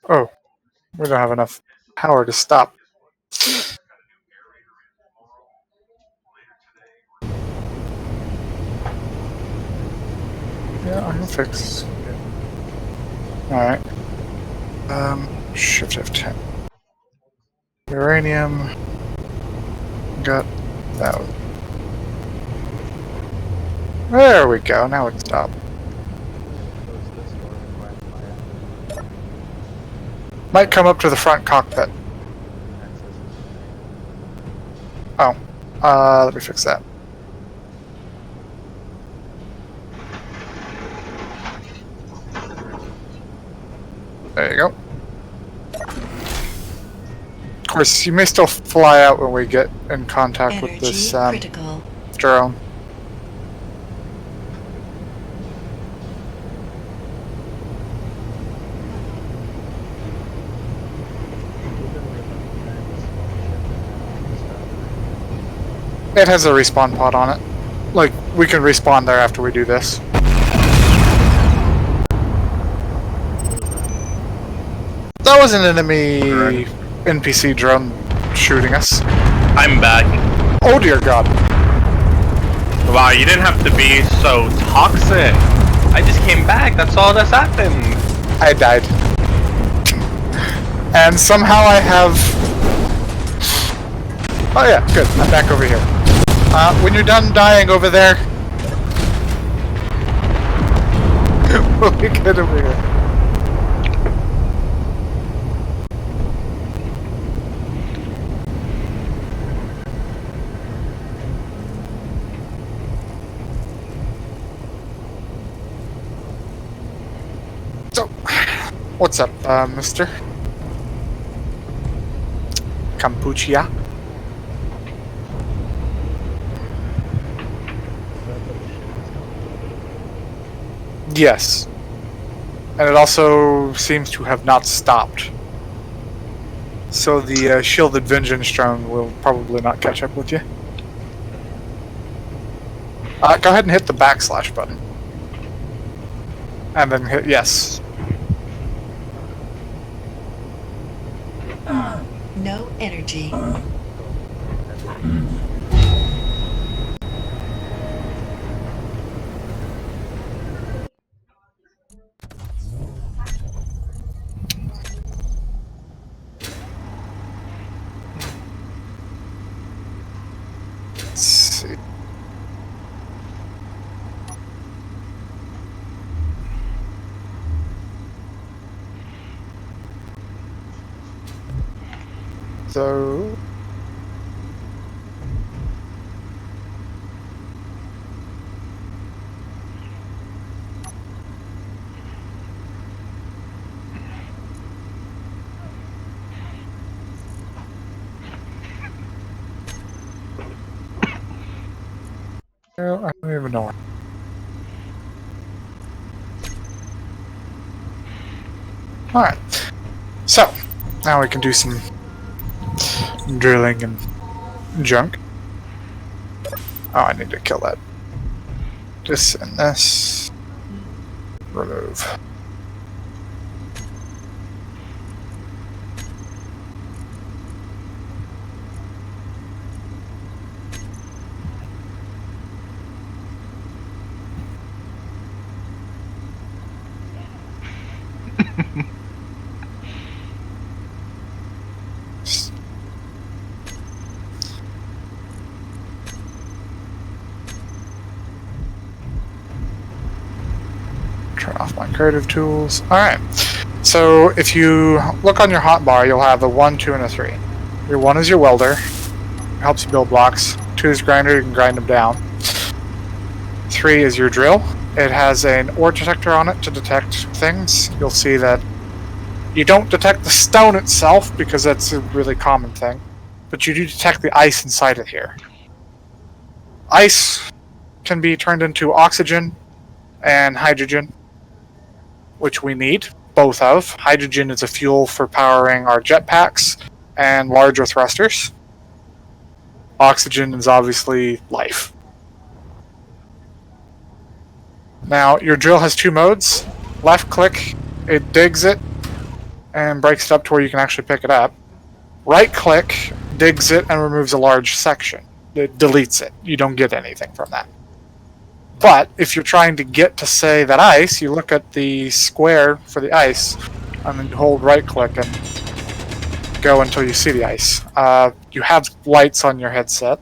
Oh, we don't have enough power to stop. Yeah, I can fix. Alright. Shift F10. Uranium. Got that one. There we go, now it's stop. Might come up to the front cockpit. Oh. Let me fix that. There you go. Of course, you may still fly out when we get in contact with this drone. It has a respawn pod on it. Like, we can respawn there after we do this. That was an enemy NPC drone shooting us. I'm back. Oh dear god. Wow, you didn't have to be so toxic. I just came back, that's all that's happened. I died. And somehow I have... Oh yeah, good. I'm back over here. When you're done dying over there... we'll get over here. So, what's up, Mr. Kampuchea? Yes. And it also seems to have not stopped. So the shielded vengeance drone will probably not catch up with you. Go ahead and hit the backslash button. And then hit yes. No energy. Let's see. So... Well, I don't even know. Alright. So, now we can do some drilling and junk. Oh, I need to kill that. This and this. Remove. Turn off my creative tools. Alright. So if you look on your hotbar, you'll have a 1, 2, and a 3. Your 1 is your welder. Helps you build blocks. 2 is grinder, you can grind them down. 3 is your drill. It has an ore detector on it to detect things. You'll see that you don't detect the stone itself because that's a really common thing, but you do detect the ice inside it here. Ice can be turned into oxygen and hydrogen, which we need both of. Hydrogen is a fuel for powering our jetpacks and larger thrusters. Oxygen is obviously life. Now, your drill has two modes. Left click, it digs it and breaks it up to where you can actually pick it up. Right click, digs it and removes a large section. It deletes it. You don't get anything from that. But if you're trying to get to, say, that ice, you look at the square for the ice, and then you hold right click and go until you see the ice. You have lights on your headset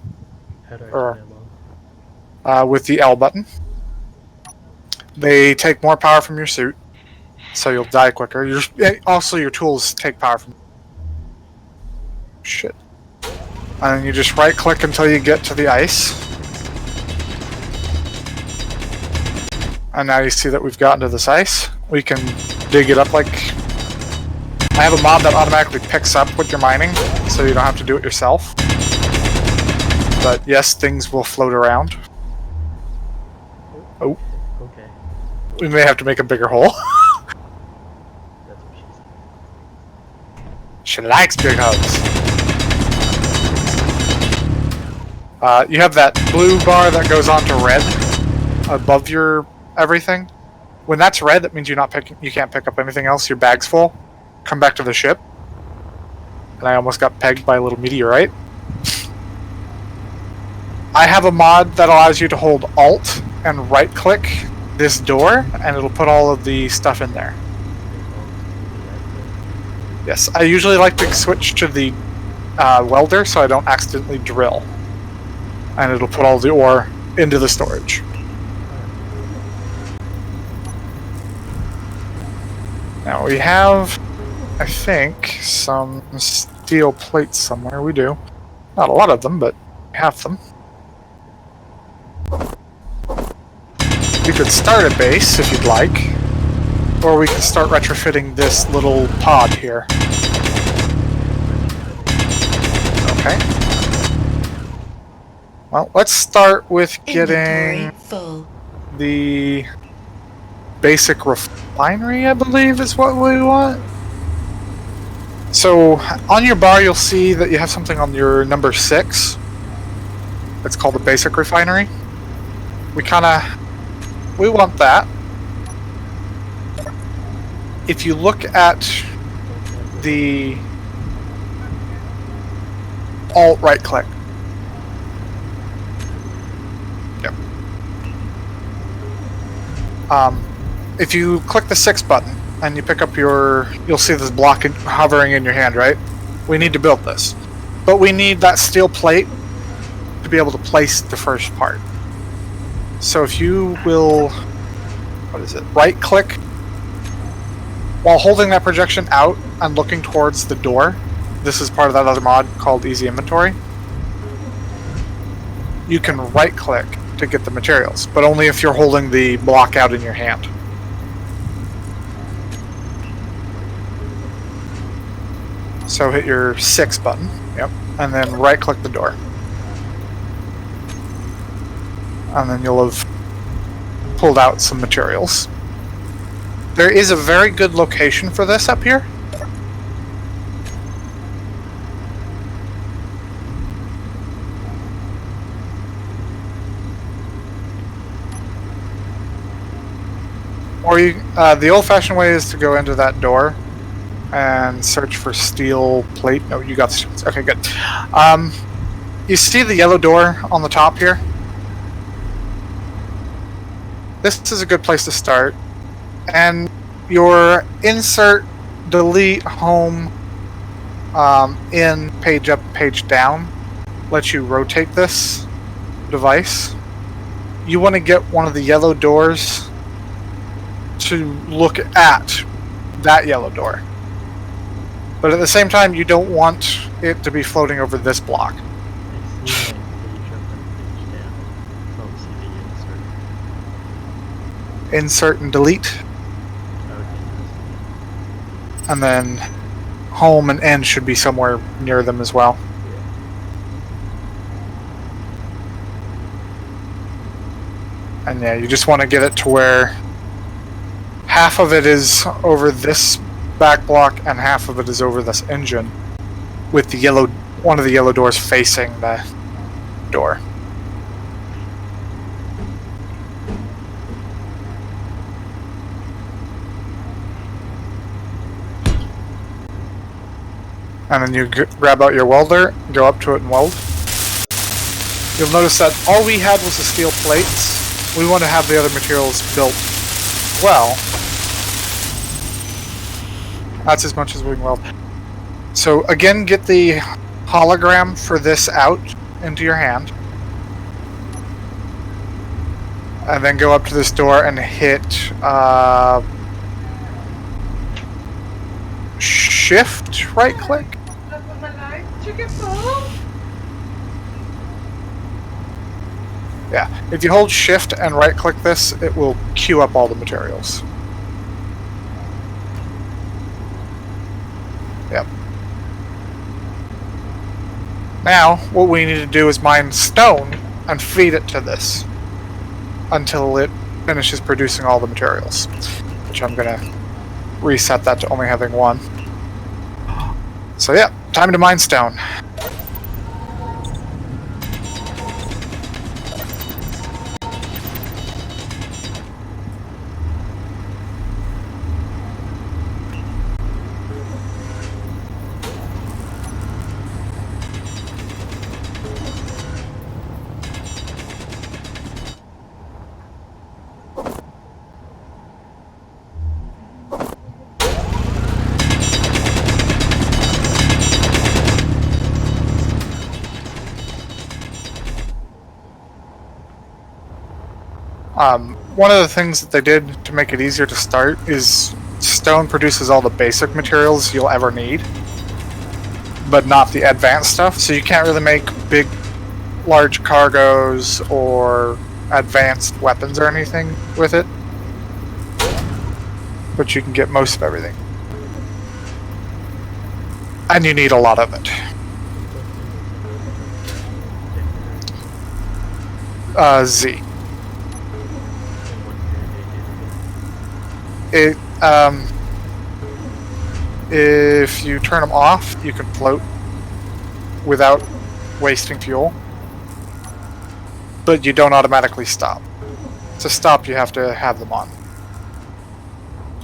How do I Or- turn them on? with the L button. They take more power from your suit, so you'll die quicker. Also, your tools take power from... Shit. And then you just right click until you get to the ice. And now you see that we've gotten to this ice. We can dig it up like... I have a mod that automatically picks up what you're mining, so you don't have to do it yourself. But yes, things will float around. Oh, Okay, we may have to make a bigger hole. that's what she said. She likes big hugs. You have that blue bar that goes on to red above your everything. When that's red, that means you can't pick up anything else. Your bag's full. Come back to the ship. And I almost got pegged by a little meteorite. I have a mod that allows you to hold Alt and right click this door, and it'll put all of the stuff in there. Yes, I usually like to switch to the welder so I don't accidentally drill. And it'll put all the ore into the storage. Now we have, I think, some steel plates somewhere. We do. Not a lot of them, but we have them. We could start a base if you'd like. Or we could start retrofitting this little pod here. Okay. Well, let's start with Inventory getting full. the basic refinery, I believe is what we want. So, on your bar you'll see that you have something on your number 6. It's called the basic refinery. We want that. If you look at the Alt right click. Yep. If you click the 6 button and you pick up you'll see this block hovering in your hand, right? We need to build this. But we need that steel plate to be able to place the first part. So if you will, right click while holding that projection out and looking towards the door. This is part of that other mod called Easy Inventory. You can right click to get the materials, but only if you're holding the block out in your hand. So hit your 6 button, yep, and then right click the door. And then you'll have pulled out some materials. There is a very good location for this up here. Or the old-fashioned way is to go into that door and search for steel plate. No, you got the steel. Okay, good. You see the yellow door on the top here? This is a good place to start. And your insert, delete, home, in, page up, page down lets you rotate this device. You want to get one of the yellow doors to look at that yellow door. But at the same time, you don't want it to be floating over this block. It's line page up and page down. So I'll see the insert. insert and delete, Okay. and then home and end should be somewhere near them as well. And yeah, you just want to get it to where half of it is over this back block and half of it is over this engine, with the one of the yellow doors facing the door. And then you grab out your welder, go up to it and weld. You'll notice that all we had was the steel plates. We want to have the other materials built well. That's as much as we can weld. So again, get the hologram for this out into your hand. And then go up to this door and hit shift right click. Yeah, if you hold shift and right click this, it will queue up all the materials. Yep. Now, what we need to do is mine stone and feed it to this until it finishes producing all the materials. Which I'm gonna reset that to only having one. So yeah, time to mine stone. One of the things that they did to make it easier to start is stone produces all the basic materials you'll ever need, but not the advanced stuff, so you can't really make big, large cargoes or advanced weapons or anything with it, but you can get most of everything. And you need a lot of it. Z. If you turn them off, you can float without wasting fuel, but you don't automatically stop. To stop, you have to have them on,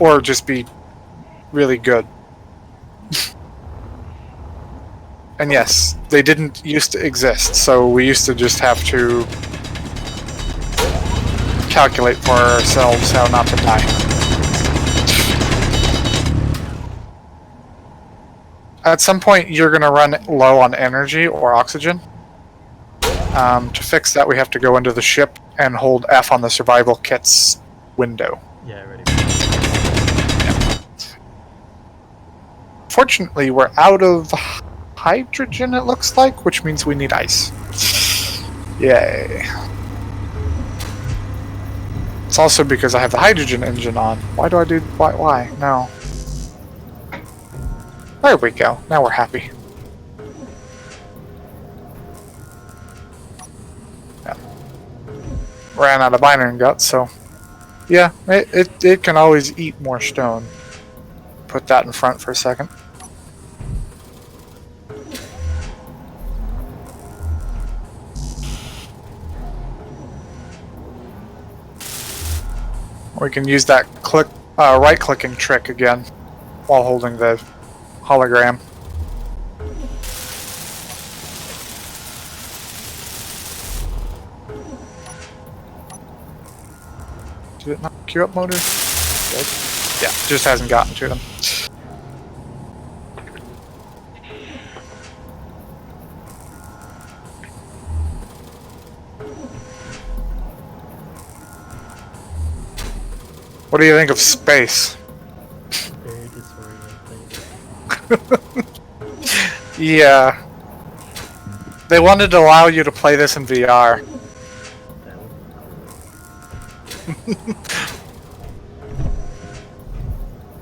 or just be really good. And yes, they didn't used to exist, so we used to just have to calculate for ourselves how not to die. At some point, you're going to run low on energy or oxygen. To fix that, we have to go into the ship and hold F on the survival kit's window. Yeah, ready. Yeah. Fortunately, we're out of hydrogen, it looks like, which means we need ice. Yay. It's also because I have the hydrogen engine on. Why do I do... Why? No. There we go. Now we're happy. Yeah. Ran out of iron guts, so... Yeah, it can always eat more stone. Put that in front for a second. We can use that right-clicking trick again while holding the hologram. Did it not queue up motors? Good. Yeah, just hasn't gotten to them. What do you think of space? Very disorienting. Yeah. They wanted to allow you to play this in VR. That would be cool.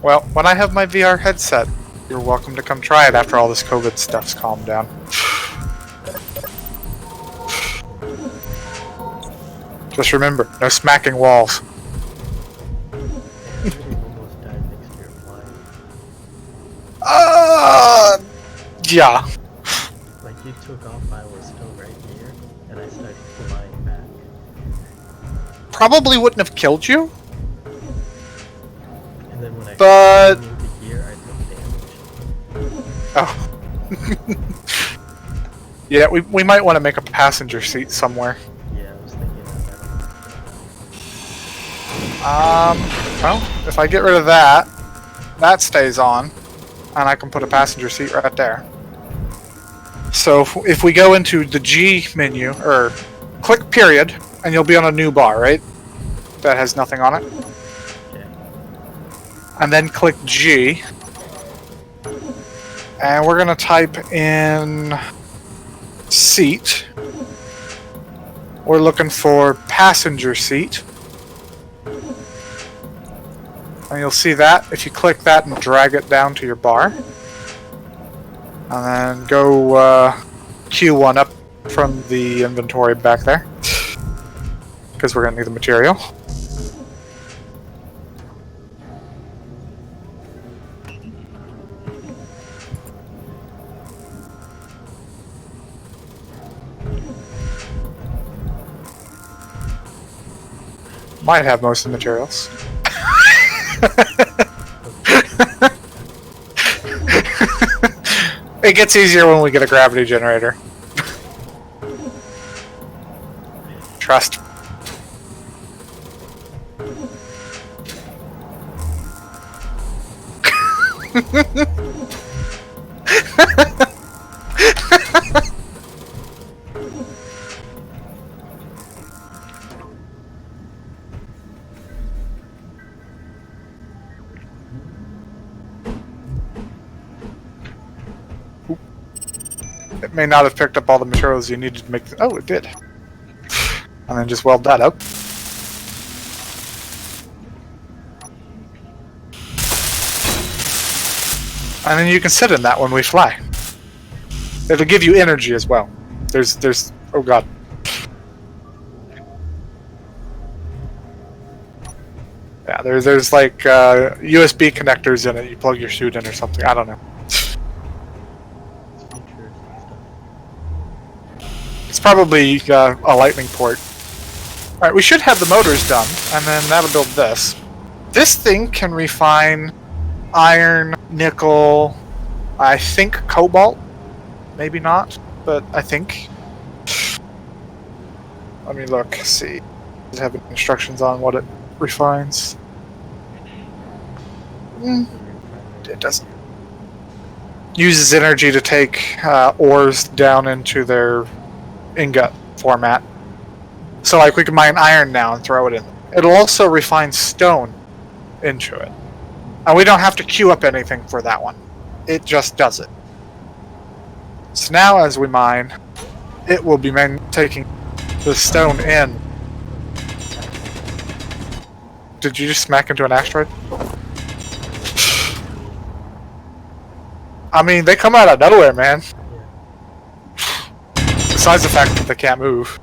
Well, when I have my VR headset, you're welcome to come try it after all this COVID stuff's calmed down. Just remember, no smacking walls. I really almost died next to your flying. Yeah. Like you took off, I was still right here, and I started flying back. Probably wouldn't have killed you, And then when I but... came into here, I took damage. Oh. Yeah, we might want to make a passenger seat somewhere. Yeah, I was thinking of that. Well, if I get rid of that, that stays on, and I can put a passenger seat right there. So if we go into the G menu, or click period, and you'll be on a new bar, right? That has nothing on it. Okay. And then click G. And we're gonna type in seat. We're looking for passenger seat. And you'll see that if you click that and drag it down to your bar. And then go queue one up from the inventory back there. Because we're going to need the material. Might have most of the materials. It gets easier when we get a gravity generator. Trust. It may not have picked up all the materials you needed to make the— oh, it did. And then just weld that up. And then you can sit in that when we fly. It'll give you energy as well. There's oh god. Yeah, there's like USB connectors in it. You plug your suit in or something. I don't know. Features and stuff. It's probably a lightning port. Alright, we should have the motors done, and then that'll build this. This thing can refine iron, nickel, I think cobalt. Maybe not, but I think. Let me look, see. Does it have instructions on what it refines? It doesn't. Uses energy to take ores down into their ingot format. So like we can mine iron now and throw it in. It'll also refine stone into it. And we don't have to queue up anything for that one. It just does it. So now as we mine, it will be taking the stone in. Did you just smack into an asteroid? I mean, they come out of nowhere, man. Besides the fact that they can't move.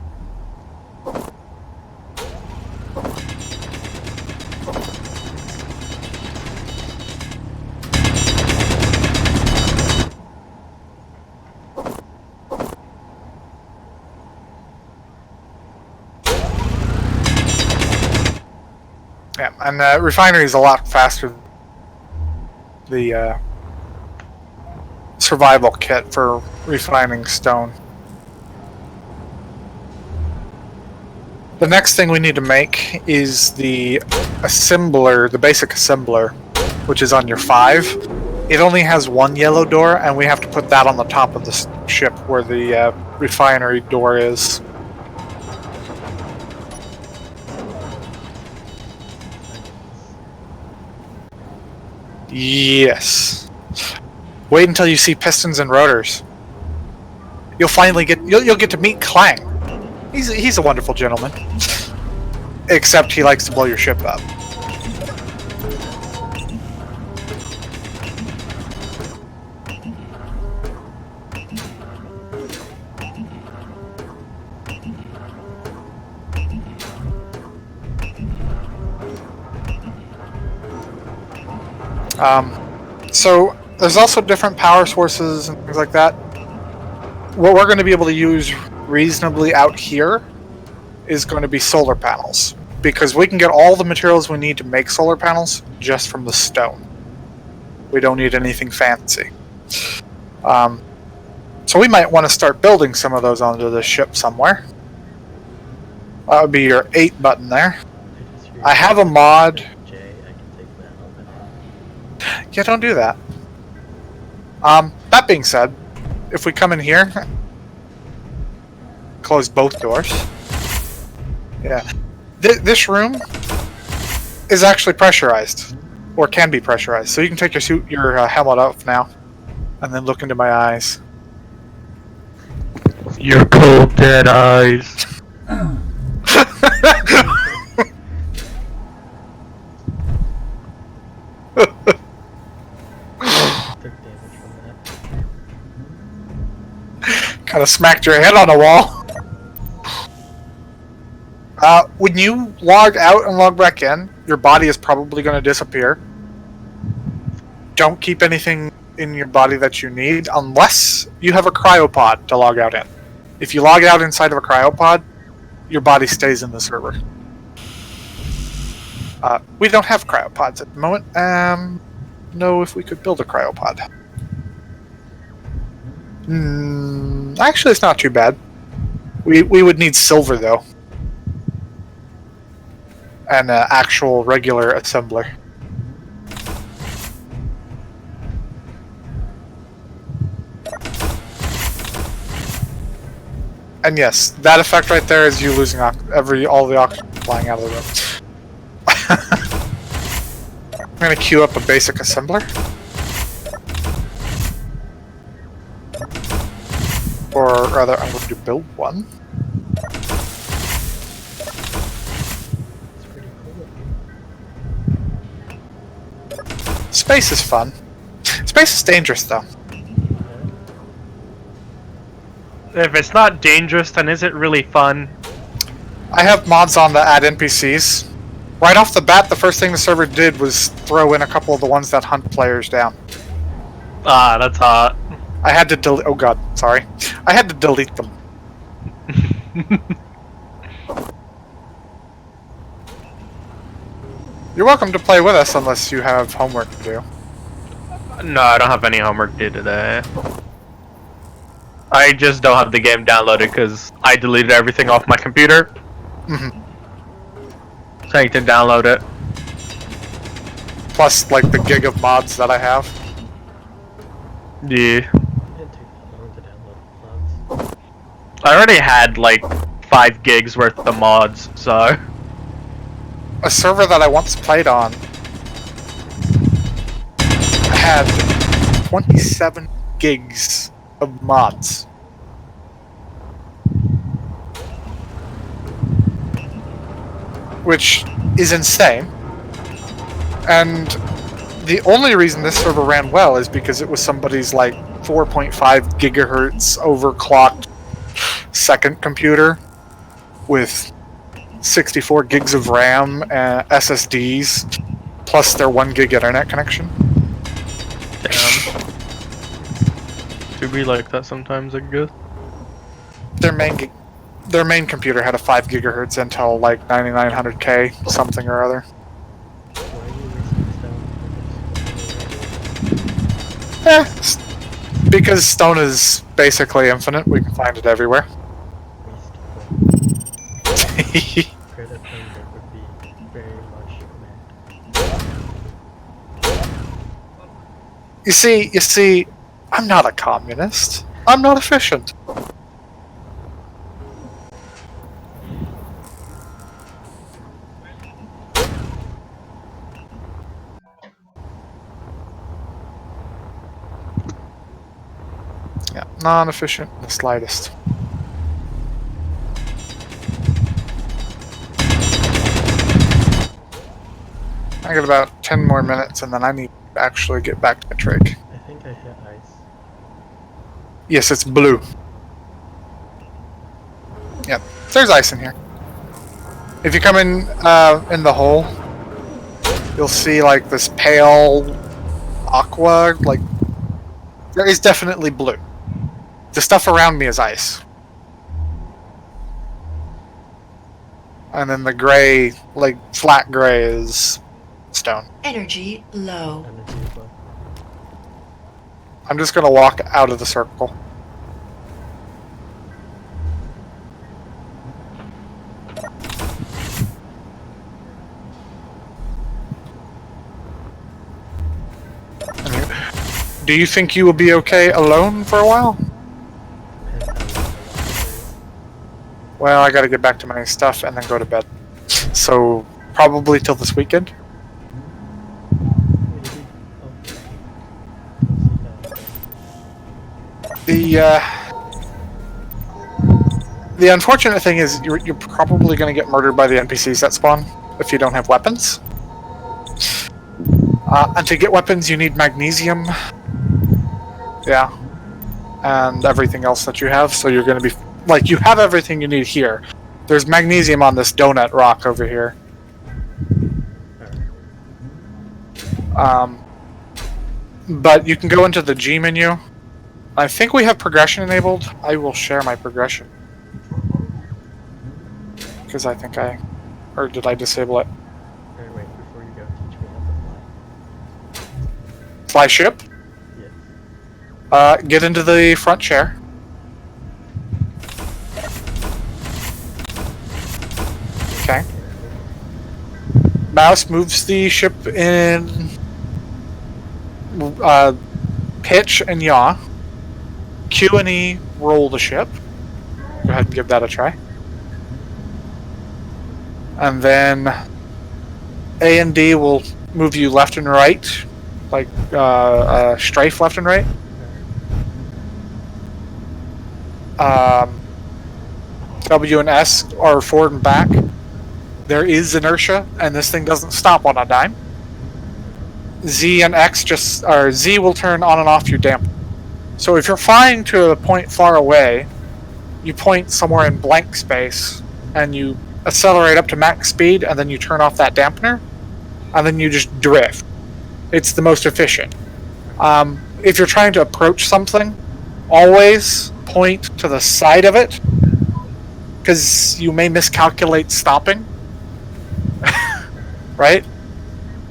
Yeah, and the refinery is a lot faster. The survival kit for refining stone. The next thing we need to make is the assembler, the basic assembler, which is on your 5. It only has one yellow door, and we have to put that on the top of the ship where the refinery door is. Yes. Wait until you see pistons and rotors. You'll finally get you'll get to meet Clang. He's a wonderful gentleman. Except he likes to blow your ship up. So there's also different power sources and things like that. What we're going to be able to use reasonably out here is going to be solar panels, because we can get all the materials we need to make solar panels just from the stone. We don't need anything fancy. So we might want to start building some of those onto the ship somewhere. That would be your 8 button there. I have a mod. Jay, I can take that helmet off. Yeah, don't do that. That being said, if we come in here, close both doors. Yeah. This room is actually pressurized, or can be pressurized. So you can take your helmet off now, and then look into my eyes. Your cold dead eyes. Took damage from that. Kind of smacked your head on a wall. When you log out and log back in, your body is probably going to disappear. Don't keep anything in your body that you need unless you have a cryopod to log out in. If you log out inside of a cryopod, your body stays in the server. We don't have cryopods at the moment. Know if we could build a cryopod. Actually, it's not too bad. We would need silver though, and an actual regular assembler. And yes, that effect right there is you losing all the oxygen flying out of the room. I'm gonna queue up a basic assembler. Or rather, I'm going to build one. It's pretty cool. Space is fun. Space is dangerous though. If it's not dangerous, then is it really fun? I have mods on to add NPCs. Right off the bat, the first thing the server did was throw in a couple of the ones that hunt players down. Ah, that's hot. I had to delete. Oh god, sorry. I had to delete them. You're welcome to play with us unless you have homework to do. No, I don't have any homework due today. I just don't have the game downloaded because I deleted everything off my computer. So I need to download it. Plus, like, the gig of mods that I have. Yeah. It didn't take that long to download the mods. I already had like 5 gigs worth of mods, so. A server that I once played on had 27 gigs of mods. Which is insane. And the only reason this server ran well is because it was somebody's like 4.5 gigahertz overclocked second computer with 64 gigs of RAM and SSDs plus their 1 gig internet connection. Damn. To be like that sometimes, I guess. Their main computer had a 5 gigahertz Intel like 9900K something or other. Why are you wasting stone? Because stone is basically infinite, we can find it everywhere. Greta Thunberg would be very much mad. You see, I'm not a communist. I'm not efficient. Yeah, non-efficient in the slightest. I got about 10 more minutes and then I need to actually get back to the trig. I think I hit ice. Yes, it's blue. Yep, there's ice in here. If you come in the hole, you'll see like this pale aqua, like there is definitely blue. The stuff around me is ice. And then the gray, like flat gray, is stone. Energy low. Energy low. I'm just gonna walk out of the circle. Do you think you will be okay alone for a while? Depends how long the walk is. Well, I gotta get back to my stuff and then go to bed. So, probably till this weekend. Maybe. Okay. We'll see how it goes. The unfortunate thing is you're probably gonna get murdered by the NPCs that spawn if you don't have weapons. And to get weapons, you need magnesium. Yeah. And everything else that you have, so you're gonna be... Like, you have everything you need here. There's magnesium on this donut rock over here. Alright. But you can go into the G menu. I think we have progression enabled. I will share my progression. Because I think I... Or did I disable it? Alright, wait, before you go, teach me how to fly. Fly ship? Yes. Get into the front chair. Okay. Mouse moves the ship in pitch and yaw. Q and E roll the ship. Go ahead and give that a try. And then A and D will move you left and right, like strafe left and right. W and S are forward and back. There is inertia, and this thing doesn't stop on a dime. Z and X Z will turn on and off your damper. So if you're flying to a point far away, you point somewhere in blank space, and you accelerate up to max speed, and then you turn off that dampener, and then you just drift. It's the most efficient. If you're trying to approach something, always point to the side of it, because you may miscalculate stopping. Right?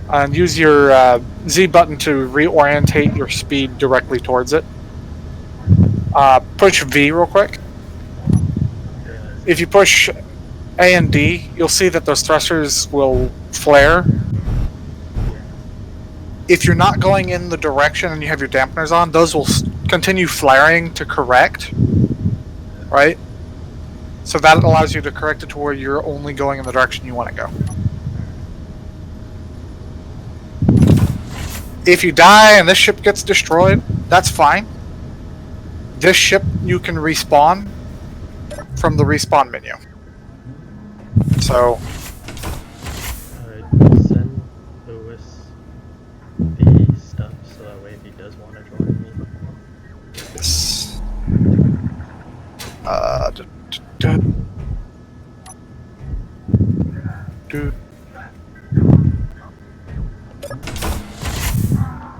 And use your Z button to reorientate your speed directly towards it. Push V real quick. If you push A and D, you'll see that those thrusters will flare. If you're not going in the direction and you have your dampeners on, those will continue flaring to correct. Right? So that allows you to correct it to where you're only going in the direction you want to go. If you die and this ship gets destroyed, that's fine. This ship you can respawn from the respawn menu. So Send Lewis the stuff so that way if he does want to join me. this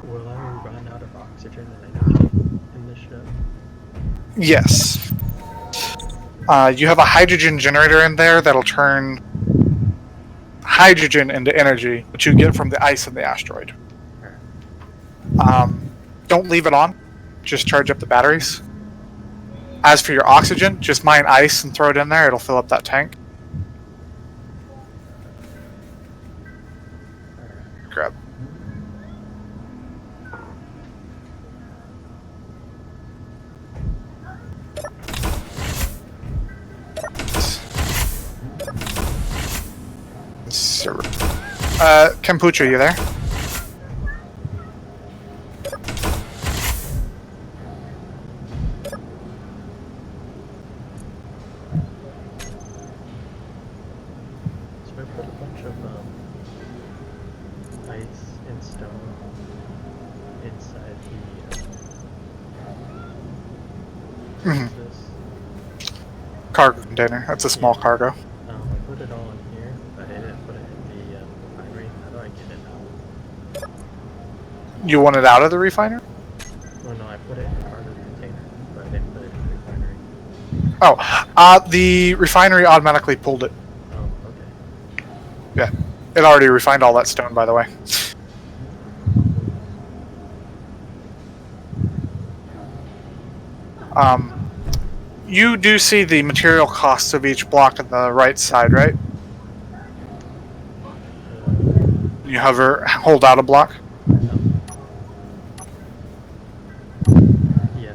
Will I run out of oxygen and energy in this ship? yes. You have a hydrogen generator in there that'll turn hydrogen into energy, which you get from the ice in the asteroid. Don't leave it on. Just charge up the batteries. As for your oxygen, just mine ice and throw it in there. It'll fill up that tank. Grab. Kombucha, you there? So I put a bunch of ice and stone inside the Mhm. what's this? Cargo container. That's a small cargo. I put it all in here, but I didn't put it in the refinery. How do I get it out? You want it out of the refiner? Oh no, I put it in the cargo container, but I didn't put it in the refinery. Oh, the refinery automatically pulled it. Oh, okay. Yeah, it already refined all that stone, by the way. You do see the material costs of each block on the right side, right? You hold out a block. Yeah.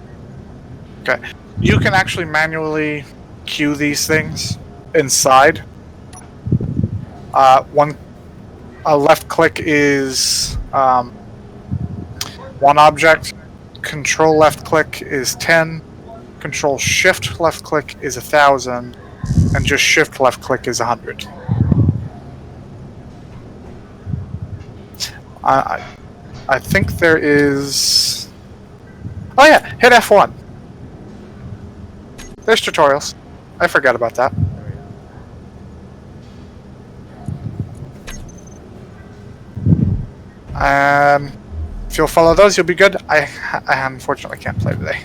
Okay. You can actually manually queue these things inside. A left click is one object. Control left click is 10. Control shift left click is 1,000. And just shift left click is 100. I think there is... Oh yeah, hit F1. There's tutorials. I forgot about that. If you'll follow those, you'll be good. I unfortunately can't play today.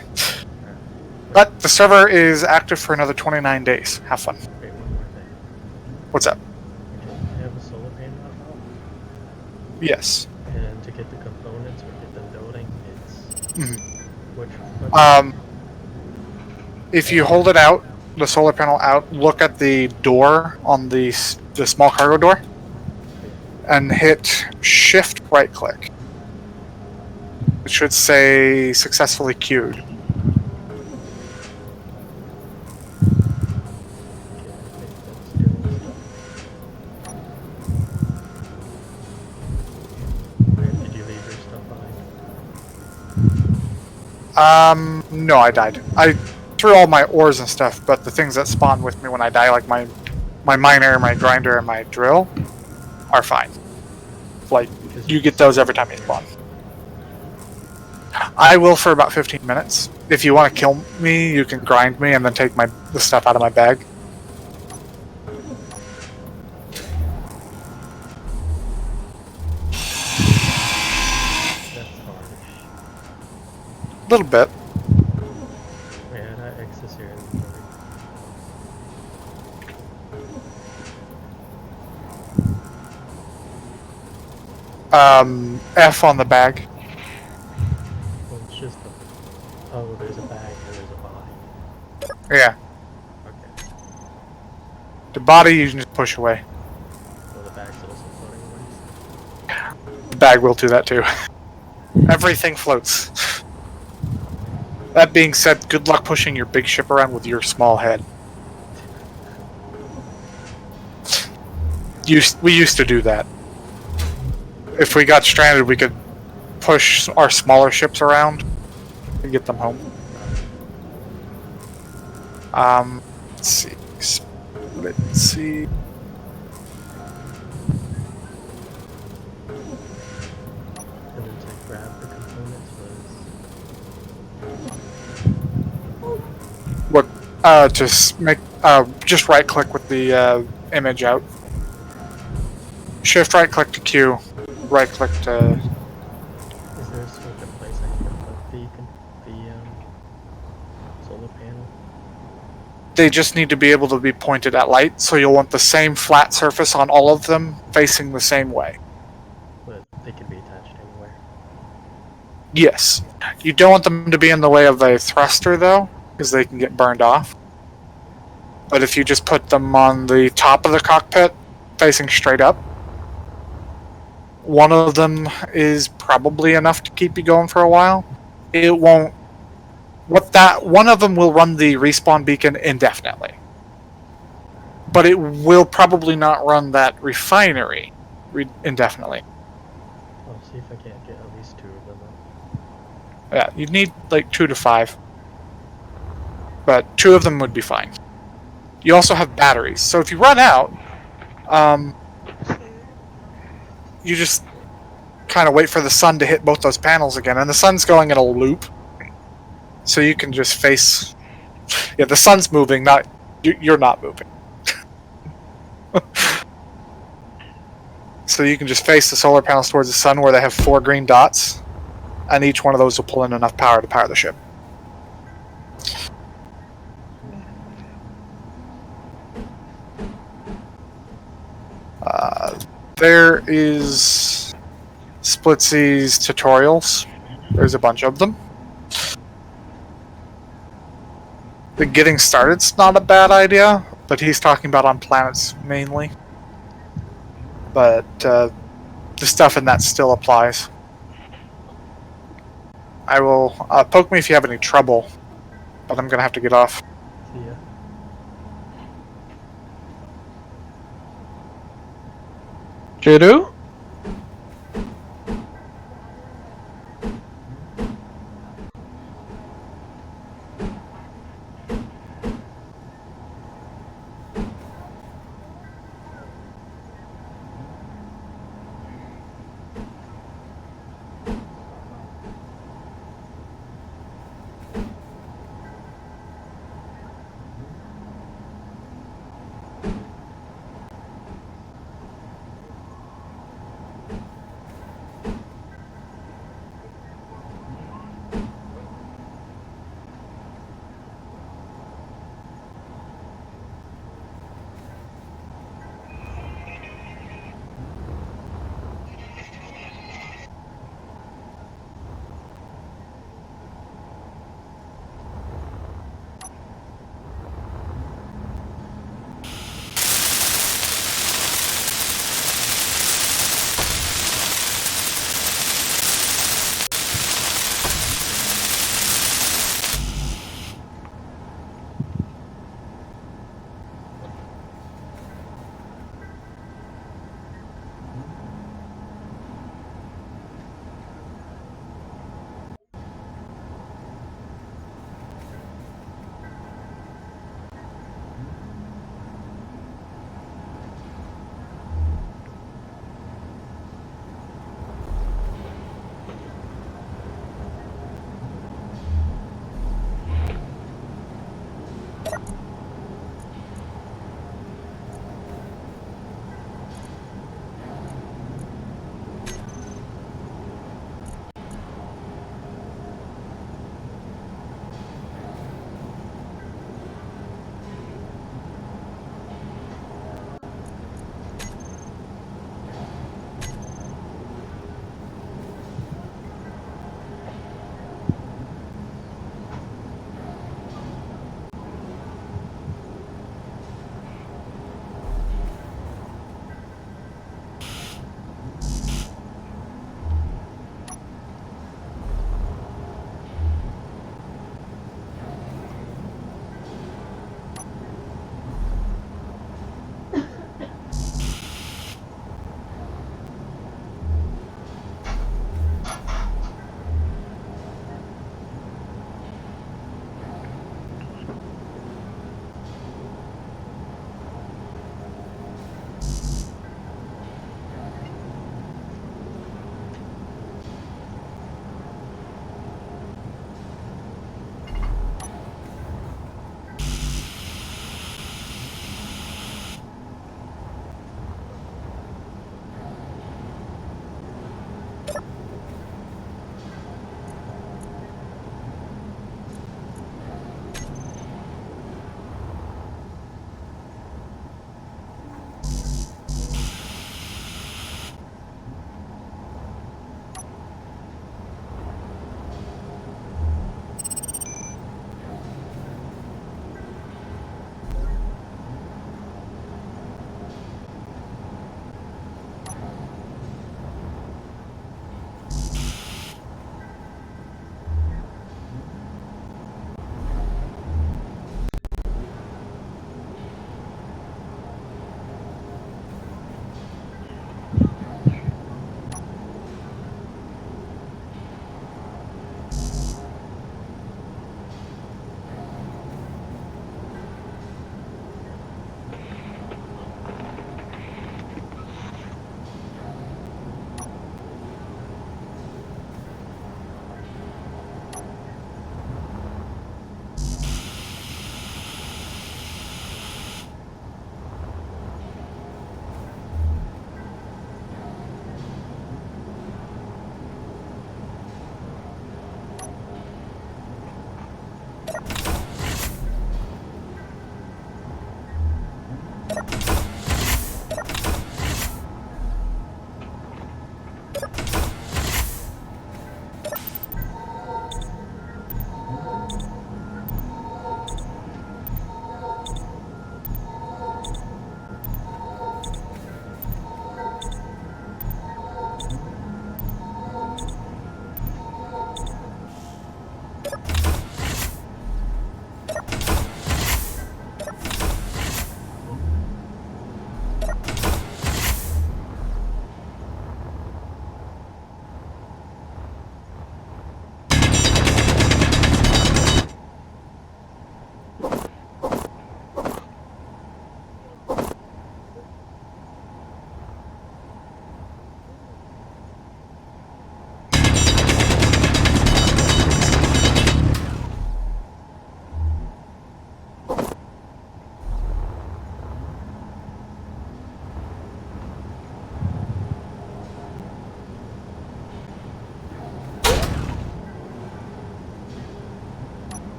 But the server is active for another 29 days. Have fun. Wait, one more thing. What's up? I have a solar panel out, Yes. and to get the components or get them building, it's which If you hold it out, the solar panel out, look at the door on the small cargo door, and hit shift right click. It should say successfully queued. Did you leave your stuff behind? No, I died. I threw all my ores and stuff, but the things that spawn with me when I die, like my miner, my grinder, and my drill, are fine. Like, you get those every time you spawn. I will for about 15 minutes. If you want to kill me, you can grind me and then take the stuff out of my bag. That's harsh. A little bit. Yeah, that X is your inventory. F on the bag. Well, it's just a... Oh, there's a bag and there's a body. Yeah. Okay. The body you can just push away. Well, the bag's also floating away. The bag will do that too. Everything floats. That being said, good luck pushing your big ship around with your small head. We used to do that. If we got stranded, we could push our smaller ships around and get them home. Let's see. Let's see. And then to grab the components was... What? Just right click with the image out. Shift right click to queue. Right click to. Is there a certain place I can put the solar panel? They just need to be able to be pointed at light, so you'll want the same flat surface on all of them facing the same way. But they can be attached anywhere. Yes. You don't want them to be in the way of a thruster, though, because they can get burned off. But if you just put them on the top of the cockpit, facing straight up, one of them is probably enough to keep you going for a while. It won't... One of them will run the respawn beacon indefinitely. But it will probably not run that refinery indefinitely. I'll see if I can't get at least 2 of them up. Yeah, you'd need like 2 to 5. But 2 of them would be fine. You also have batteries, so if you run out, you just kind of wait for the sun to hit both those panels again, and the sun's going in a loop. So you can just face... Yeah, the sun's moving, not... You're not moving. So you can just face the solar panels towards the sun where they have 4 green dots, and each one of those will pull in enough power to power the ship. There is Splitsies tutorials. There's a bunch of them. The getting started's not a bad idea, but he's talking about on planets mainly. But the stuff in that still applies. I will poke me if you have any trouble, but I'm gonna have to get off. See ya. Jiru?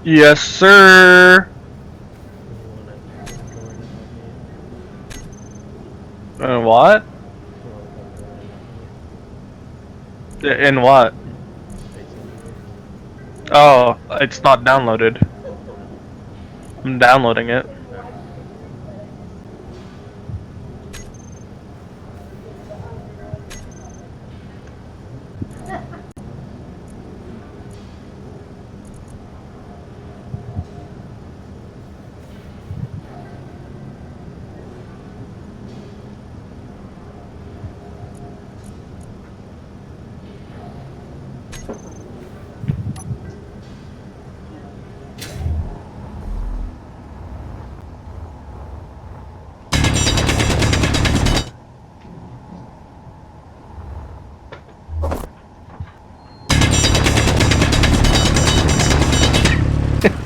Yes, sir. You wanna join and help me? What? Well, come join and help me. In what? Space Invaders. Oh, it's not downloaded. Oh, I'm downloading it.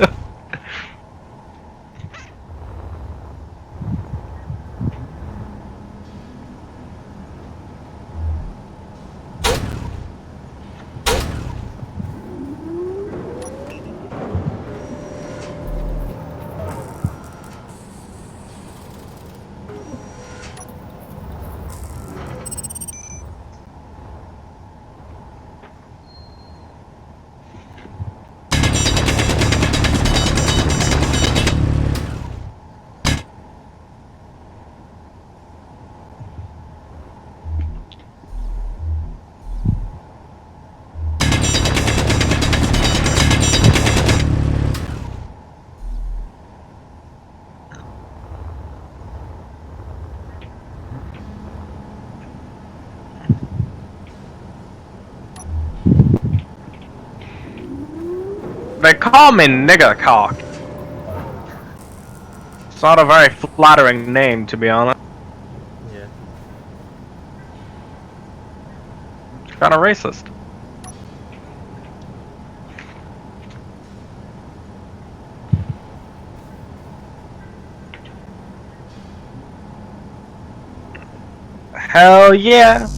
alright. They call me nigger cock. It's not a very flattering name, to be honest. Yeah. It's kind of racist. Hell yeah.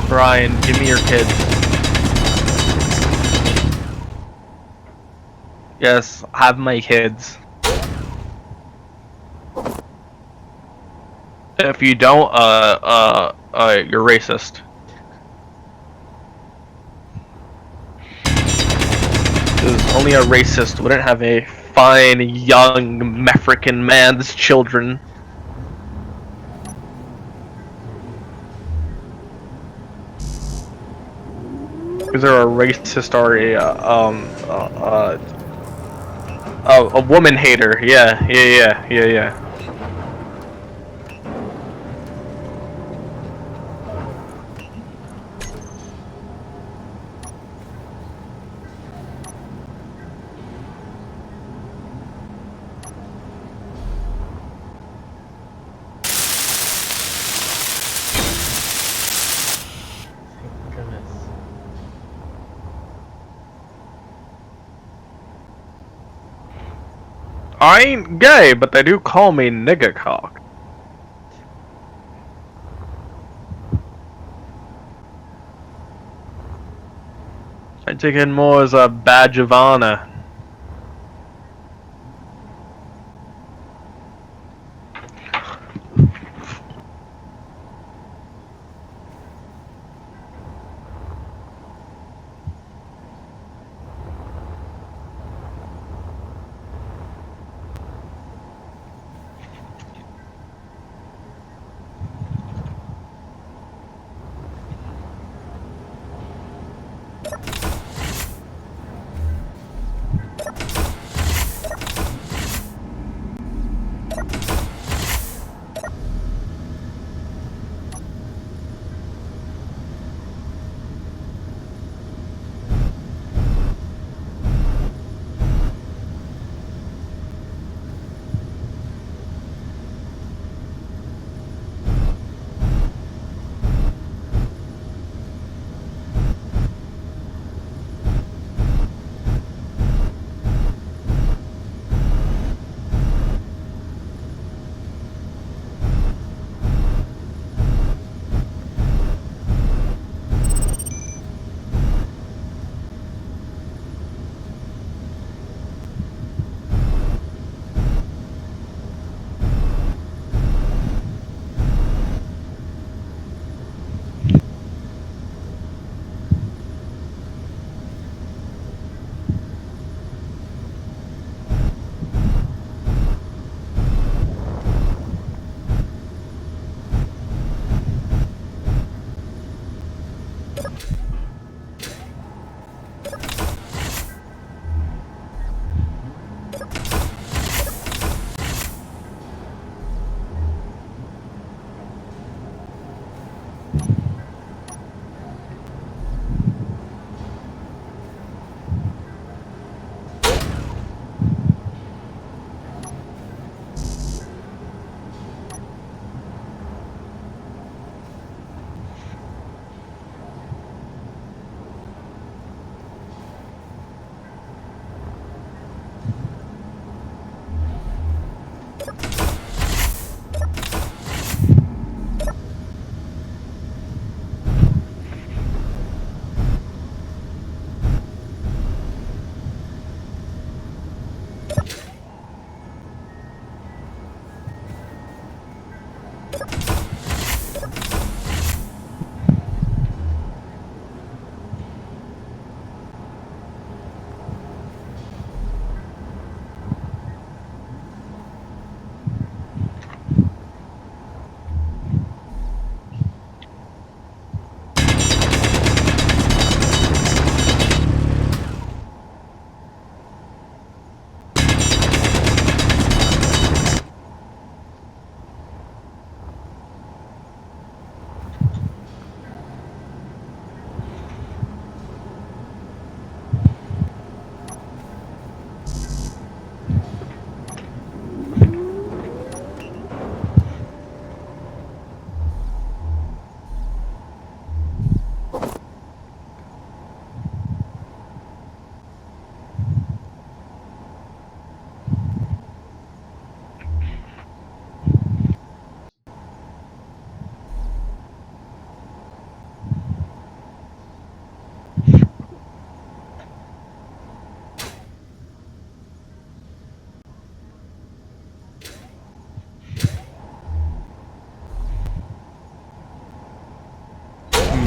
Brian, give me your kids. Yes, have my kids. If you don't, you're racist. 'Cause only a racist wouldn't have a fine young African man's children. Because they're a racist or a woman hater. Yeah. Thank goodness. I ain't gay, but they do call me nigga cock. I take it more as a badge of honor.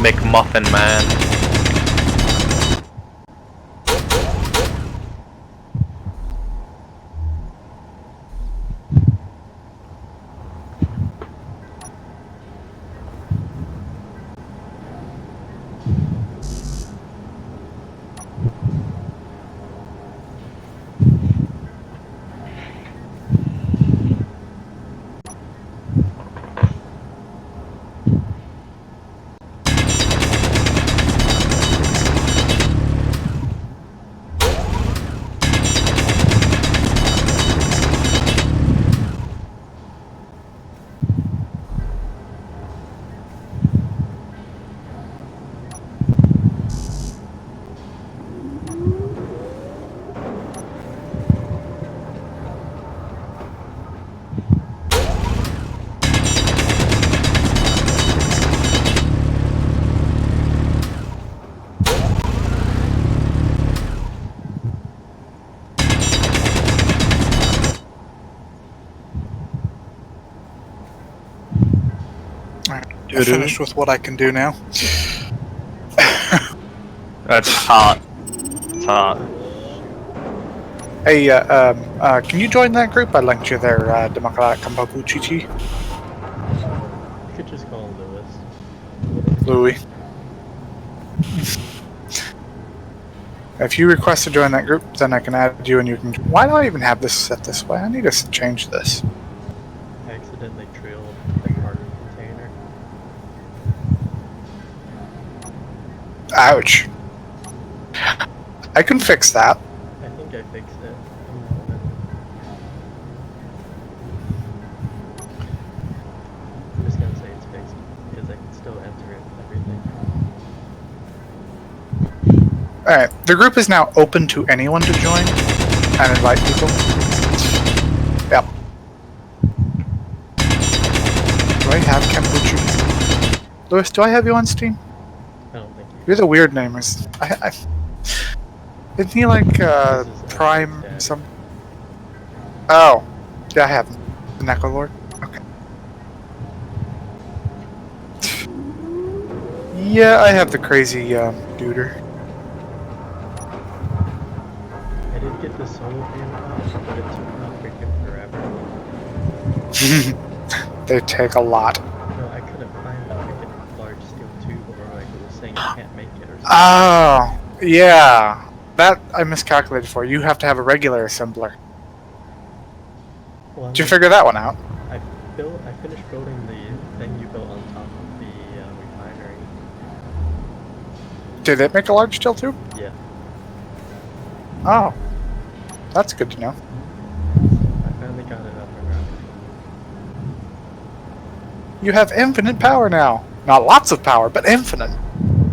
McMuffin Man. I finished with what I can do now. That's hot. It's hot. Hey, can you join that group? I linked you there, Democratic Kampoku Chichi. You could just call him Lewis. Louis. If you request to join that group, then I can add you and you can... Why do I even have this set this way? I need to change this. I accidentally drilled the cargo container. Ouch. I can fix that. I think I fixed it. I'm just gonna say it's fixed because I can still enter it and everything. Alright, the group is now open to anyone to join and invite people. Yep. Do I have Kampuchi? Lewis, do I have you on Steam? I don't think you. You're the weird namers. Isn't he like, This is Prime Dad. some... Oh. Yeah, I have him. The Necrolord? Okay. Yeah, I have the crazy, duder. I did get the solo game out, but it took not freaking forever. They take a lot. No, I couldn't find a freaking large steel tube, or like it was saying you can't make it or something. Oh, yeah. That I miscalculated for. You have to have a regular assembler. Well, Did you figure that one out? I finished building the thing you built on top of the refinery. Did it make a large steel tube? Yeah. Oh. That's good to know. I finally got it up and running. You have infinite power now. Not lots of power, but infinite. I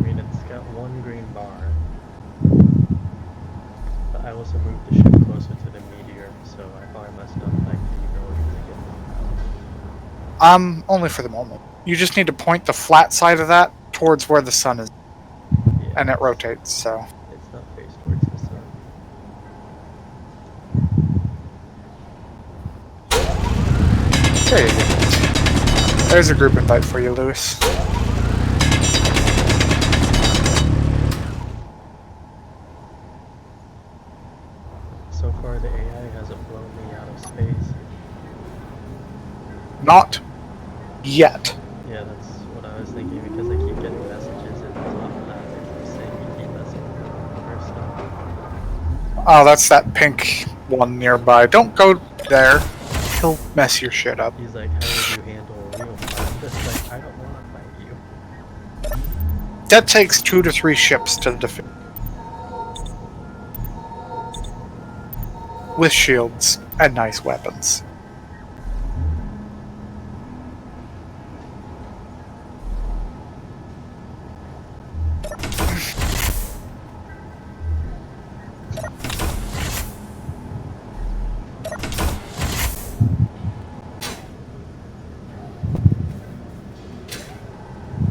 mean, it's got one green bar. But I also moved the ship closer to the meteor, so I probably messed up like the ability to get Only for the moment. You just need to point the flat side of that towards where the sun is, yeah, and it rotates, so. it's not faced towards the sun. There you go. There's a group invite for you, Lewis. So far, the AI hasn't blown me out of space. Not yet. Yeah, that's what I was thinking because I keep getting messages and on top of that, they keep saying you keep messing with stuff. Oh, that's that pink one nearby. Don't go there. He'll mess your shit up. He's like, how would you handle a real fight? I'm just like, I don't want to fight you. That takes 2 to 3 ships to defeat. With shields and nice weapons.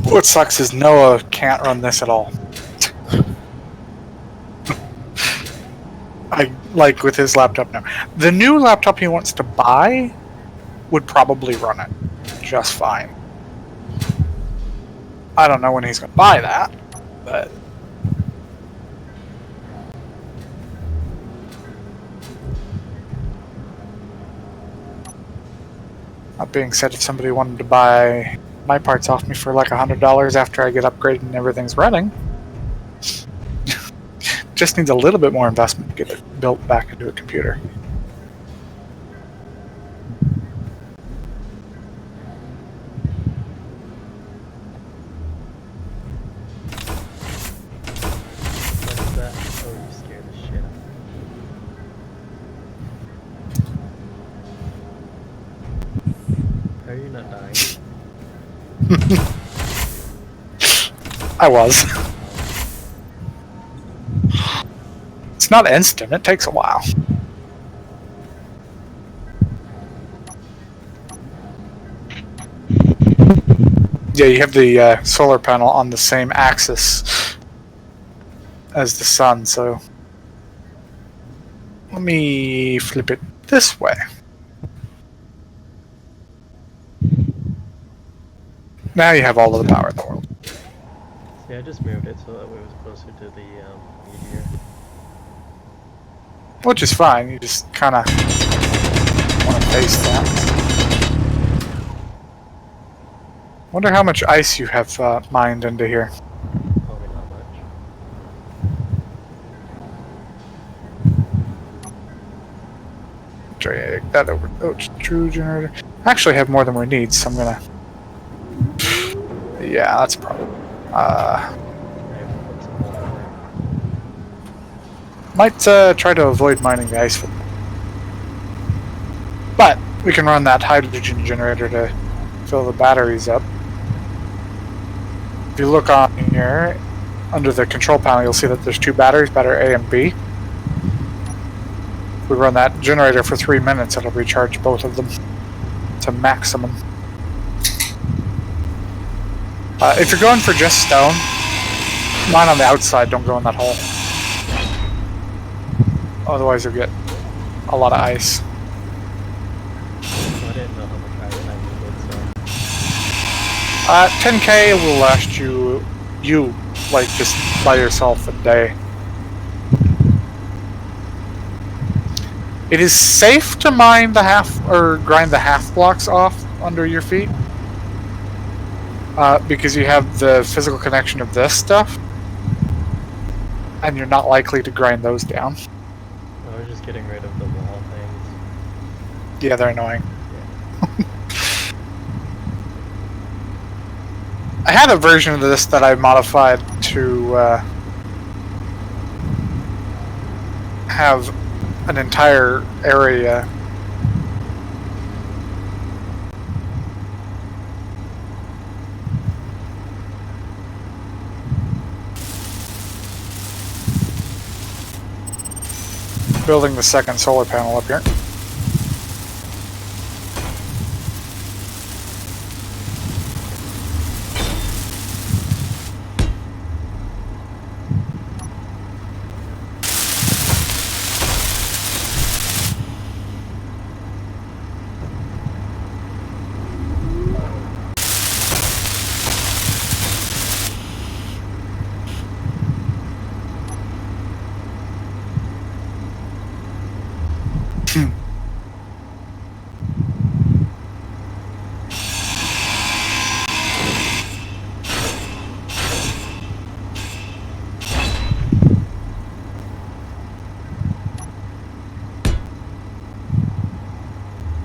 What sucks is Noah can't run this at all. I like with his laptop now. The new laptop he wants to buy would probably run it just fine. I don't know when he's going to buy that, but that being said, if somebody wanted to buy my parts off me for like $100 after I get upgraded and everything's running, just needs a little bit more investment to get it built back into a computer. What is that? Oh, you scared the shit out of me. How are you not dying? I was. It's not instant, it takes a while. Yeah, you have the solar panel on the same axis as the sun, so let me flip it this way. Now you have all of the power in the world. See, I just moved it so that way it was closer to the meteor. Which is fine, you just kind of want to face that. Wonder how much ice you have mined into here. Probably not much. Drag that over. Oh, it's true generator. I actually have more than we need, so I'm gonna. Yeah, that's a problem. I have to put some more in there. Might try to avoid mining the ice. But we can run that hydrogen generator to fill the batteries up. If you look on here, under the control panel, you'll see that there's two batteries, battery A and B. If we run that generator for 3 minutes, it'll recharge both of them to maximum. If you're going for just stone, mine on the outside, don't go in that hole. Otherwise you'll get a lot of ice. I didn't know how much ice I needed, so 10k will last you, like, just by yourself a day. It is safe to mine the grind the half blocks off under your feet. Because you have the physical connection of this stuff. And you're not likely to grind those down. I was just getting rid of the wall things. Yeah, they're annoying. I had a version of this that I modified to have an entire area building the second solar panel up here.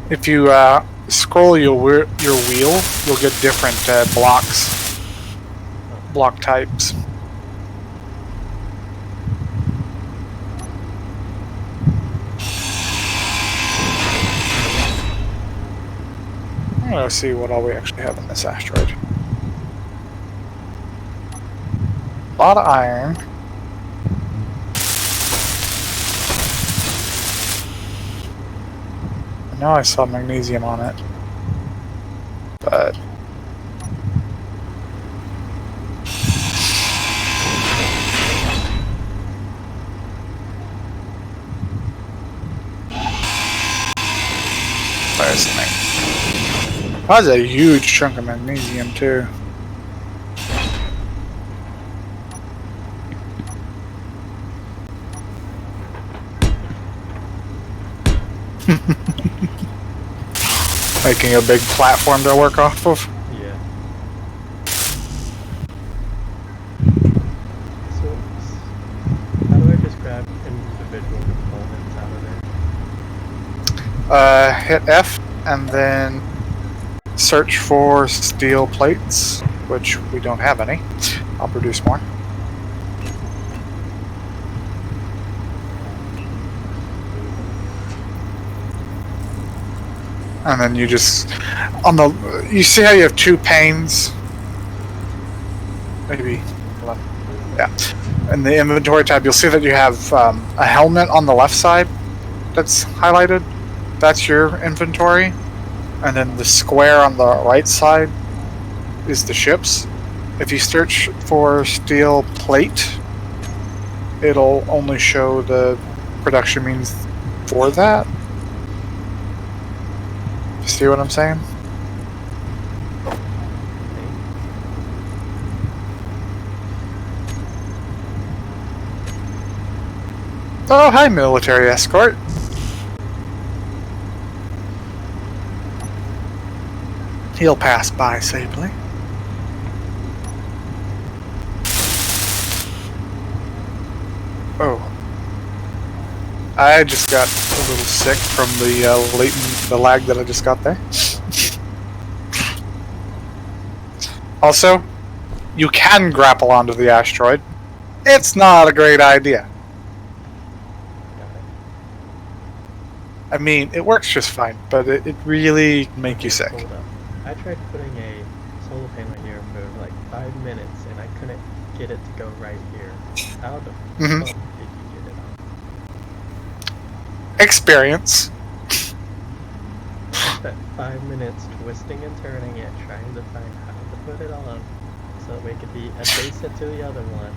If you scroll your wheel, you'll get different block types. I'm gonna see what all we actually have in this asteroid. A lot of iron. I know I saw magnesium on it, but there's something. That was a huge chunk of magnesium too. Making a big platform to work off of. Yeah. So, how do I just grab individual components out of there? Hit F and then search for steel plates, which we don't have any. I'll produce more. And then you just you see how you have two panes? Maybe left. Yeah. In the inventory tab, you'll see that you have a helmet on the left side that's highlighted. That's your inventory. And then the square on the right side is the ships. If you search for steel plate, it'll only show the production means for that. See what I'm saying? Oh, hi, military escort. He'll pass by safely. Oh. I just got a little sick from the lag that I just got there. Also, you can grapple onto the asteroid. It's not a great idea. I mean, it works just fine, but it really make you sick. Hold up. I tried putting a solar panel here for like 5 minutes and I couldn't get it to go right here. How the fuck did you get it on? Experience. I spent 5 minutes twisting and turning it, trying to find how to put it on so that we could be adjacent to the other one.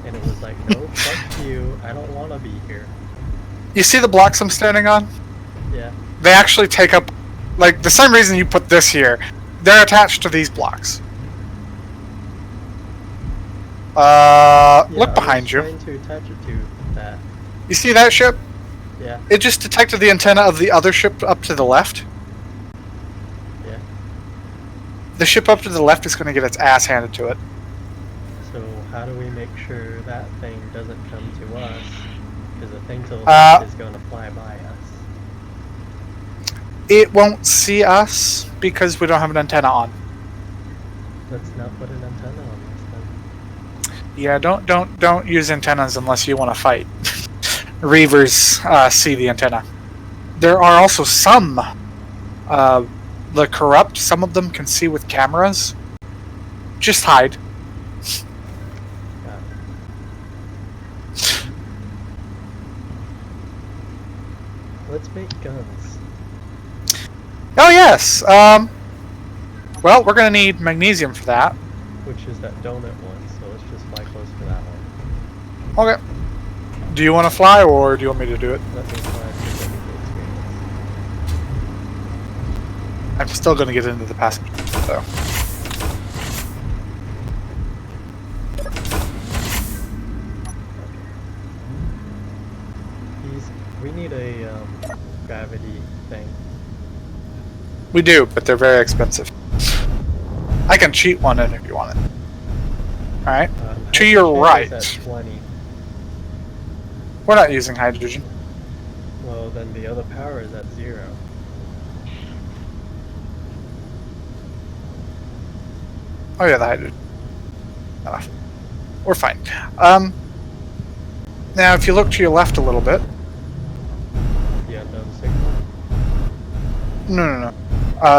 And it was like, no, fuck you, I don't want to be here. You see the blocks I'm standing on? Yeah. They actually take up, like, the same reason you put this here. They're attached to these blocks. Look behind you. I was trying to attach it to that. You see that ship? Yeah. It just detected the antenna of the other ship up to the left. Yeah. The ship up to the left is going to get its ass handed to it. So how do we make sure that thing doesn't come to us? Because the thing to the left is going to fly by us. It won't see us because we don't have an antenna on. Let's not put an antenna on this then. Yeah, don't use antennas unless you want to fight. Reavers see the antenna. There are also some, the corrupt. Some of them can see with cameras. Just hide. Got it. Let's make guns. Oh yes. Well, we're gonna need magnesium for that. Which is that donut one, so let's just fly close to that one. Okay. Do you want to fly, or do you want me to do it? Let me fly to get the experience. I'm still gonna get into the passenger, though. We need a gravity thing. We do, but they're very expensive. I can cheat one in if you want it. Alright. To your right. At 20. We're not using hydrogen. Well, then the other power is at 0. Oh yeah, the hydrogen. We're fine. Now, if you look to your left a little bit. The unknown signal. No.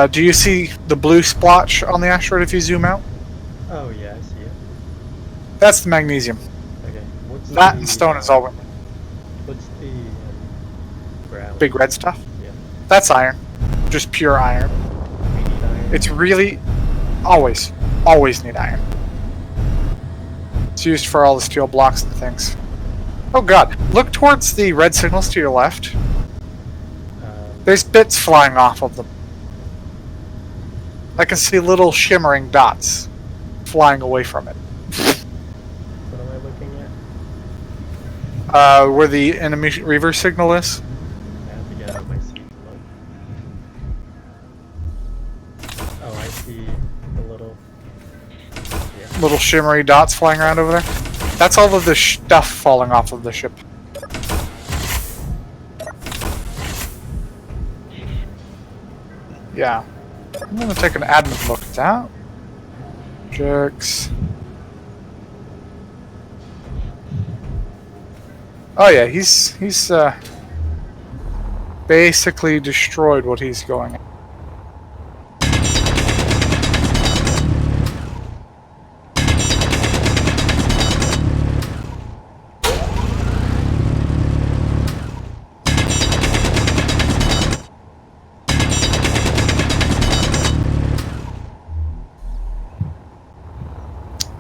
Do you see the blue splotch on the asteroid if you zoom out? Oh yeah, I see it. That's the magnesium. Okay. What's That the, and stone is all we need. What's the ground? Big red stuff. Yeah. That's iron. Just pure iron. We need iron. It's really always need iron. It's used for all the steel blocks and things. Oh god, look towards the red signals to your left. There's bits flying off of them. I can see little shimmering dots flying away from it. What am I looking at? Where the enemy reverse signal is. I have to get out my see the little. Yeah. Little shimmery dots flying around over there. That's all of the stuff falling off of the ship. Yeah. I'm gonna take an admin look at that. Jerks. Oh yeah, he's basically destroyed what he's going at.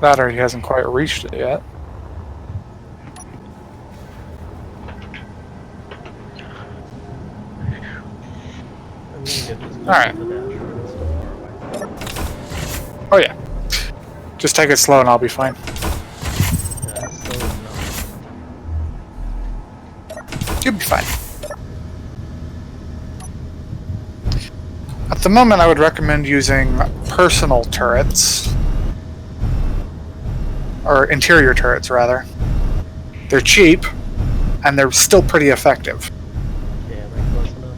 That or he hasn't quite reached it yet. I'm gonna get this Alright. to the dashboard. It's so far away. Oh yeah. Just take it slow and I'll be fine. Yeah, it's still not. You'll be fine. At the moment, I would recommend using personal turrets. Or interior turrets, rather. They're cheap, and they're still pretty effective. Okay, am I close enough?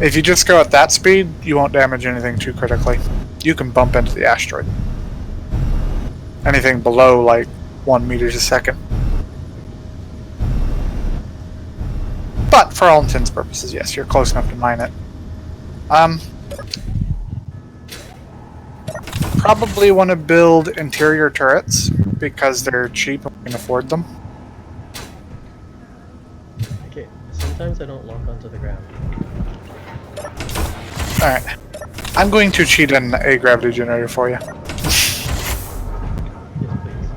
If you just go at that speed, you won't damage anything too critically. You can bump into the asteroid. Anything below, like, 1 meters a second. But, for all intents and purposes, yes, you're close enough to mine it. Probably want to build interior turrets, because they're cheap and we can afford them. Okay, sometimes I don't lock onto the ground. Alright. I'm going to cheat in a gravity generator for you. Yes, please.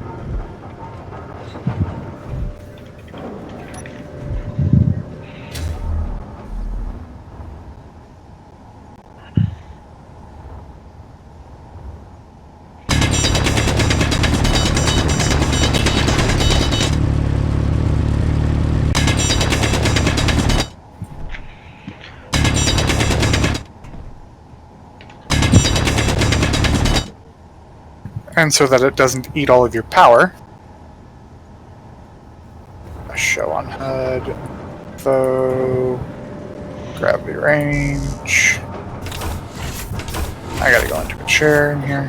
And so that it doesn't eat all of your power. A show on HUD. Info. Gravity range. I gotta go into a chair in here.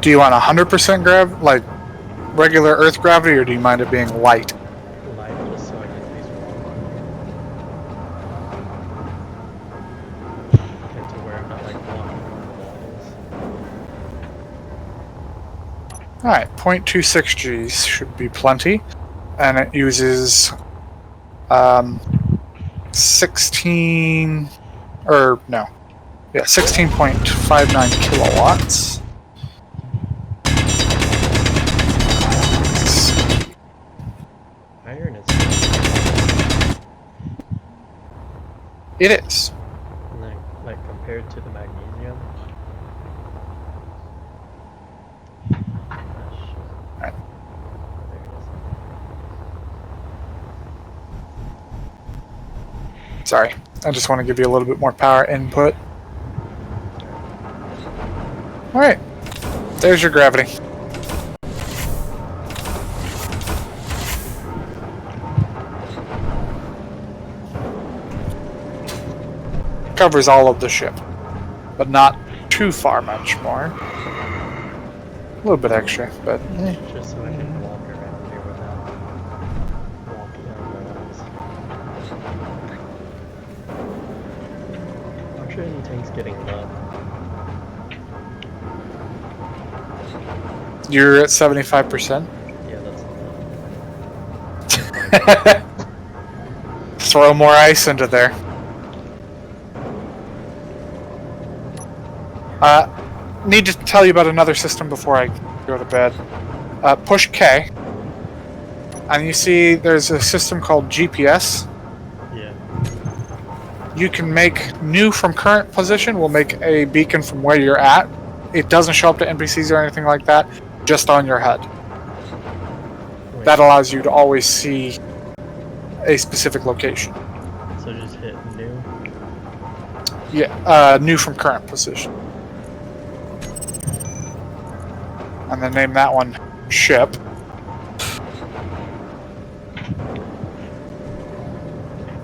Do you want 100% like regular Earth gravity, or do you mind it being light? Light, just so I can at least walk on it. Get to where I'm not like walking on the walls. Alright, 0.26 Gs should be plenty. And it uses 16.59 kilowatts. Iron is It is. like compared to the magnesium. Right. There it is. Sorry, I just want to give you a little bit more power input. Alright, there's your gravity. Covers all of the ship, but not too far much more. A little bit extra, but Just so I can walk around here without walking on the walls. Oxygen tank's getting low. you're at 75%. Yeah, that's low. Throw more ice into there. Need to tell you about another system before I go to bed. Push K, and you see there's a system called GPS. Yeah. You can make new from current position. We'll make a beacon from where you're at. It doesn't show up to NPCs or anything like that, just on your HUD. Wait, That allows you to always see a specific location. so just hit new. Yeah, new from current position. And then name that one ship.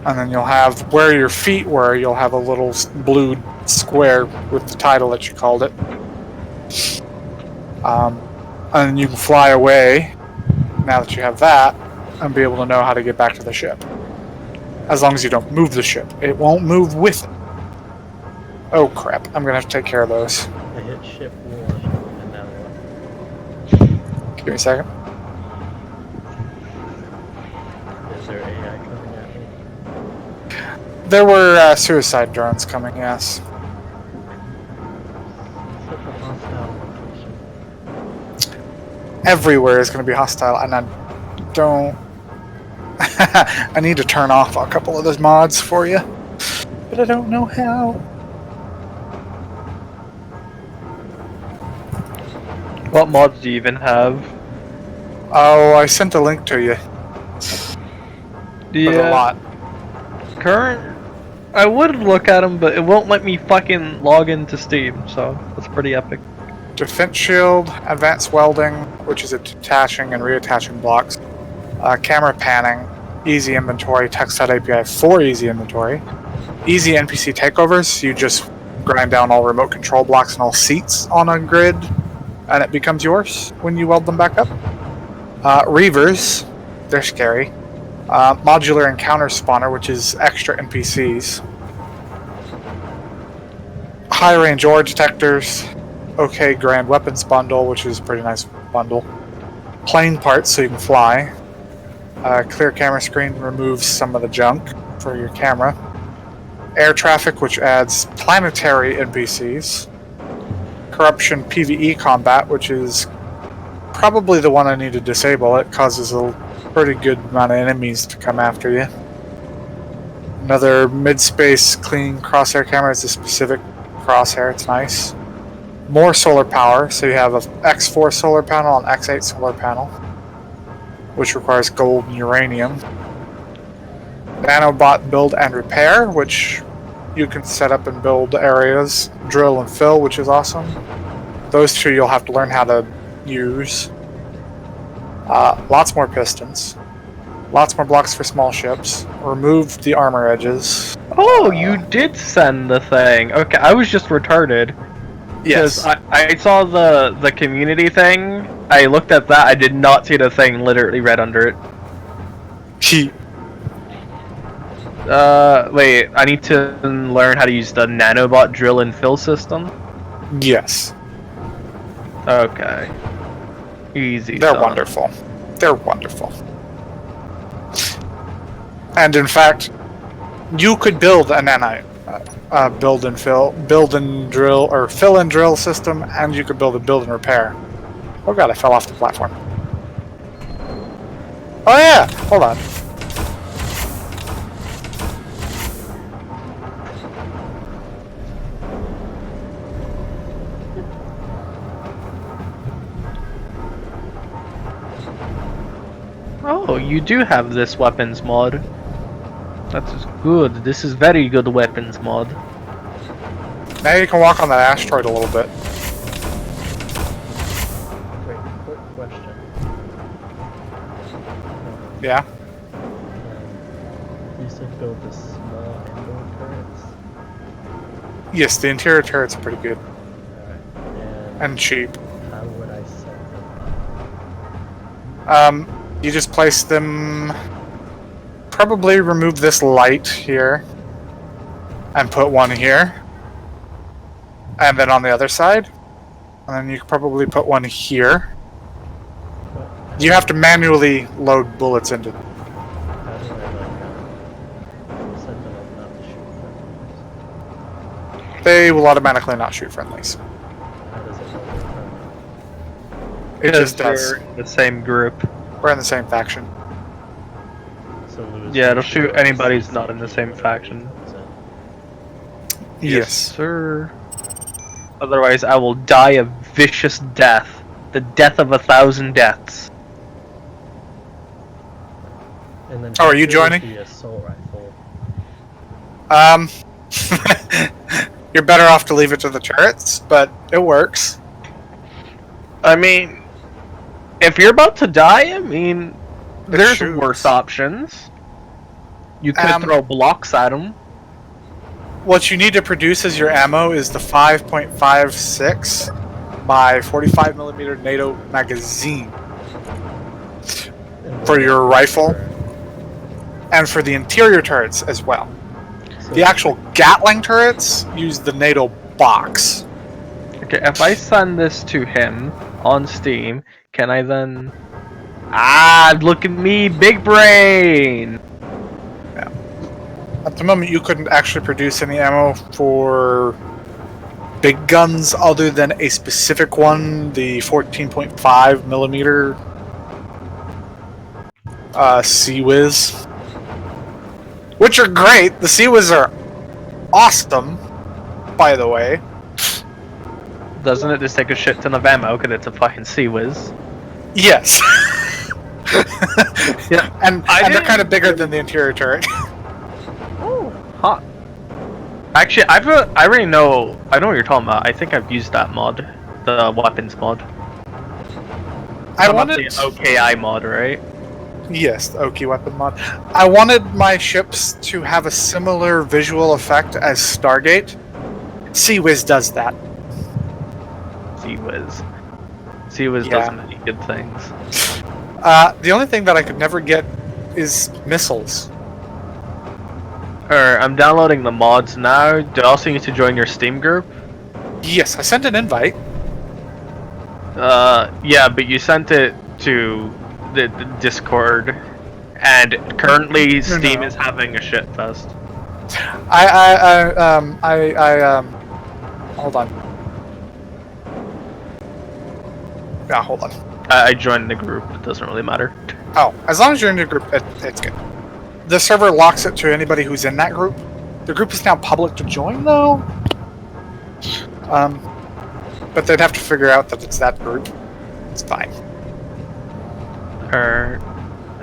And then you'll have where your feet were, you'll have a little blue square with the title that you called it. And then you can fly away, now that you have that, and be able to know how to get back to the ship. As long as you don't move the ship. It won't move with it. Oh crap, I'm gonna have to take care of those. I hit ship 1 and now what? Give me a second. Is there AI coming at me? There were suicide drones coming, yes. Such a hostile location. Everywhere is going to be hostile, and I don't... I need to turn off a couple of those mods for you, but I don't know how. What mods do you even have? Oh, I sent a link to you. The But a lot. current. I would look at them, but it won't let me fucking log into Steam, so that's pretty epic. Defense shield, advanced welding, which is a detaching and reattaching blocks. Camera panning, easy inventory, text API for easy inventory. Easy NPC takeovers, you just grind down all remote control blocks and all seats on a grid, and it becomes yours when you weld them back up. Reavers, they're scary. Modular encounter spawner, which is extra NPCs. High range ore detectors. Okay, grand weapons bundle, which is a pretty nice bundle. Plane parts, so you can fly. Clear camera screen removes some of the junk for your camera. Air traffic, which adds planetary NPCs. Corruption PvE combat, which is probably the one I need to disable. It causes a pretty good amount of enemies to come after you. Another mid-space clean crosshair camera is a specific crosshair. It's nice. More solar power, so you have a X4 solar panel and X8 solar panel, which requires gold and uranium. Nanobot build and repair, which you can set up and build areas. Drill and fill, which is awesome. Those two you'll have to learn how to use. Lots more pistons. Lots more blocks for small ships. Removed the armor edges. Oh, you did send the thing. Okay, I was just retarded. Yes. Because I saw the community thing. I looked at that. I did not see the thing literally read under it. Wait. I need to learn how to use the nanobot drill and fill system. Yes. Okay. Easy. They're done. wonderful. They're wonderful. And in fact, you could build a nanite. Build and drill, or fill and drill system, and you could build a build and repair. Oh god, I fell off the platform. Oh yeah! Hold on. Oh, you do have this weapons mod. That's good. This is very good weapons mod. Now you can walk on that asteroid a little bit. Wait, quick question. Yeah? You said build the small indoor turrets? Yes, the interior turrets are pretty good. Alright. And cheap. How would I set them up? You just place them... Probably remove this light here. And put one here. And then on the other side. And then you could probably put one here. You have to manually load bullets into them. How do I set them up not to shoot They will automatically not shoot friendlies. How does it know they're friendly? It just does. You're in the same group. We're in the same faction. So Lewis Yeah, it'll can shoot shoot anybody who's CC not in the same faction. Yes. sir. Otherwise, I will die a vicious death. The death of 1,000 deaths. And then Oh, are you shoot joining? The assault rifle. You're better off to leave it to the turrets, but it works. I mean, if you're about to die, I mean, there's shoots. worse options. You could throw blocks at them. What you need to produce as your ammo is the 5.56 by 45mm NATO magazine And for then your rifle turret. and for the interior turrets as well. So The actual Gatling turrets use the NATO box. Okay, if I send this to him on Steam, can I then... Ah, look at me, big brain! At the moment, you couldn't actually produce any ammo for big guns other than a specific one, the 14.5mm Sea-Wiz. Which are great. The Sea-Wiz are awesome, by the way. Doesn't it just take a shit ton of ammo because it's a fucking Sea-Wiz? Yes. Yeah, and I they're didn't- kind of bigger than the interior turret. Hot. Actually, I already know. I know what you're talking about. I think I've used that mod, the weapons mod. I Not wanted... the OKI mod, right? Yes, the Oki weapon mod. I wanted my ships to have a similar visual effect as Stargate. Sea-Wiz does that. Sea-Wiz. Sea-Wiz Yeah. does many good things. The only thing that I could never get is missiles. I'm downloading the mods now. Do I also need to join your Steam group? Yes, I sent an invite. Yeah, but you sent it to the Discord, and currently Steam no. is having a shit fest. Hold on. Yeah, hold on. I joined the group. It doesn't really matter. Oh, as long as you're in the group, it's good. The server locks it to anybody who's in that group. The group is now public to join, though. But they'd have to figure out that it's that group. It's fine.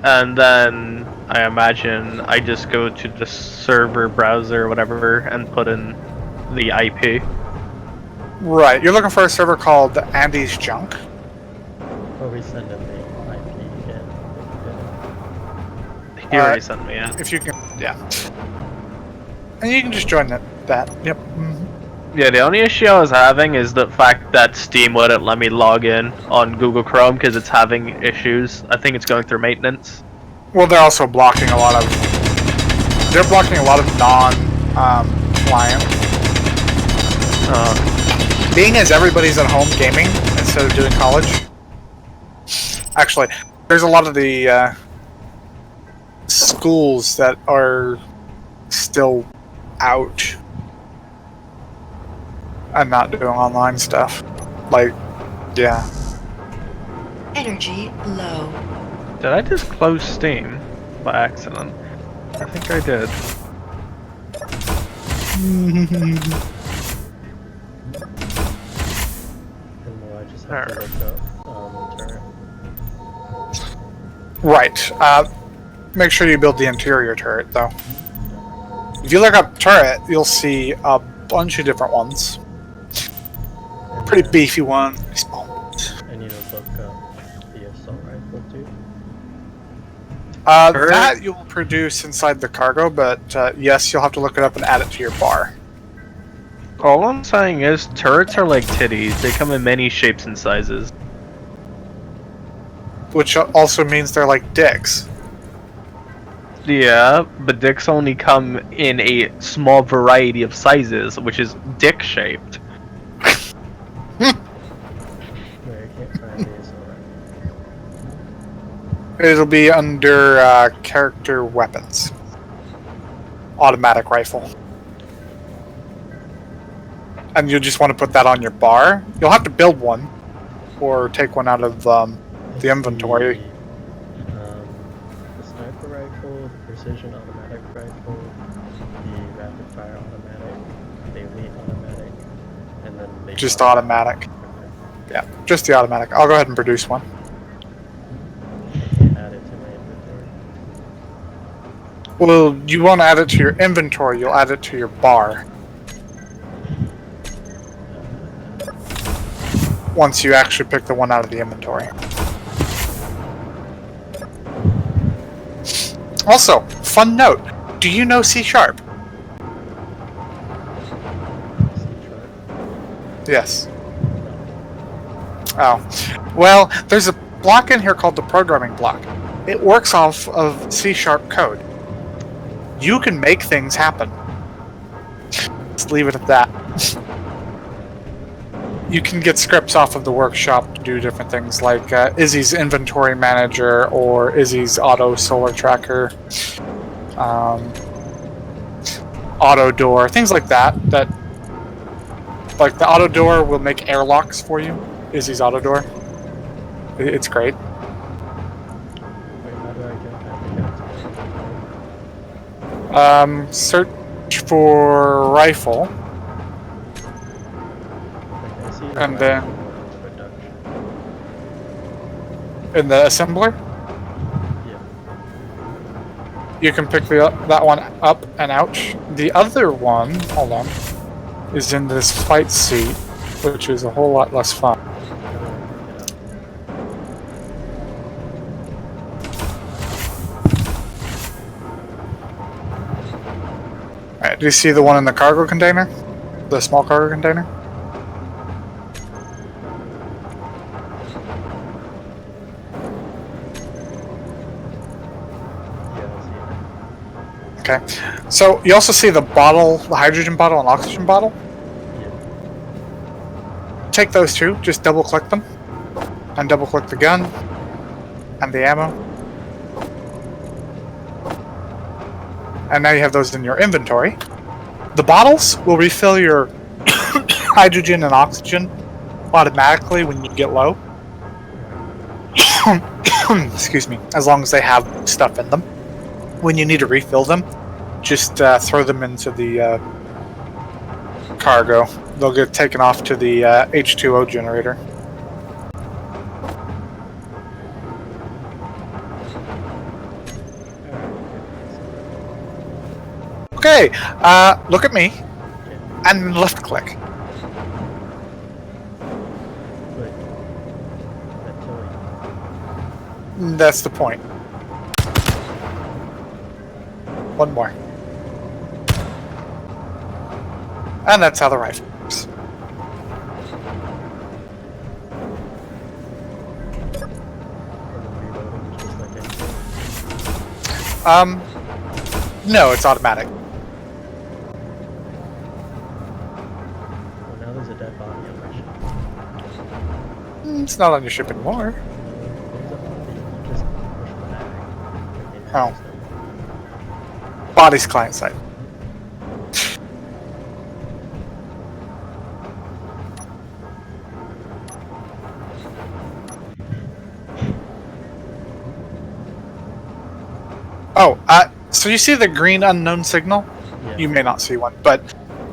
And then I imagine I just go to the server browser or whatever and put in the IP. Right, you're looking for a server called Andy's Junk. Or we send him the IP again. He already sent me it. If you can, yeah. And you can just join that. Yep. Mhm. Yeah, the only issue I was having is the fact that Steam wouldn't let me log in on Google Chrome because it's having issues. I think it's going through maintenance. Well, they're also blocking a lot of. They're blocking a lot of non-client. Being as everybody's at home gaming instead of doing college. Actually, there's a lot of the schools that are still out and not doing online stuff. Like, yeah. Energy low. Did I just close Steam by accident? I think I did. And well, I just have to look up the turret. Right. Make sure you build the interior turret, though. If you look up turret, you'll see a bunch of different ones. And Pretty then beefy one, pretty small ones. I need to look up the assault rifle too. Turret? That you'll produce inside the cargo, but yes, you'll have to look it up and add it to your bar. All I'm saying is, turrets are like titties. They come in many shapes and sizes. Which also means they're like dicks. Yeah, but dicks only come in a small variety of sizes, which is dick-shaped. Wait, I can't find the assault rifle. It'll be under character weapons. Automatic rifle. and you just want to put that on your bar, you'll have to build one, or take one out of the inventory. The sniper rifle, the precision automatic rifle, the rapid fire automatic, the elite automatic, and then maybe Just automatic. Yeah, just the automatic. I'll go ahead and produce one. Add it to my inventory. Well, you won't add it to your inventory, you'll add it to your bar. Once you actually pick the one out of the inventory. Also, fun note, do you know C#? C-sharp. Yes. Oh. Well, there's a block in here called the programming block. It works off of C# code. You can make things happen. Let's leave it at that. You can get scripts off of the workshop to do different things like Izzy's inventory manager or Izzy's auto solar tracker, auto door, things like that. Like the auto door will make airlocks for you. Izzy's auto door. It's great. Wait, how do I get that? Search for rifle. I see the And then- rifle production. In the assembler, Yeah. you can pick that one up and out. The other one, hold on, is in this flight seat, which is a whole lot less fun. How do I pick it up? Alright, do you see the one in the cargo container? The small cargo container? Yeah, I see it. Okay. So you also see the bottle, the hydrogen bottle and oxygen bottle? Yeah. Take those two, just double click them. And double click the gun. And the ammo. And now you have those in your inventory. The bottles will refill your hydrogen and oxygen automatically when you get low. Excuse me. As long as they have stuff in them. When you need to refill them, just throw them into the cargo. They'll get taken off to the H2O generator. Okay, look at me and left click. Wait. That kill you. That's the point. One more. And that's how the rifle works. And then reloading just like anything. No, it's automatic. Well, now there's a dead body on my ship. It's not on your ship anymore. There's a body. You just push the bag. Okay, Oh. so- Body's client side. Oh, so you see the green unknown signal? Yeah. You may not see one, but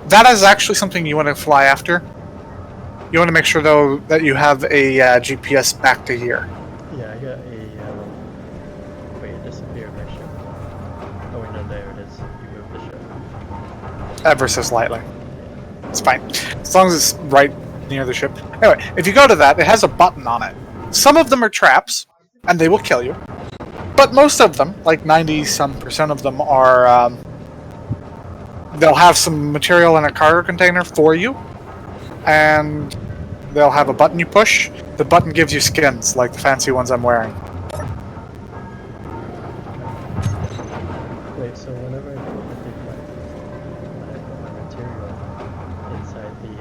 that is actually something you want to fly after. You want to make sure, though, that you have a GPS back to here. Yeah, I got a. Wait, it disappeared. My ship. Oh wait, no, there it is. You moved the ship. Ever so slightly. It's fine. As long as it's right near the ship. Anyway, if you go to that, it has a button on it. Some of them are traps, and they will kill you. But most of them, like 90-some% of them, are... they'll have some material in a cargo container for you, and they'll have a button you push. The button gives you skins, like the fancy ones I'm wearing. Wait, so whenever I put my material inside the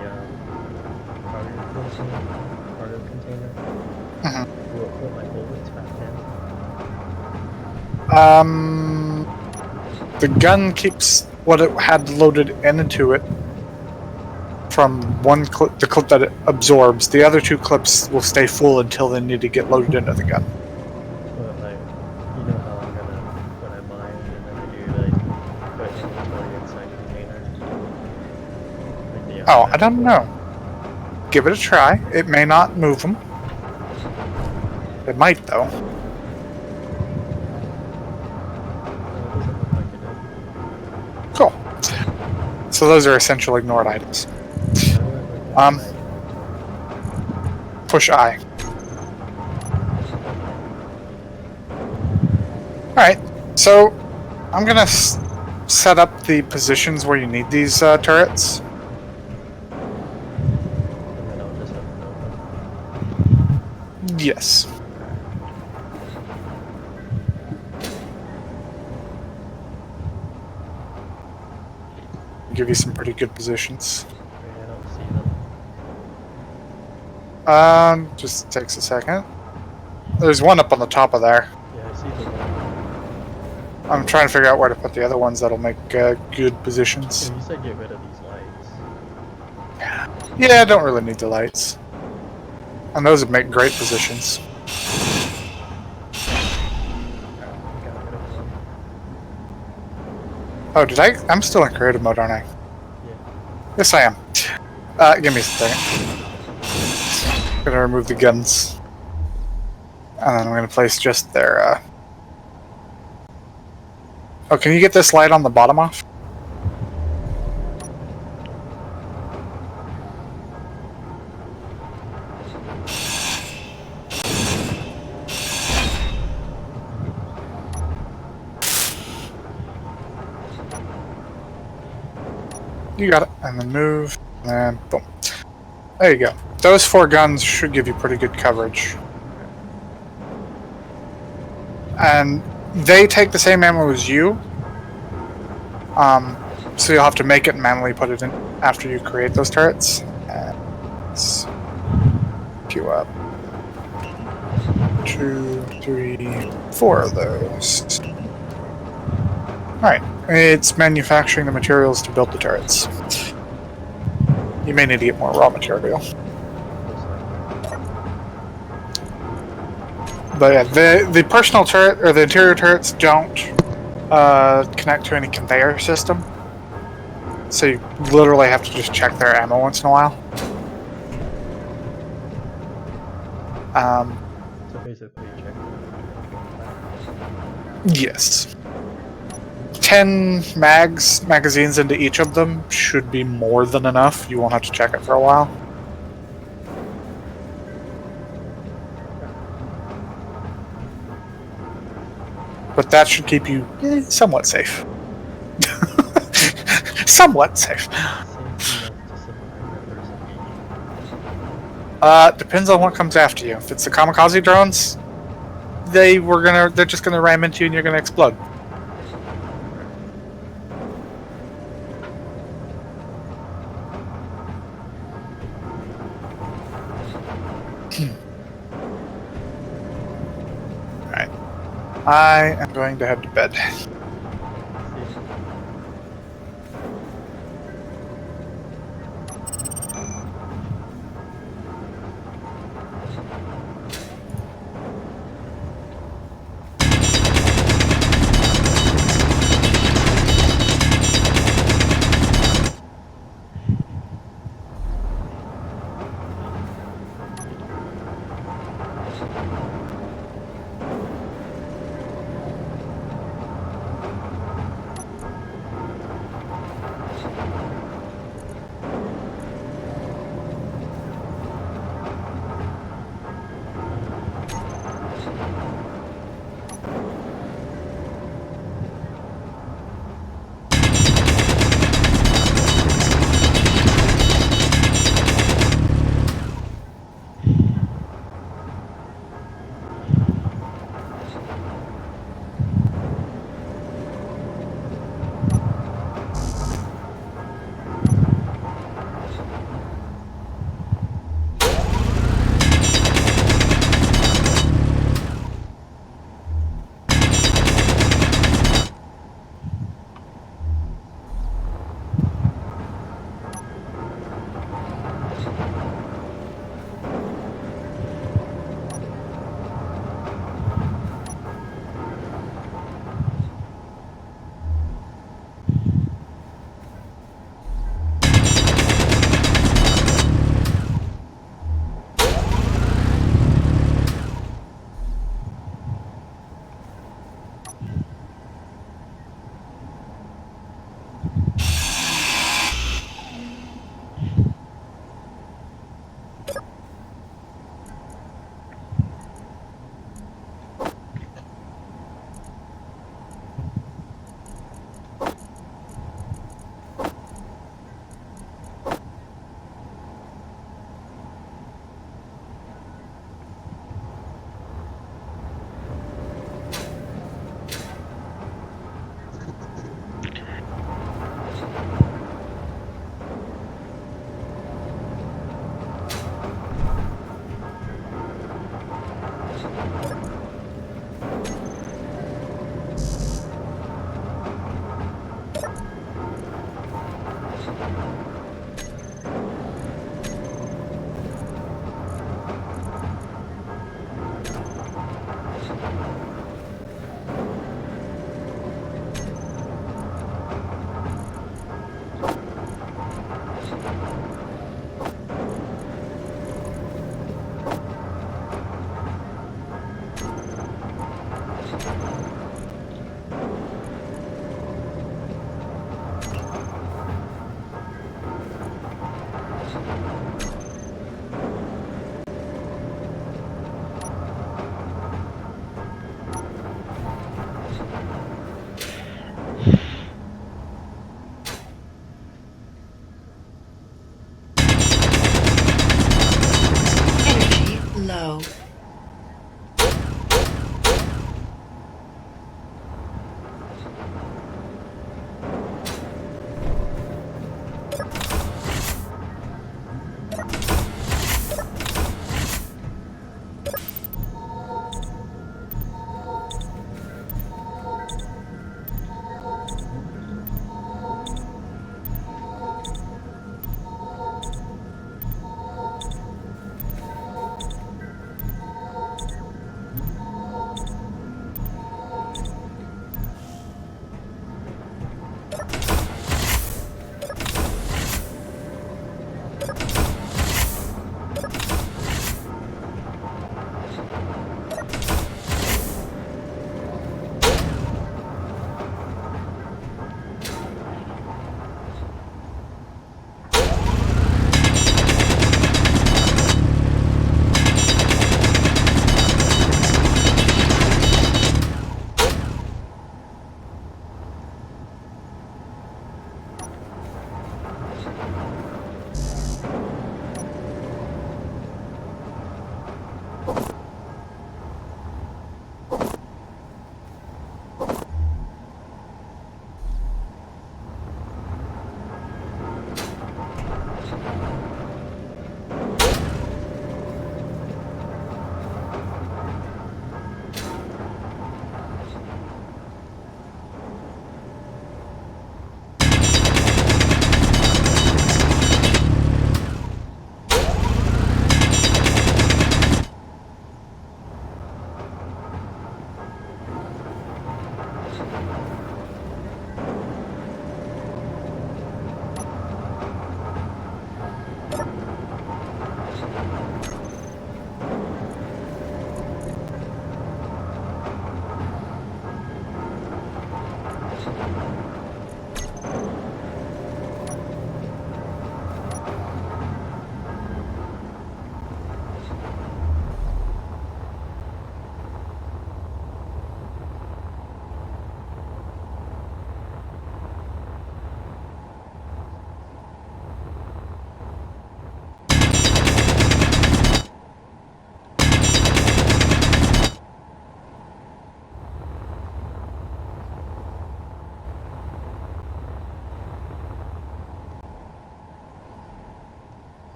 cargo container, Mhm. will it put my bullets back in? The gun keeps what it had loaded into it. from one clip, the clip that it absorbs. The other 2 clips will stay full until they need to get loaded into the gun. But like, you know how I'm gonna, when I mine and then I do like, put inventory inside container? Like the Oh, I automatic don't one? know. Give it a try. It may not move them. It might, though. No, it doesn't look like it Cool. So those are essential ignored items. is. How do I look at Um, my- Push I. Alright, so I'm gonna set up the positions where you need these turrets. And then I'll just have to know them. Yes. Give you some pretty good positions. Wait, I don't see them. Just takes a second. There's one up on the top of there. Yeah, I see the one. I'm trying to figure out where to put the other ones that'll make good positions. So you said get rid of these lights. Yeah, I don't really need the lights. And those would make great positions. Got rid of one. Oh, did I? I'm still in creative mode, aren't I? Yeah. Yes, I am. Give me a second. Gonna remove the guns. And then I'm gonna place just their, Oh, can you get this light on the bottom off? You got it. And then move. And boom. There you go. Those 4 guns should give you pretty good coverage. And they take the same ammo as you. So you'll have to make it and manually put it in after you create those turrets. And let's queue up. 2, 3, 4 of those. Alright, it's manufacturing the materials to build the turrets. You may need to get more raw material. But yeah, the personal turret, or the interior turrets don't connect to any conveyor system. So you literally have to just check their ammo once in a while. So basically, check Yes. 10 magazines into each of them should be more than enough. You won't have to check it for a while. But that should keep you somewhat safe. Somewhat safe. safe enough to survive if there's a Depends on what comes after you. If it's the kamikaze drones, they're just gonna ram into you and you're gonna explode. Alright. I am going to head to bed. Energy low.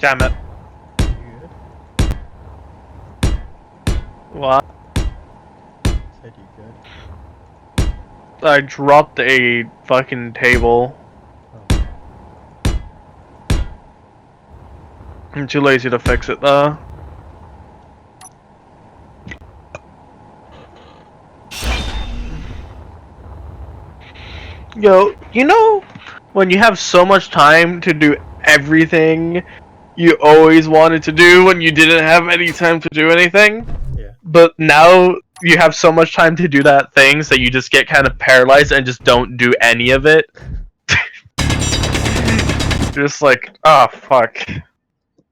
Damn it. You good? What? Said you good? I dropped a fucking table. Oh. I'm too lazy to fix it though. Yo, you know, when you have so much time to do everything you always wanted to do when you didn't have any time to do anything? Yeah. But now you have so much time to do that things that you just get kind of paralyzed and just don't do any of it. Just like, oh fuck.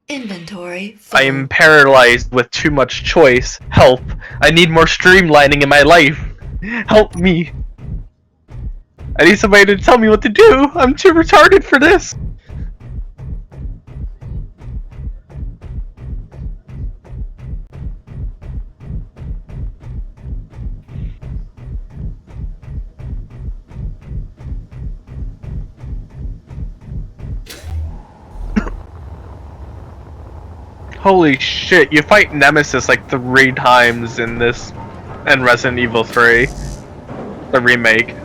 Inventory I full. am paralyzed with too much choice. Help. I need more streamlining in my life. Help me. I need somebody to tell me what to do. I'm too retarded for this. Holy shit, you fight Nemesis like 3 times in this and Resident Evil 3. The remake.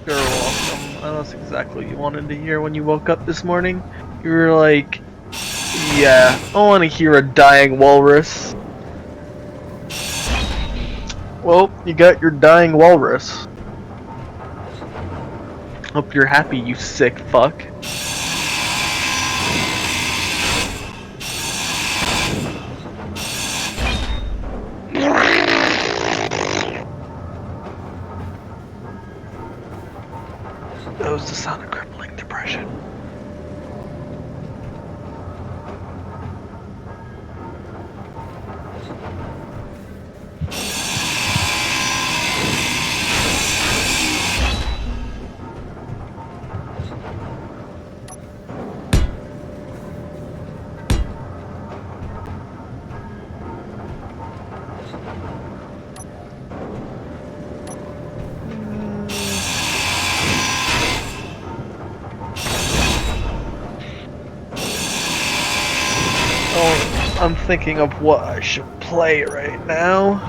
You're welcome. That's exactly what you wanted to hear when you woke up this morning. You were like, yeah, I want to hear a dying walrus. Well, you got your dying walrus. Hope you're happy, you sick fuck. That was the sound of crippling depression. Oh, I'm thinking of what I should play right now.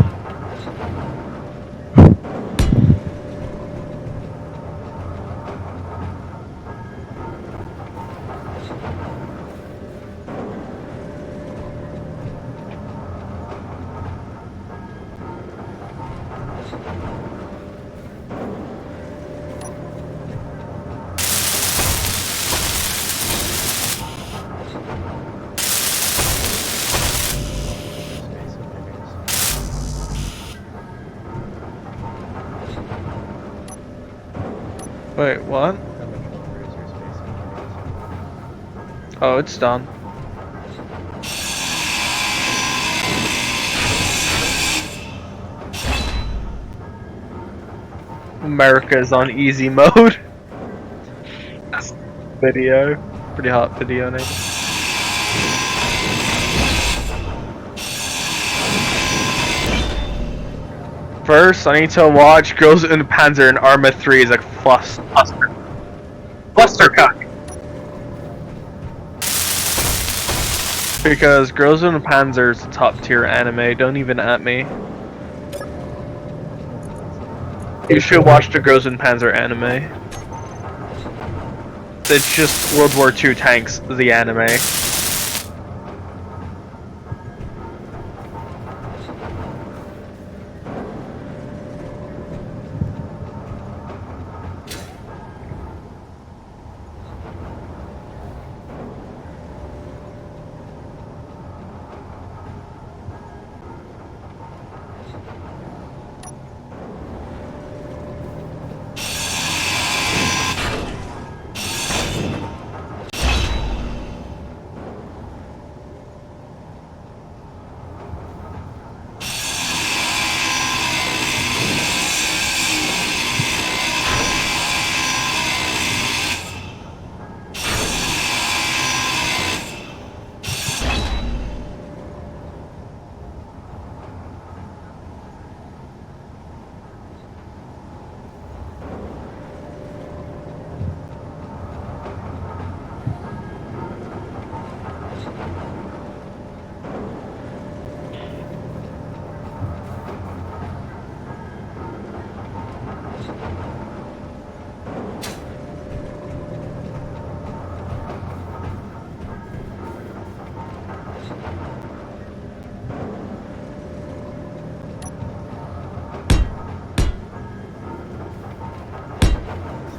Space Invaders. Wait, what? How much longer is your Space Invaders? Oh, it's done. America is on easy mode. Video. Pretty hot video, Nate. First, I need to watch Girls in Panzer and Arma 3 is like Flustercock. Because Girls in Panzer is a top tier anime, don't even at me. You should watch the Girls in Panzer anime. It's just World War II tanks, the anime.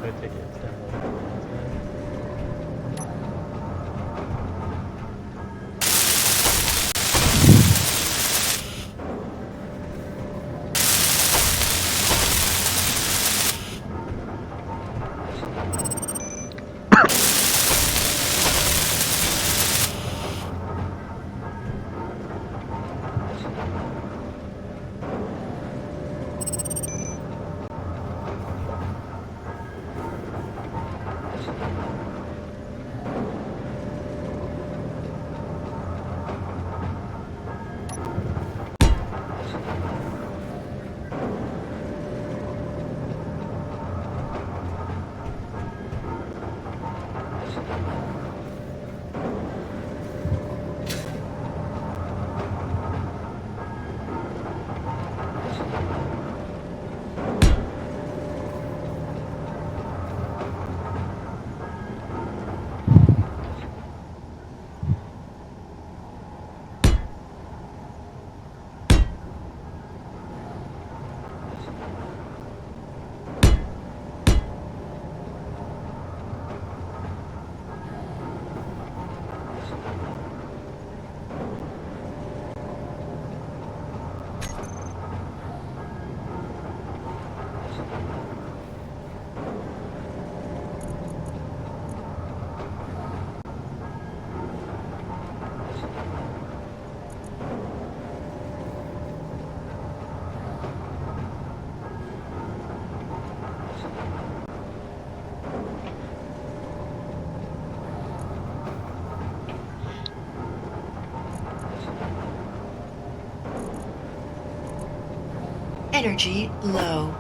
my tickets downloaded. Energy low.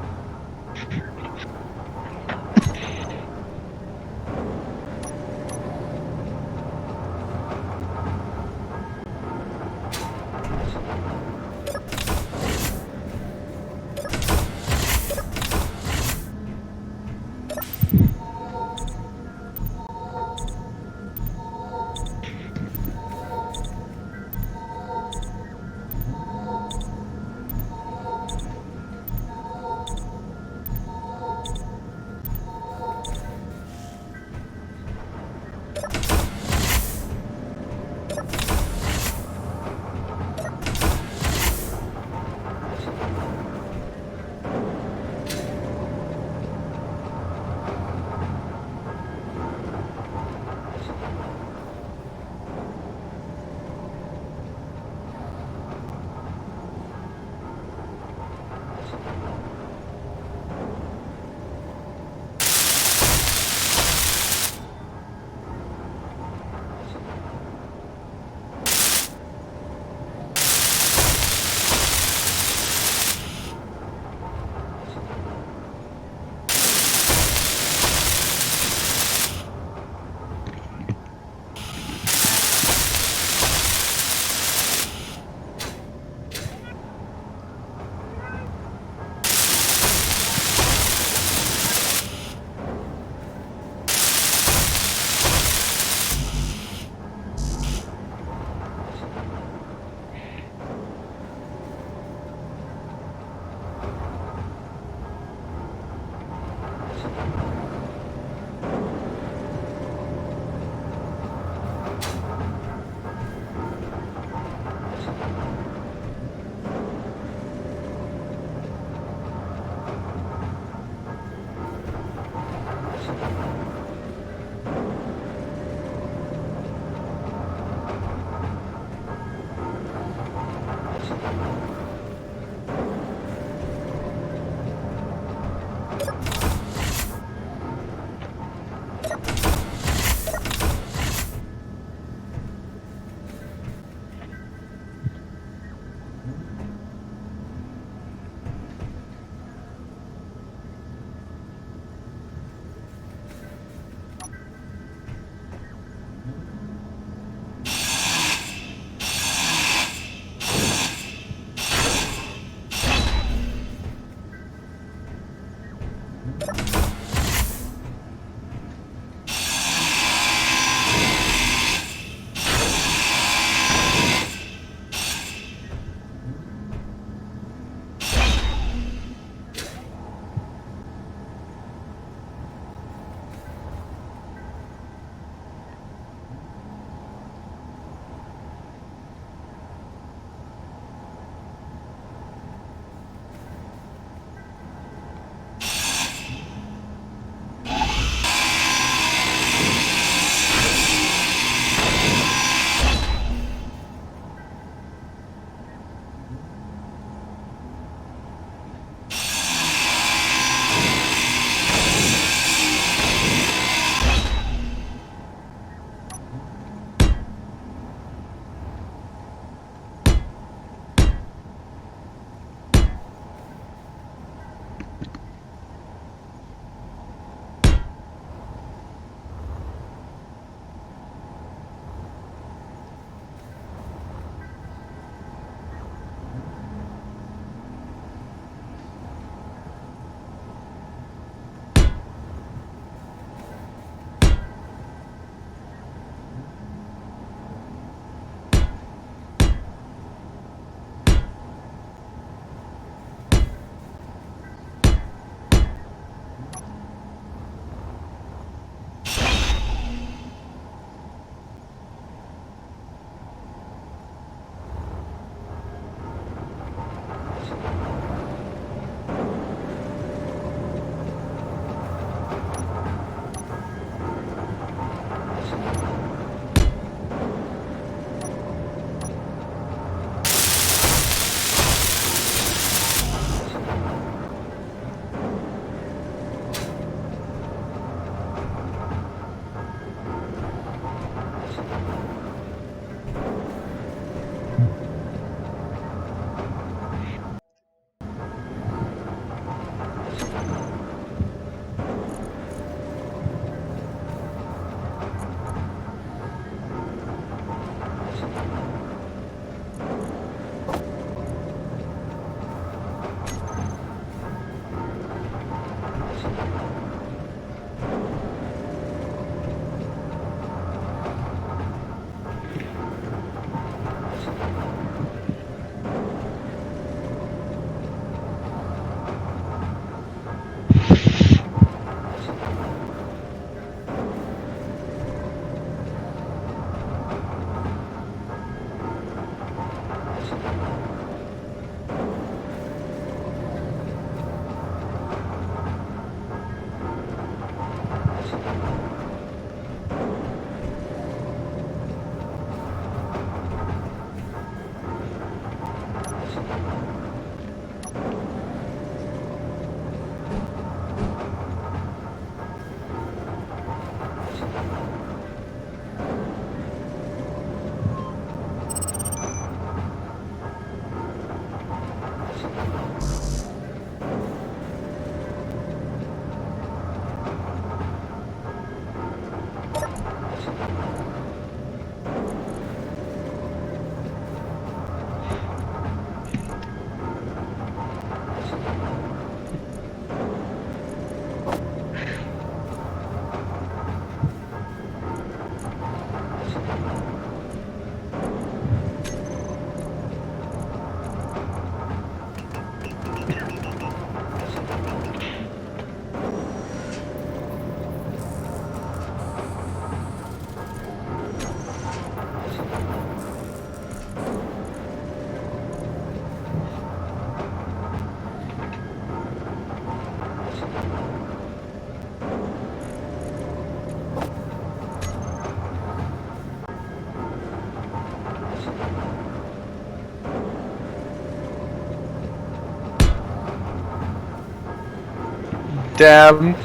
Damn.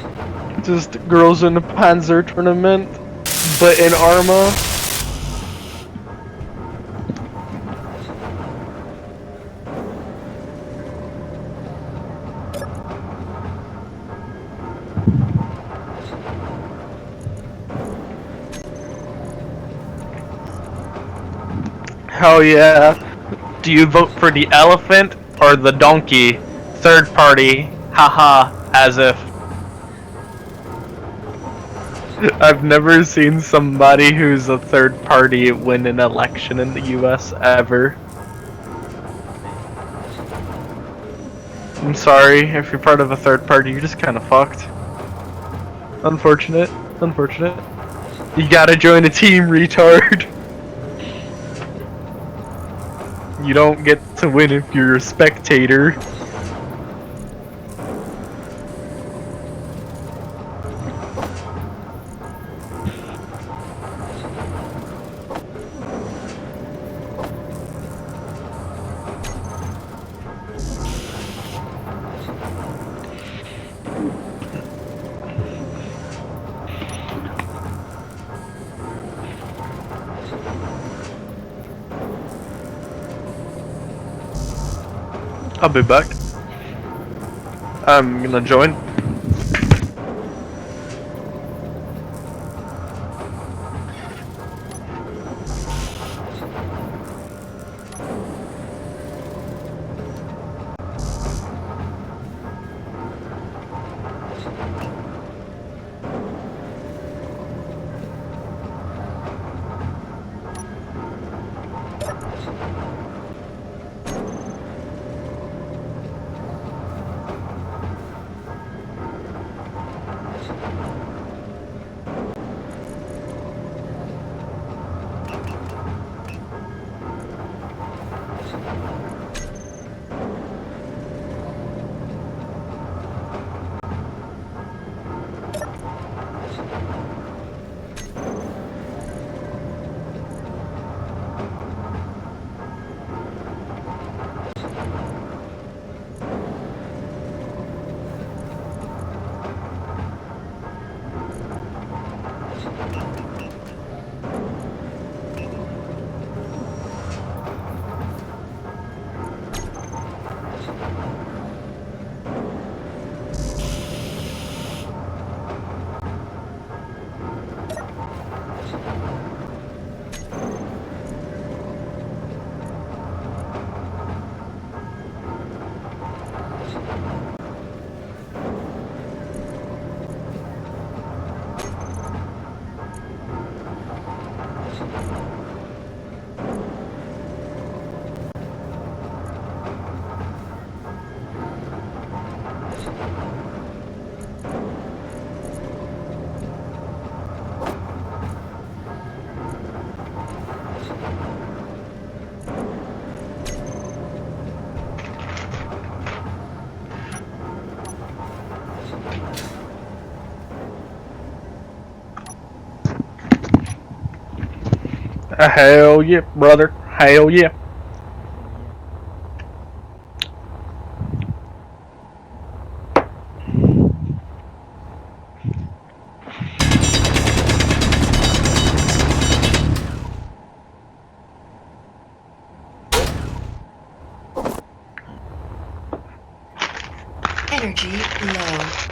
Just girls in a Panzer tournament, but in Arma. Hell yeah. Do you vote for the elephant or the donkey? Third party. Haha, as if. I've never seen somebody who's a third party win an election in the US ever. I'm sorry, if you're part of a third party, you're just kinda fucked. Unfortunate. Unfortunate. You gotta join a team, retard. You don't get to win if you're a spectator. I'll be back. I'm gonna join. Hell yeah, brother. Hell yeah. Energy low.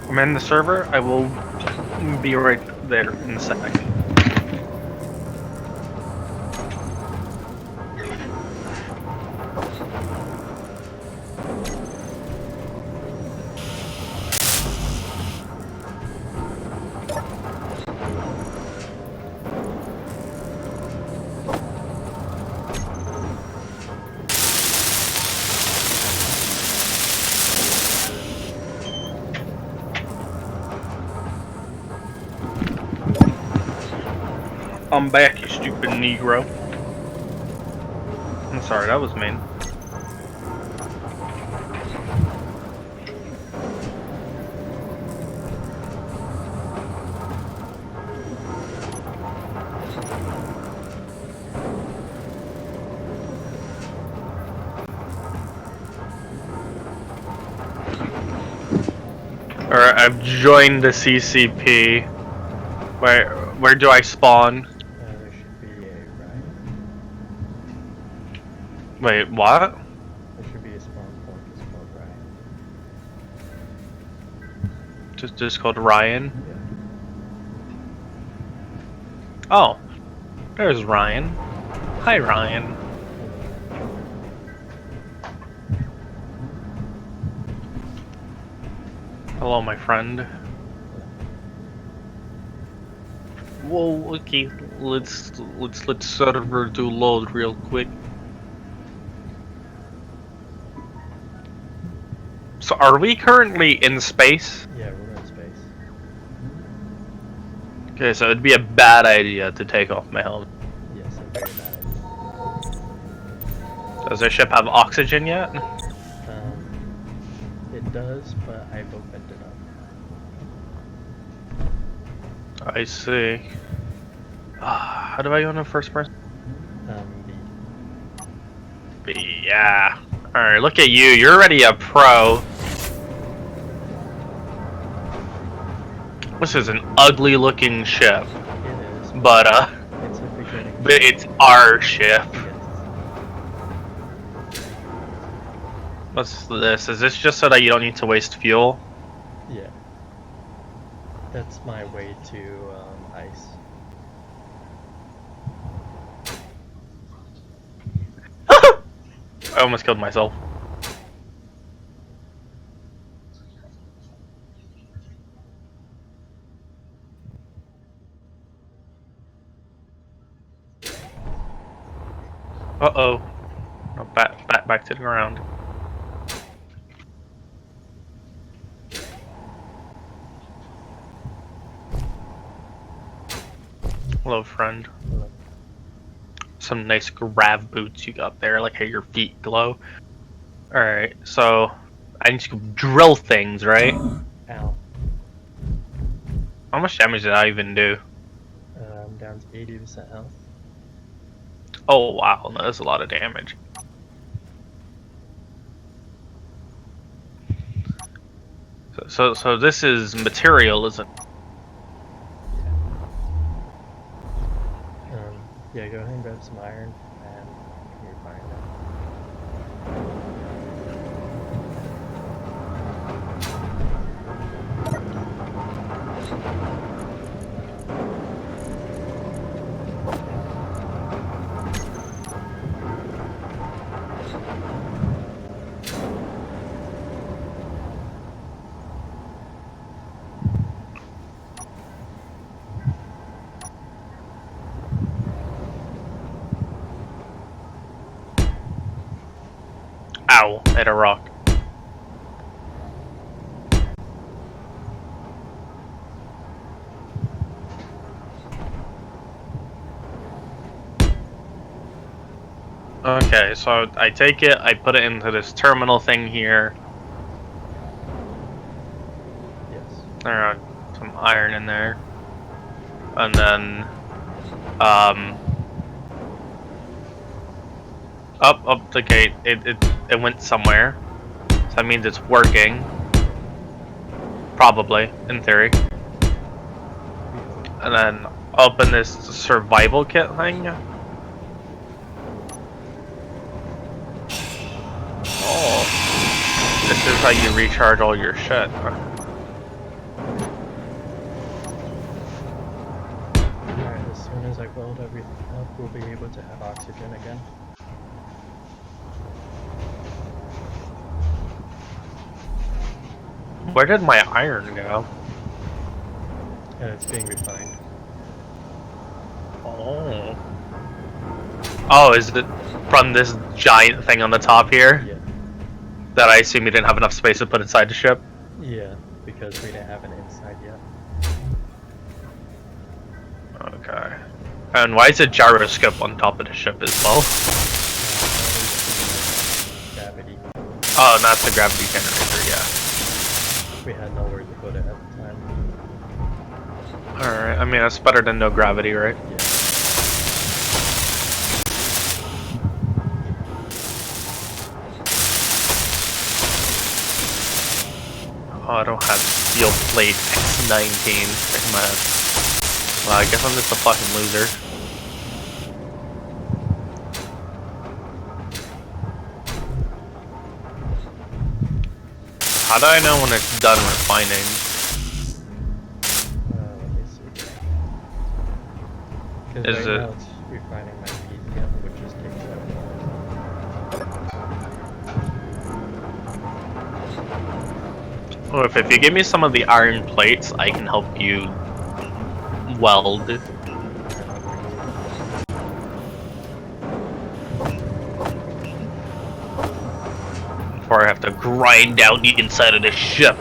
I'm in the server. I will be right there in a second. I'm back, you stupid Negro. I'm sorry, that was mean. Alright, I've joined the CCP. Where do I spawn? There should be a right. Wait, what? There should be a spawn point that's called right. Just called Ryan? Yeah. Oh. There's Ryan. Hi, Ryan. Hello, my friend. Whoa, okay, let's let server do load real quick. So are we currently in space? Yeah, we're in space. Okay, so it'd be a bad idea to take off my helmet. Yes, a very bad idea. Does the ship have oxygen yet? It does, but I've opened it up. I see. How do I go into first person? B. B, yeah. Alright, look at you. You're already a pro. This is an ugly looking ship. It is. But, It's a beginning. but it's our ship. Yes. What's this? Is this just so that you don't need to waste fuel? Yeah. That's my way to ice. I almost killed myself. Uh-oh. Oh, back to the ground. Hello, friend. Hello. Some nice grav boots you got there, like how your feet glow. Alright, so I need to drill things, right? Ow. How much damage did I even do? I'm down to 80% health. Oh wow, no, that's a lot of damage. So this is material, isn't it? Yeah, go ahead and grab some iron, and you're fine now. Ow! Hit a rock. Okay, so I take it, I put it into this terminal thing here. Yes. There are some iron in there. And then, up the gate. It went somewhere. So that means it's working. Probably, in theory. And then open this survival kit thing. Oh. This is how you recharge all your shit. Alright, as soon as I weld everything up, we'll be able to have oxygen again. Where did my iron go? And it's being refined. Oh. Oh, is it from this giant thing on the top here? Yeah. That I assume you didn't have enough space to put inside the ship? Yeah, because we didn't have an inside yet. Okay. And why is a gyroscope on top of the ship as well? Gravity. Oh, not the gravity generator, yeah. We had nowhere to put it at the time. Alright, I mean, that's better than no gravity, right? Yeah. Oh, I don't have steel plate X19 in my head. Well, I guess I'm just a fucking loser. How do I know when it's done refining? Let me see. Because Is right it- now it's refining my PCM, which is taking up Oh, if you give me some of the iron plates, I can help you weld. Before I have to grind out the inside of the ship.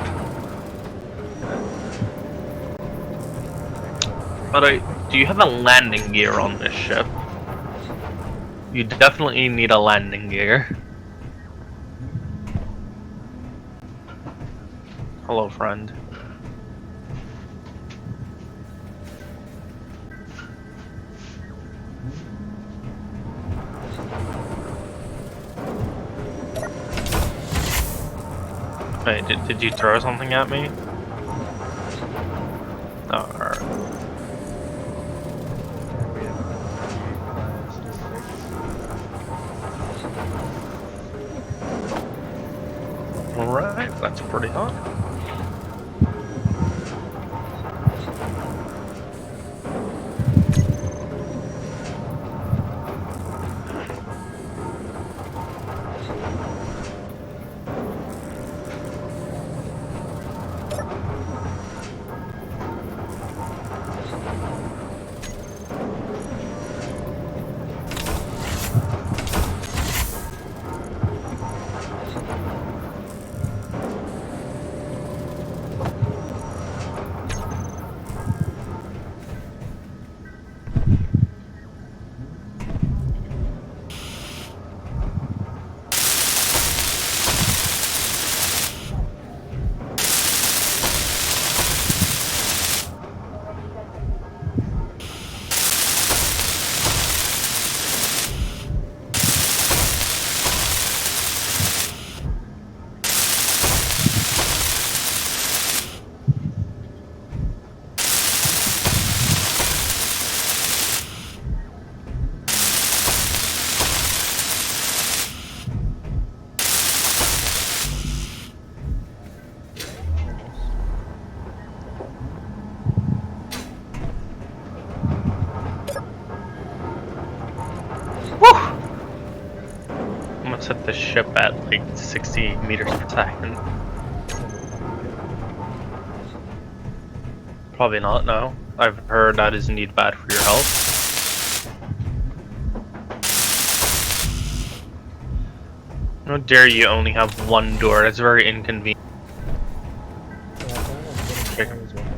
But do you have a landing gear on this ship? You definitely need a landing gear. Hello, friend. Wait, did you throw something at me? Oh, alright. and we have a few plans to fix. Alright, that's pretty hot. Set the ship at like 60 meters per second. Probably not, no. I've heard that is indeed bad for your health. How dare you only have one door? That's very inconvenient. Yeah, I thought I was getting times when I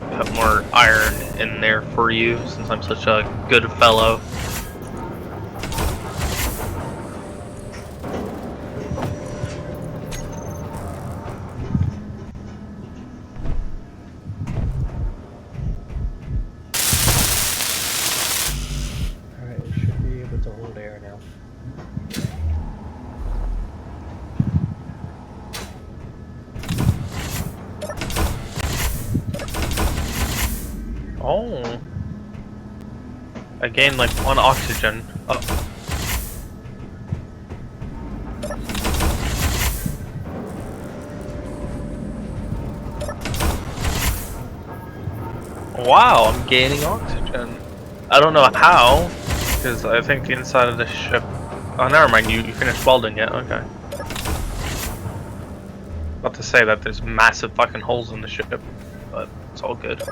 did. Put more iron in there for you, since I'm such a good fellow. Alright, it should be able to hold air now. Oh. I gained like 1 oxygen. Oh. Wow, I'm gaining oxygen. I don't know how, because I think the inside of the ship... Oh, never mind, you finished welding it, okay. About to say that there's massive fucking holes in the ship, but it's all good.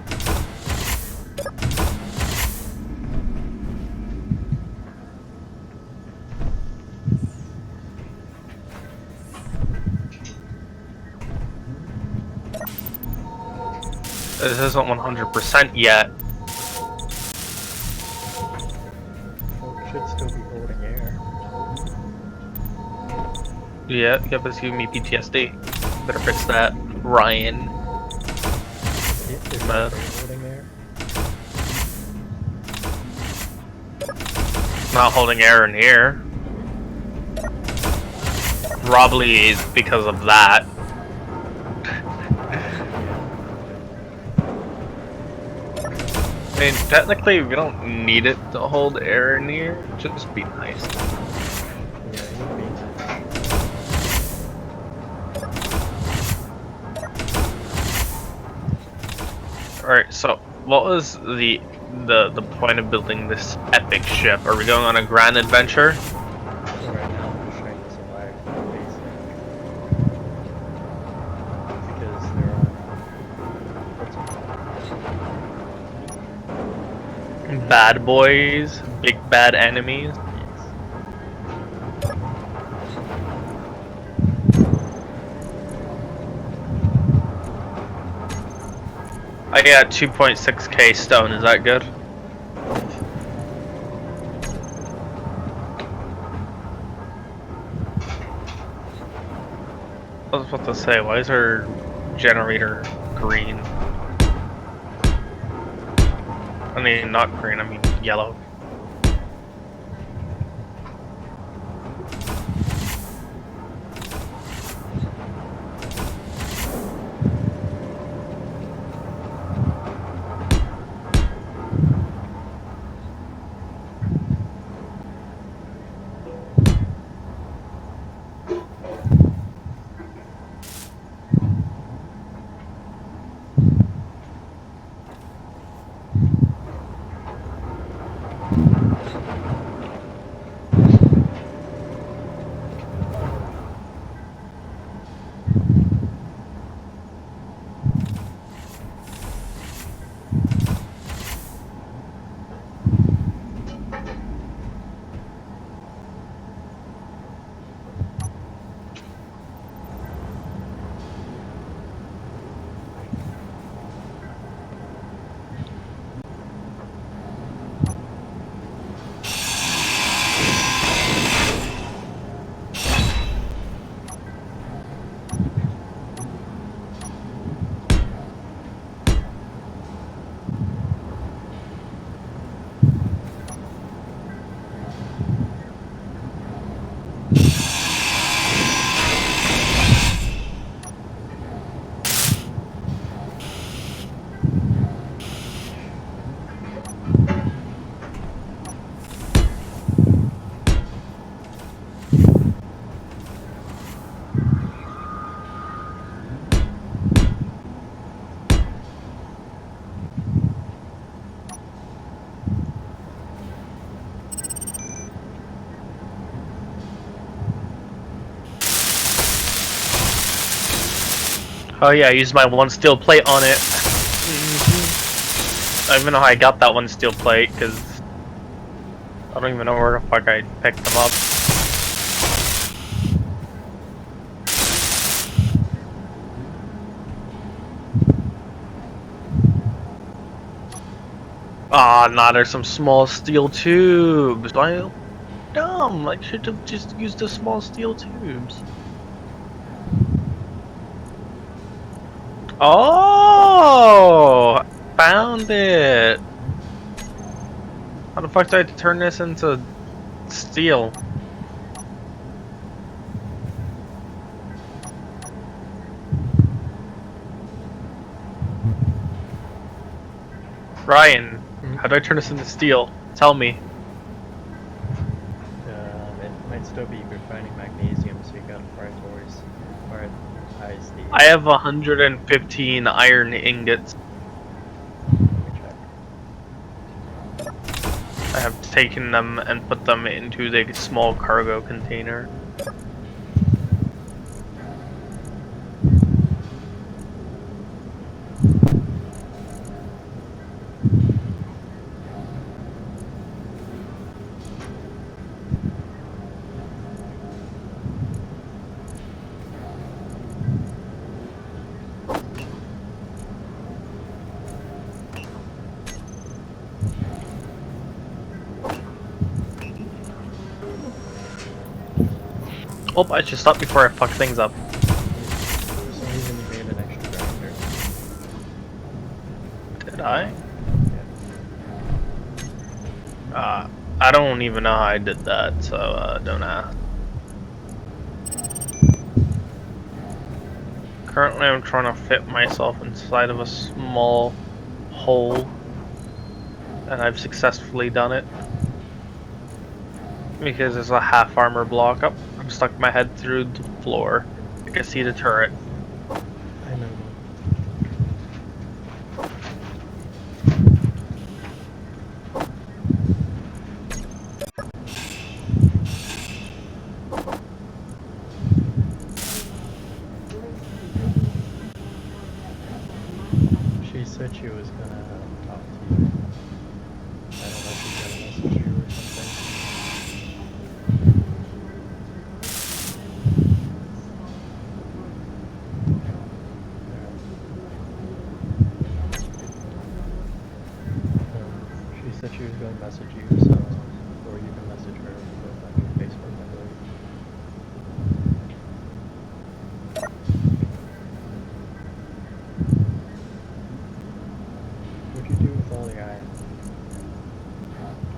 This isn't 100% yet. Well, it should still be holding air. Yeah, it's giving me PTSD. Better fix that, Ryan. Is Man. it holding air? Not holding air in here. Probably because of that. I mean, technically, we don't need it to hold air in here. Just be nice. Yeah, it would be. Alright, so what was the point of building this epic ship? Are we going on a grand adventure? Right now, I'm just trying to survive the basic. Because there are. What's it called? Bad boys, big bad enemies. Yes. I got 2.6k stone, is that good? I was about to say, why is our generator green? I mean, not green, I mean yellow. Oh yeah, I used my 1 steel plate on it. don't even know how I got that one steel plate, because I don't even know where the fuck I picked them up. Ah, nah, there's some small steel tubes. Why? Dumb. I should have just used the small steel tubes. Oh, found it. How the fuck did I turn this into steel? Ryan, how do I turn this into steel? Tell me. It might still be refining magnesium, so you gotta prioritize the. I have 115 iron ingots. Let me check. I have taken them and put them into the small cargo container. Oh, I should stop before I fuck things up. For some reason, you made an extra grinder. Did I? Yeah. I don't even know how I did that, so don't ask. Currently, I'm trying to fit myself inside of a small hole, and I've successfully done it. Because there's a half armor block up. I'm stuck my head through the floor. I can see the turret. I know. She said she was gonna talk to you. I don't know if she's gonna message you or something. She said she was going to message you, so, or you can message her both on your Facebook, I believe. What'd you do with all the iron?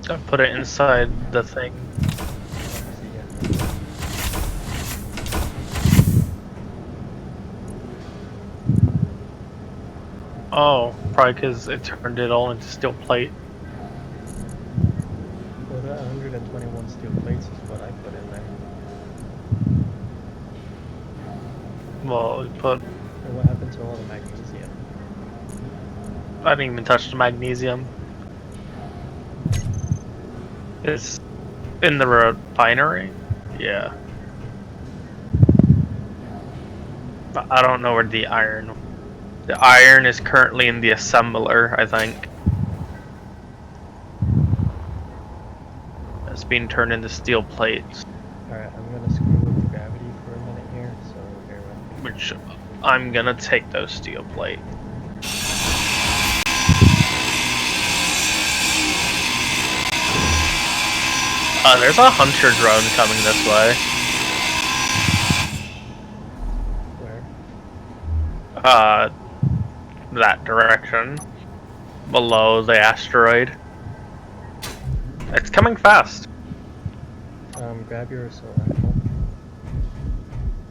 I put it inside the thing. See ya. Oh, probably because it turned it all into steel plate. Well, that 121 steel plates is what I put in there. Well, it put. And what happened to all the magnesium? I didn't even touch the magnesium. It's in the refinery? Yeah. But I don't know where the iron. The iron is currently in the assembler, I think. It's being turned into steel plates, Alright, I'm gonna screw with gravity for a minute here, so bear with me. which I'm gonna take those steel plate. There's a hunter drone coming this way. Where? That direction. Below the asteroid. It's coming fast. Grab your assault rifle.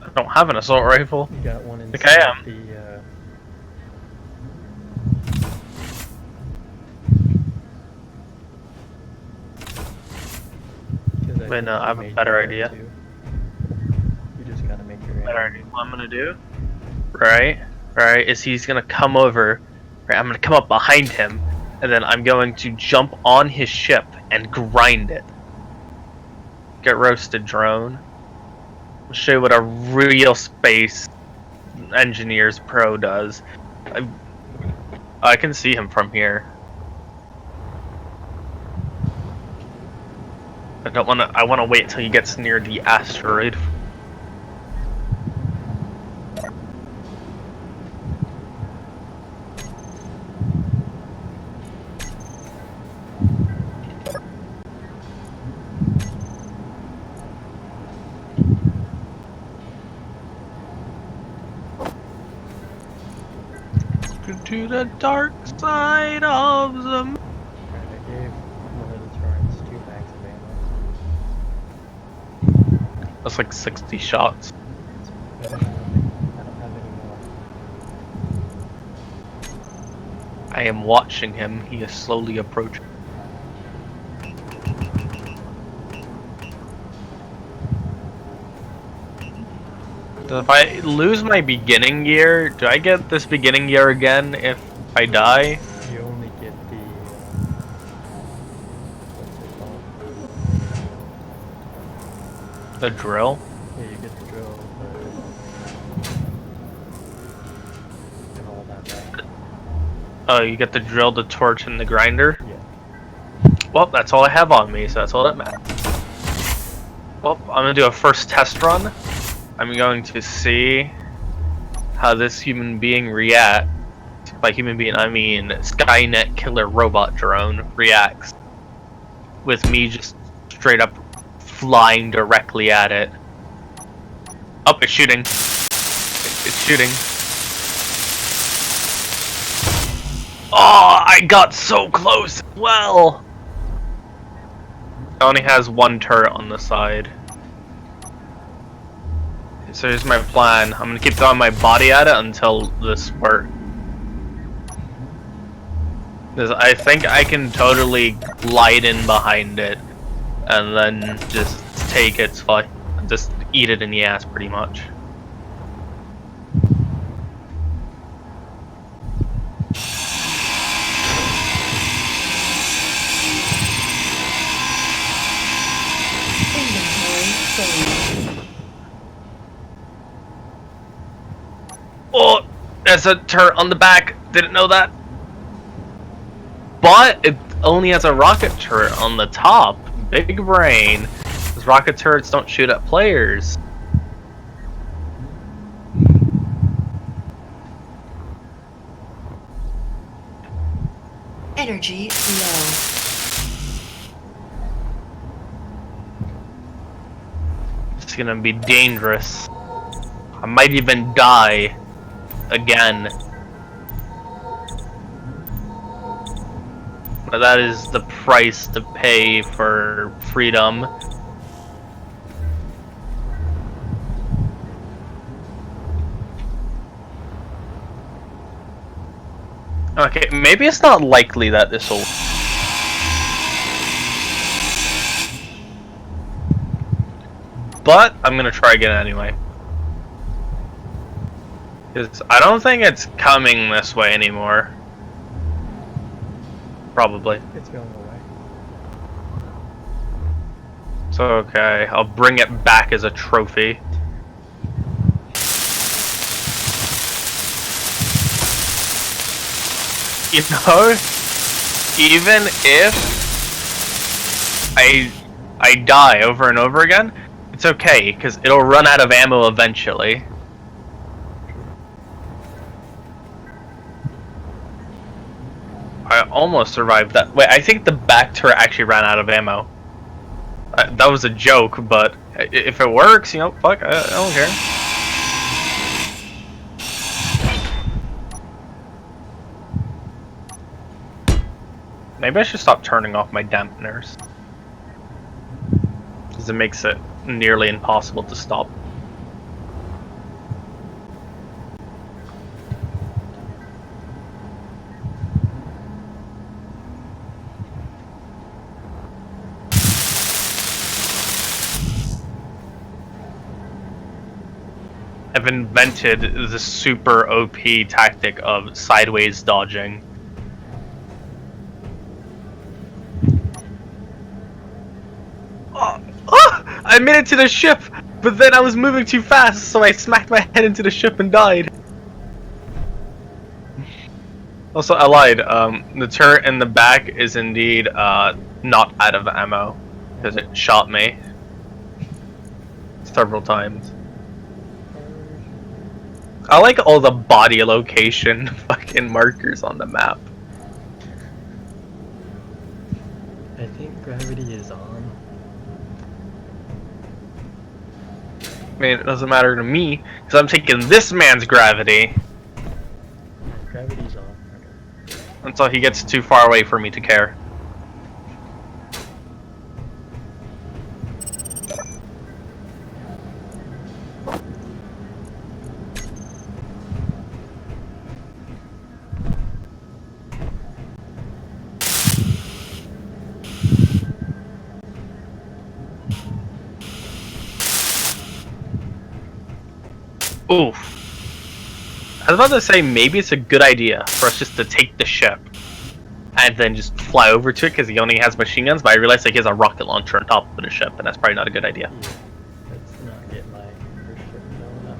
I don't have an assault rifle. You got one Think I inside am. the, Wait, no, I have a better idea. You just gotta make your Better idea. What I'm gonna do, right, is he's gonna come over, right, I'm gonna come up behind him, and then I'm going to jump on his ship and grind it. Get roasted, drone. I'll show you what a real space engineer's pro does. I can see him from here. I don't want to. I want to wait till he gets near the asteroid. To the dark side of the. Alright, I gave one of the turrets 2 bags of ammo. That's like 60 shots. It's better than nothing. I don't have any more. I am watching him. He is slowly approaching. If I lose my beginning gear, do I get this beginning gear again if I die? You only get the what's it called? The drill? Yeah, you get the drill, and all that back. Oh, you get the drill, the torch, and the grinder? Yeah. Well, that's all I have on me, so that's all that matters. Well, I'm gonna do a first test run. I'm going to see how this human being reacts. By human being, I mean Skynet killer robot drone reacts with me just straight up flying directly at it. Oh, it's shooting. It's shooting. Oh, I got so close. Well, it only has one turret on the side. So here's my plan. I'm gonna keep throwing my body at it until this works. I think I can totally glide in behind it and then just take its fight. Just eat it in the ass pretty much. Inventory full. Oh, there's a turret on the back. Didn't know that. But it only has a rocket turret on the top. Big brain. Because rocket turrets don't shoot at players. Energy low. It's gonna be dangerous. I might even die again. But that is the price to pay for freedom. Okay, maybe it's not likely that this will. But I'm gonna try again anyway. Because I don't think it's coming this way anymore. Probably. It's going away. So, okay, I'll bring it back as a trophy. You know, even if I die over and over again, it's okay, because it'll run out of ammo eventually. I almost survived that. Wait, I think the back turret actually ran out of ammo. That was a joke, but if it works, you know, fuck, I don't care. Maybe I should stop turning off my dampeners. Because it makes it nearly impossible to stop. I've invented the super OP tactic of sideways dodging. I made it to the ship, but then I was moving too fast, so I smacked my head into the ship and died. Also, I lied. The turret in the back is indeed not out of ammo. because it shot me several times. I like all the body location fucking markers on the map. I think gravity is on. I mean, it doesn't matter to me because I'm taking this man's gravity Gravity's on. Okay. until he gets too far away for me to care. Oof. I was about to say maybe it's a good idea for us just to take the ship and then just fly over to it because he only has machine guns, but I realized like he has a rocket launcher on top of the ship, and that's probably not a good idea. Yeah. Let's not get my first ship blown up.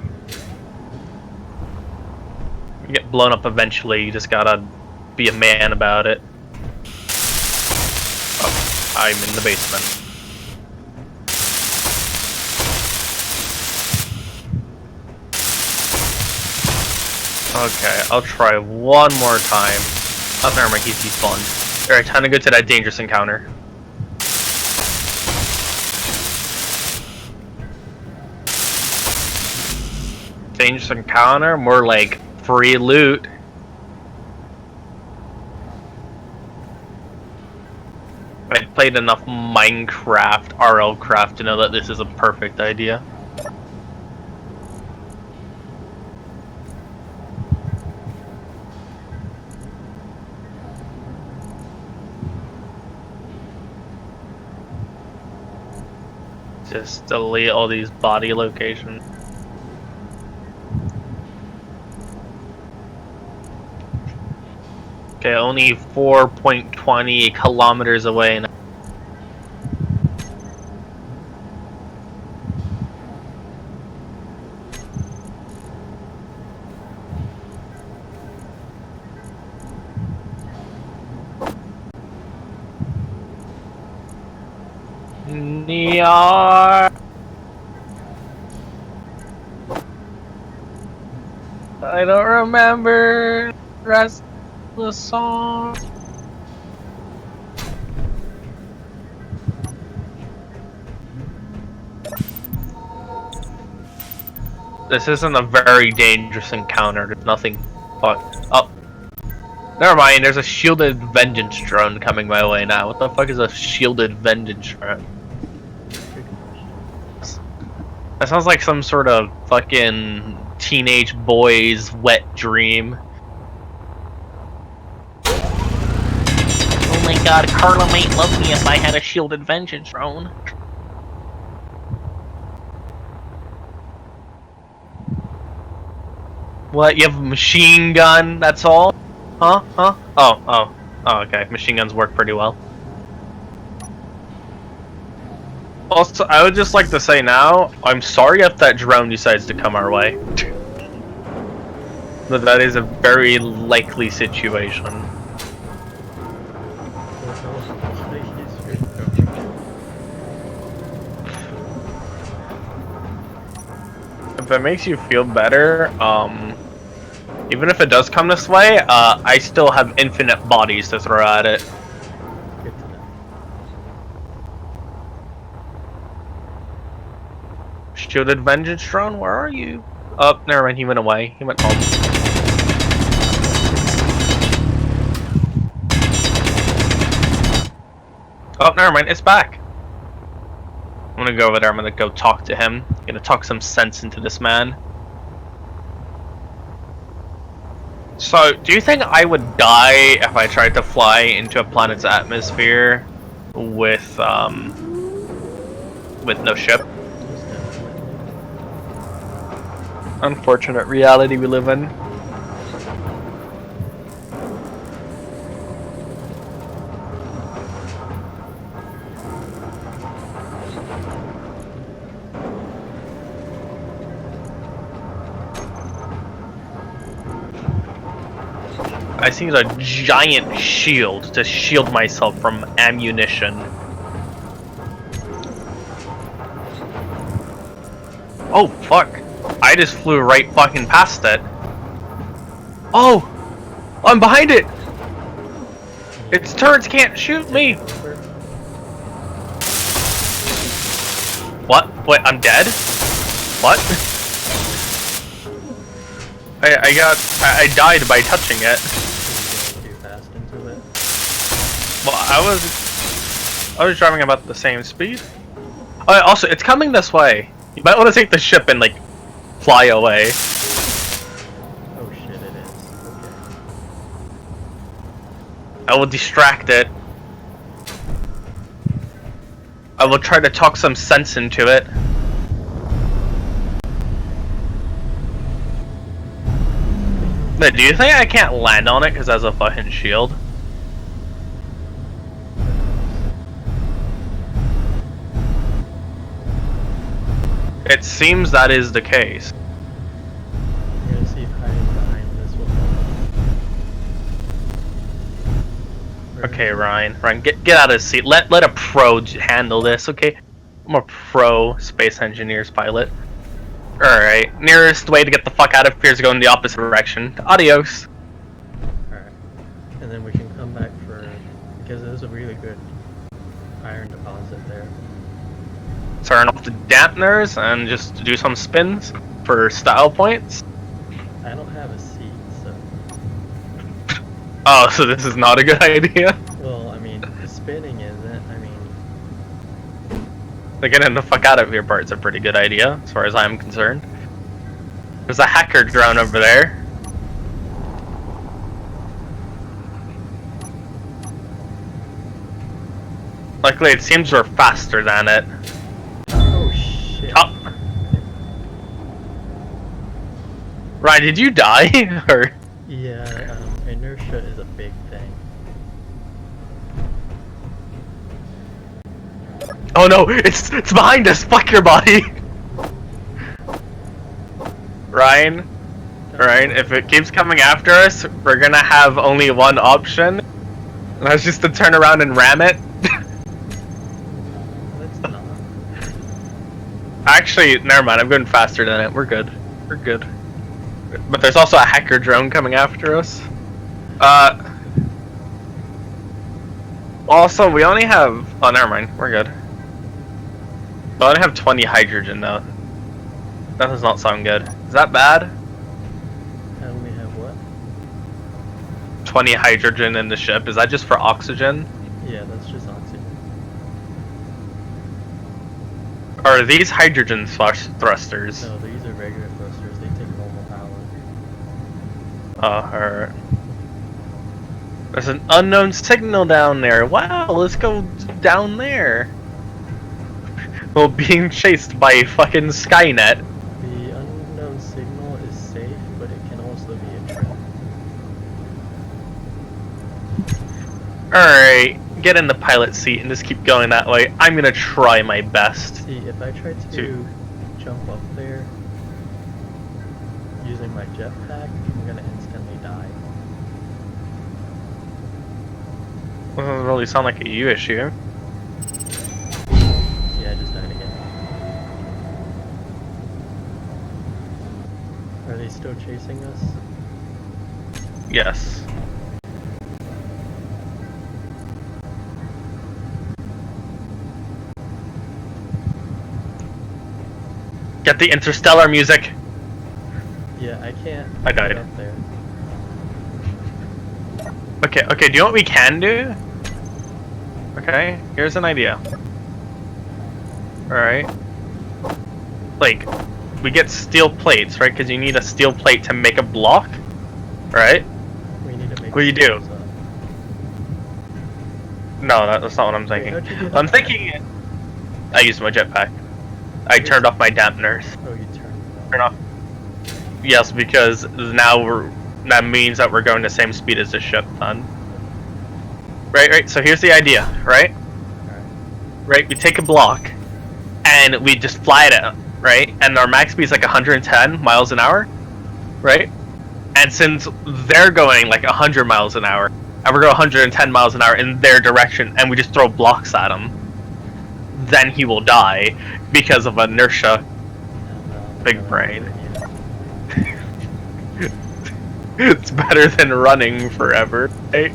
You get blown up eventually, you just gotta be a man about it. Oh, I'm in the basement. Okay, I'll try one more time. Oh, never mind, he's despawned. Alright, time to go to that dangerous encounter. Dangerous encounter? More like free loot. I played enough Minecraft, RLcraft to know that this is a perfect idea. Just delete all these body locations. Okay, only 4.20 kilometers away now. Niar. I don't remember the rest of the song. This isn't a very dangerous encounter. There's nothing but never mind, there's a shielded vengeance drone coming my way now. What the fuck is a shielded vengeance drone? That sounds like some sort of fucking teenage boy's wet dream. Oh my god, Carla might love me if I had a shielded vengeance drone. What, you have a machine gun, that's all? Huh? Oh, okay. Machine guns work pretty well. Also, I would just like to say now, I'm sorry if that drone decides to come our way. But that is a very likely situation. If it makes you feel better, even if it does come this way, I still have infinite bodies to throw at it. Good to know. Shielded vengeance drone, where are you? Oh, never mind, he went away. He went home. Oh, never mind, it's back. I'm gonna go over there, I'm gonna go talk to him. I'm gonna talk some sense into this man. So, do you think I would die if I tried to fly into a planet's atmosphere with no ship? Most definitely. Unfortunate reality we live in. I just need a giant shield to shield myself from ammunition. Oh, fuck. I just flew right fucking past it. Oh! I'm behind it! Its turrets can't shoot me! Over. What? Wait, I'm dead? What? I died by touching it. Going too fast into it. Well, I was driving about the same speed. Oh, also, it's coming this way. You might want to take the ship and, like, fly away. Oh shit, it is. Okay. I will distract it. I will try to talk some sense into it. But do you think I can't land on it because it has a fucking shield? It seems that is the case. I'm gonna see if hiding behind this will help. Okay, Ryan, get out of his seat. Let a pro handle this, okay? I'm a pro space engineer's pilot. Alright, nearest way to get the fuck out of here is to go in the opposite direction. Adios. Alright. And then we can come back for... because there's a really good iron deposit there. Turn off the dampeners and just do some spins for style points. I don't have a seat, so... Oh, so this is not a good idea? Well, I mean, the spinning isn't, I mean... The getting the fuck out of here part's a pretty good idea, as far as I'm concerned. There's a hacker drone over there. Luckily, it seems we're faster than it. Oh shit. Oh. Ryan, did you die? Or Yeah, inertia is a big thing. oh no, it's behind us. Fuck your body. Ryan, if it keeps coming after us, we're gonna have only one option. And that's just to turn around and ram it. Let's not. Actually, never mind. I'm going faster than it. We're good. We're good. But there's also a hacker drone coming after us. Also, we only have... oh, never mind. We're good. We only have 20 hydrogen, though. That does not sound good. Is that bad? I only have what? 20 hydrogen in the ship. Is that just for oxygen? Yeah, that's just oxygen. Or are these hydrogen thrusters? No, these are regular thrusters. They take normal power. Oh, alright. There's an unknown signal down there. Wow, let's go down there. Well, being chased by fucking Skynet. The unknown signal is safe, but it can also be a trap. Alright, get in the pilot seat and just keep going that way. I'm gonna try my best. See, if I try to jump up there using my jetpack, I'm gonna instantly die. Doesn't really sound like a you issue. See, I just died again. Are they still chasing us? Yes. Get the interstellar music. Yeah, I can't I get died. up there. Okay, do you know what we can do? Okay, here's an idea. Alright. Like, we get steel plates, right? Because you need a steel plate to make a block, right? We need to make What do you do? those up. No, that's not what I'm Wait, thinking. how'd you get I'm up there? thinking... I used my jetpack. I turned off my dampeners. Oh, you turned it off. Turn off. Yes, because now that means that we're going the same speed as the ship then. Right, so here's the idea, right? Alright. Right, we take a block and we just fly it out, right? And our max speed is like 110 miles an hour, right? And since they're going like 100 miles an hour, and we're going 110 miles an hour in their direction, and we just throw blocks at him, then he will die because of inertia. And, Big brain. Yeah. It's better than running forever, right?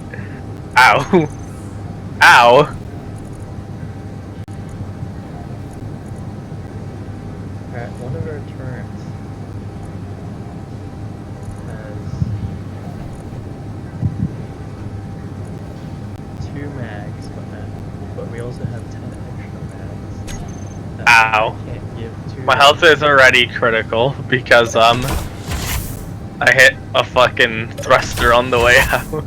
Ow. Ow. Alright, one of our turrets has 2 mags, but we also have 10 extra mags. that Ow. we can't give to My health is already critical because I hit a fucking thruster on the way out.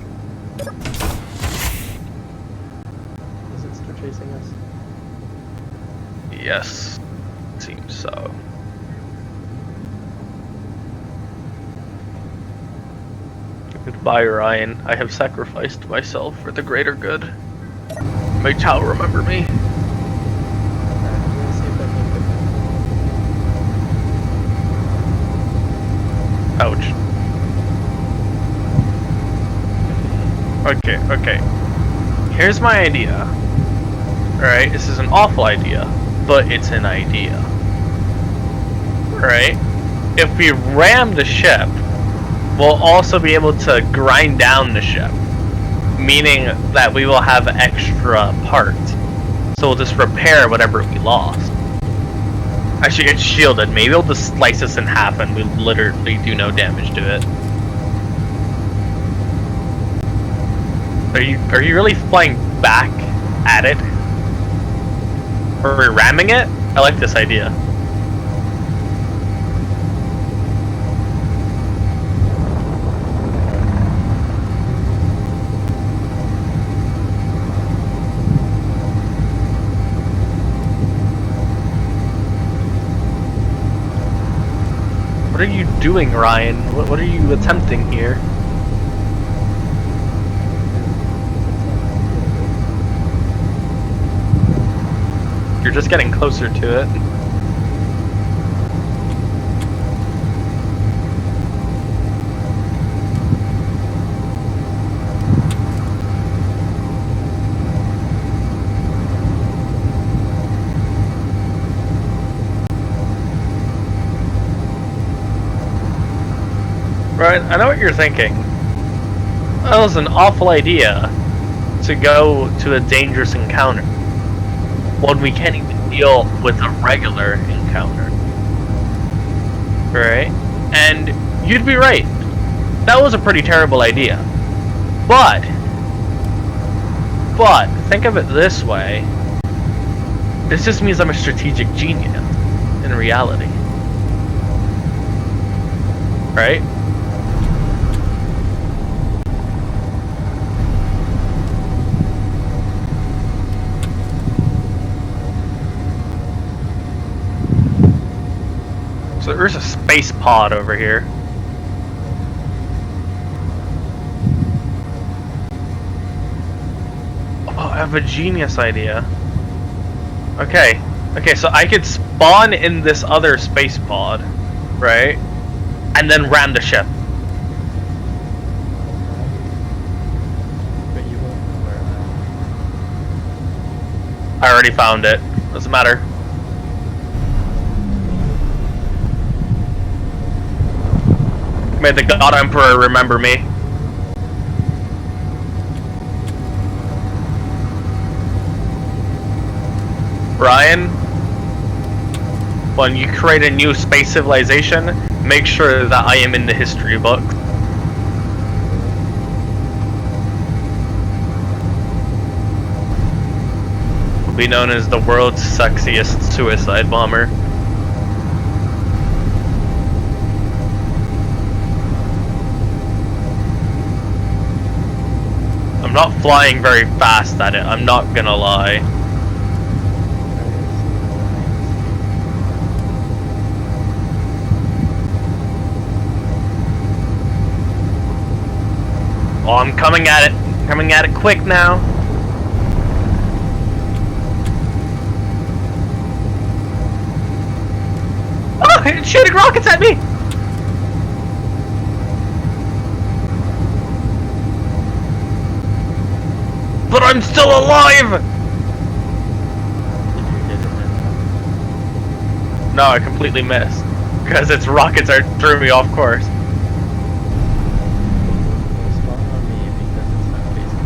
Is it still chasing us? Yes. Seems so. Goodbye, Ryan. I have sacrificed myself for the greater good. May Chow remember me. Alright, I'm gonna see if I can get that. Ouch. Okay. Here's my idea. Alright, this is an awful idea, but it's an idea. Right? If we ram the ship, we'll also be able to grind down the ship. Meaning that we will have extra parts. So we'll just repair whatever we lost. Actually, it's shielded. Maybe we'll just slice this in half and we literally do no damage to it. Are you really flying back at it? Or are we ramming it? I like this idea. What are you doing, Ryan? What are you attempting here? You're just getting closer to it. Right, I know what you're thinking. That was an awful idea to go to a dangerous encounter when we can't even deal with a regular encounter. Right? And you'd be right. That was a pretty terrible idea. But think of it this way. This just means I'm a strategic genius in reality. Right? So there's a space pod over here. Oh, I have a genius idea. Okay, so I could spawn in this other space pod, right? And then ram the ship. But you won't know where I already found it. Doesn't matter. May the God Emperor remember me. Ryan, when you create a new space civilization, make sure that I am in the history book. Will be known as the world's sexiest suicide bomber. I'm not flying very fast at it, I'm not gonna lie. Oh, I'm coming at it quick now. Oh, it's shooting rockets at me! But I'm still alive! Did you hit it? No, I completely missed. because its rockets are threw me off course. Will spawn on me because it's not facing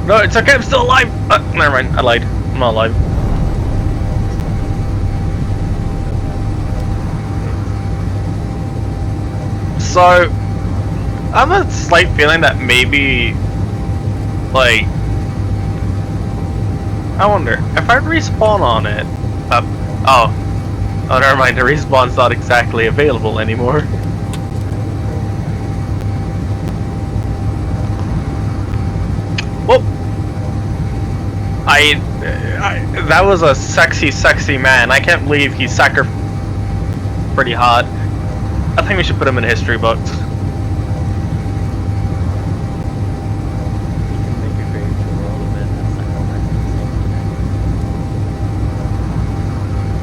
us. No, it's okay. I'm still alive. Never mind. I lied. I'm not alive. So, I have a slight feeling that maybe, like, I wonder if I respawn on it. Oh, never mind. The respawn's not exactly available anymore. Whoop! That was a sexy man. I can't believe he sacrificed pretty hard. I think we should put him in history books. You can make a grave for all the men that sacrificed themselves.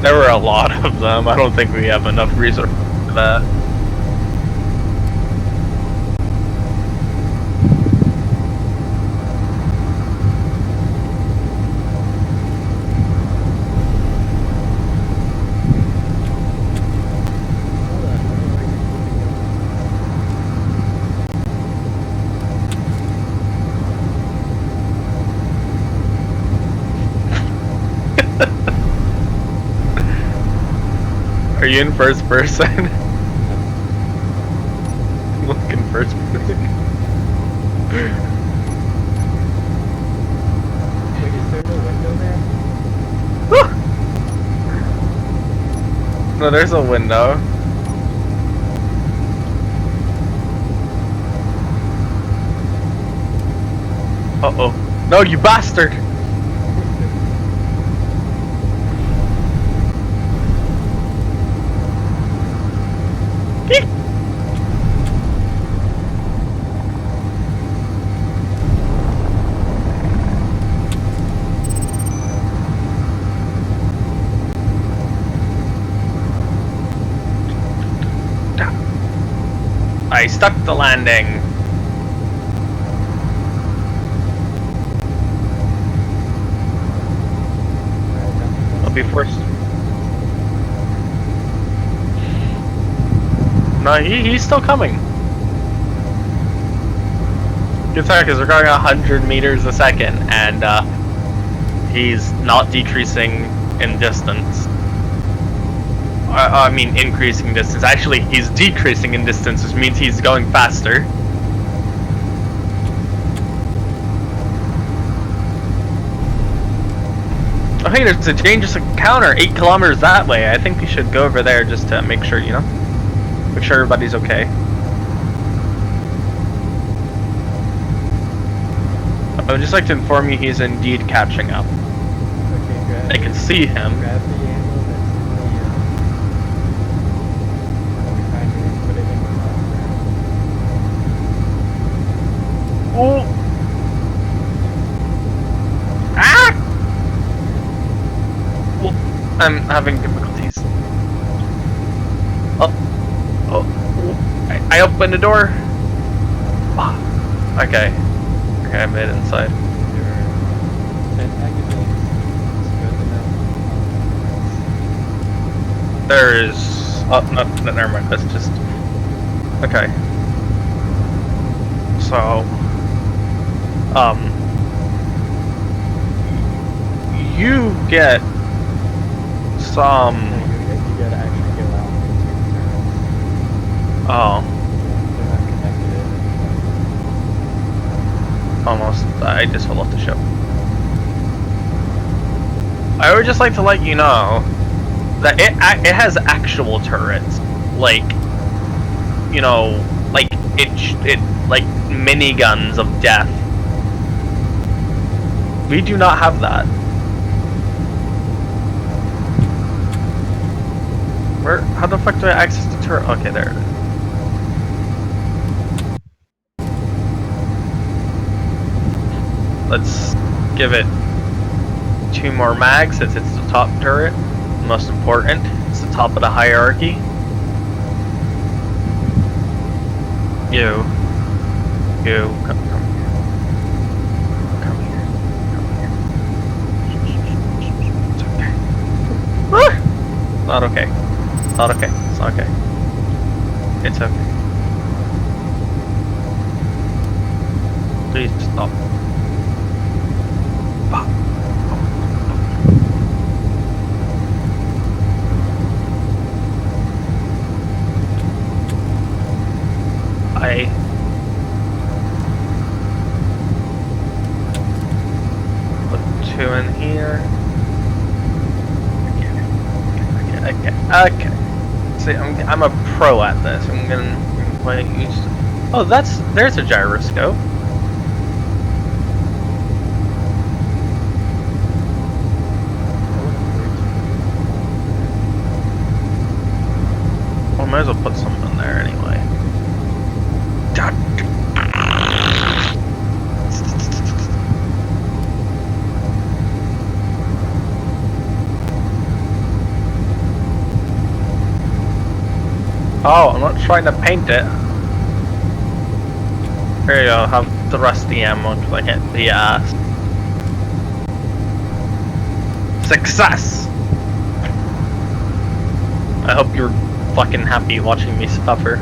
There were a lot of them. I don't think we have enough resources for that. Hold on, where are you keeping your Are you in first person? Look in first person. Wait, is there no window there? No, there's a window. Uh-oh. No, you bastard! Eek. I stuck the landing. I'll be forced. No, he's still coming. Good thing, because we're going 100 meters a second, and he's not decreasing in distance. I mean, increasing distance. Actually, he's decreasing in distance, which means he's going faster. Oh, hey, there's a dangerous encounter 8 kilometers that way. I think we should go over there just to make sure, you know? Make sure everybody's okay. I would just like to inform you he's indeed catching up. Okay, grab. I can see him. Grab the ammo that's in the refinery and put it in the Oh! Ah! Well, I'm having difficulties. Oh. I opened the door. Ah, okay. Okay, I made it inside. There are 10 magazines. Spread them out. There's. Oh, no, never mind. That's just. Okay. So. You get some. No, you gotta actually go out into the turrets. Oh, They're not connected in. almost. I just fell off the ship. I would just like to let you know that it has actual turrets, like, you know, like it like miniguns of death. We do not have that. Where? How the fuck do I access the turret? Okay, there it is. Let's give it 2 more mags since it's the top turret. Most important. It's the top of the hierarchy. You, come here. Come here. It's okay. Ah! not okay. It's not okay. It's not okay. It's okay. Please stop. I put 2 in here. Okay. See, I'm a pro at this. I'm gonna play use. Oh, there's a gyroscope. Well, might as well put something there anyway. Oh, I'm not trying to paint it. Here you go, have the rest of the ammo until I hit the ass. Success! I hope you're fucking happy watching me suffer.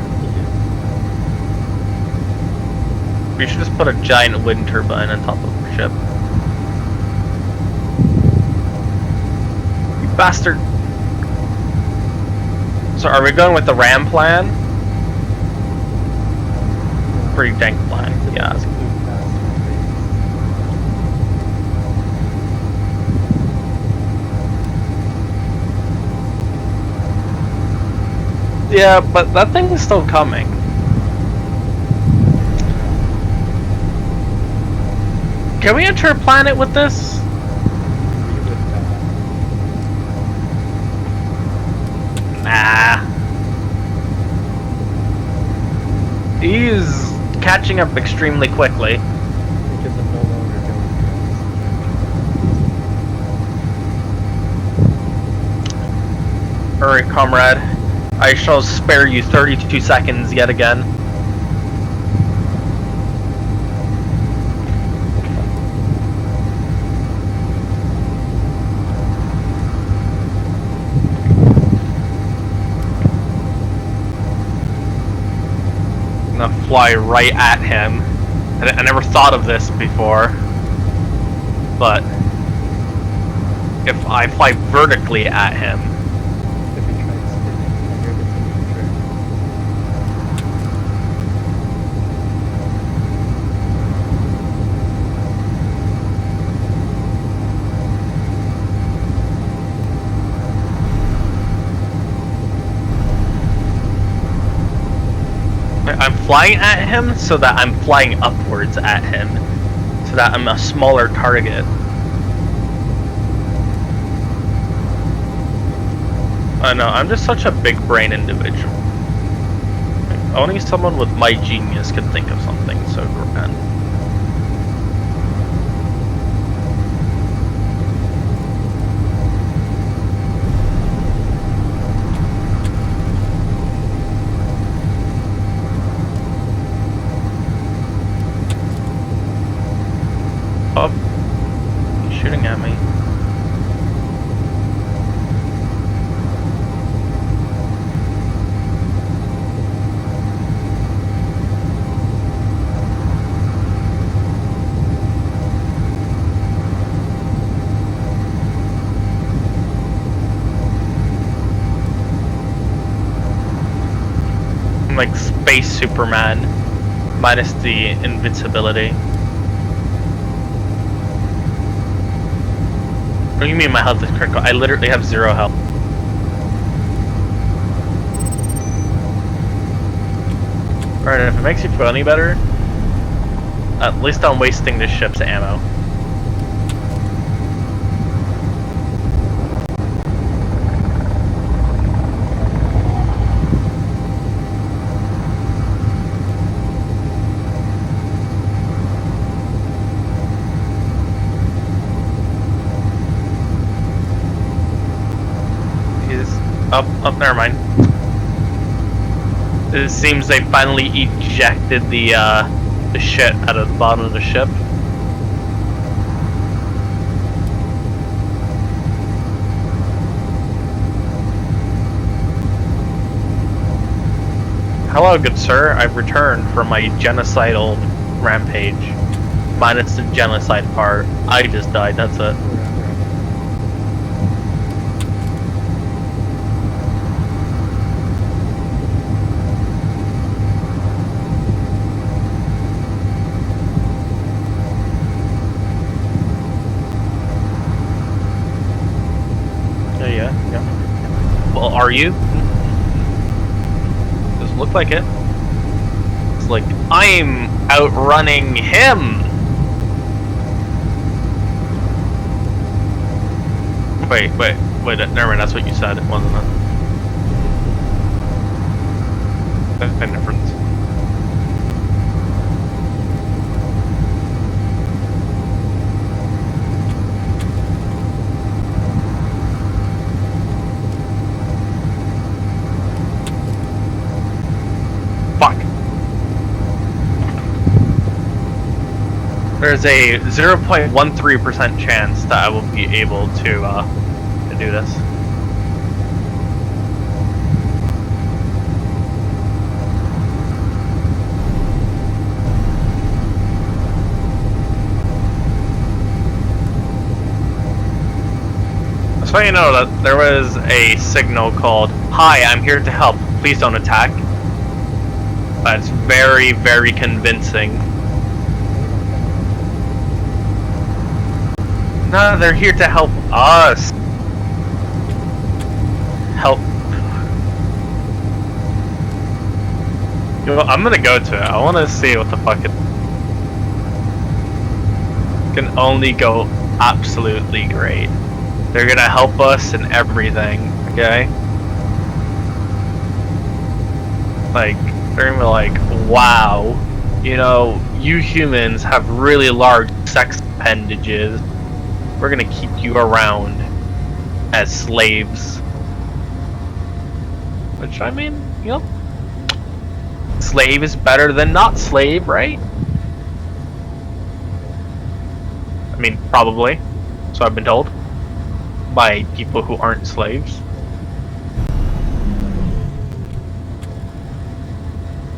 We should just put a giant wind turbine on top of the ship. You bastard! So are we going with the RAM plan? Pretty dank plan, yeah. Yeah, but that thing is still coming. Can we enter a planet with this? Nah. He's catching up extremely quickly. Because I'm no longer going to Alright, comrade. I shall spare you 32 seconds yet again. I'm gonna fly right at him. I never thought of this before, but if I fly vertically at him, if we try spinning, I heard it's a neat trick. I'm flying at him so that I'm flying upwards at him, so that I'm a smaller target. I know, I'm just such a big brain individual. Only someone with my genius could think of something so grand. Oh, he's shooting at me. I'm like Space Superman, minus the invincibility. What do you mean my health is critical? I literally have 0 health. Alright, if it makes you feel any better, at least I'm wasting this ship's ammo. Oh, never mind. It seems they finally ejected the shit out of the bottom of the ship. hello, good sir. I've returned from my genocidal rampage. Minus the genocide part. I just died, that's it. We're at Reddit. Yeah. Well, are you? Doesn't look like it. It's like, I'm outrunning him! Wait, never mind, that's what you said, it wasn't it? That's a difference. Fuck. There's a 0.13% chance that I will be able to do this. So you know that there was a signal called, "Hi, I'm here to help. Please don't attack." That's very, very convincing. No, they're here to help us. Help. You know, I'm gonna go to it. I wanna see what the fuck it can only go absolutely great. They're gonna help us in everything, okay? Like, they're gonna be like, wow, you know, you humans have really large sex appendages. We're gonna keep you around as slaves. Which, I mean, you know, slave is better than not slave, right? I mean, probably. So I've been told. By people who aren't slaves.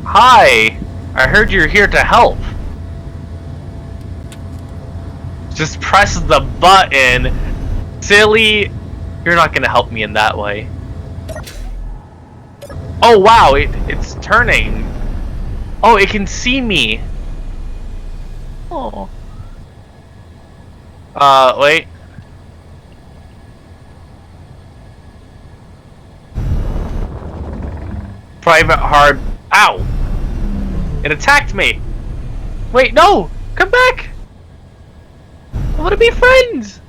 Hi! I heard you're here to help. Just press the button. Silly! You're not gonna help me in that way. Oh wow, it's turning. Oh, it can see me. Oh. Wait. Private hard. Ow! It attacked me! Wait, no! Come back! I wanna be friends!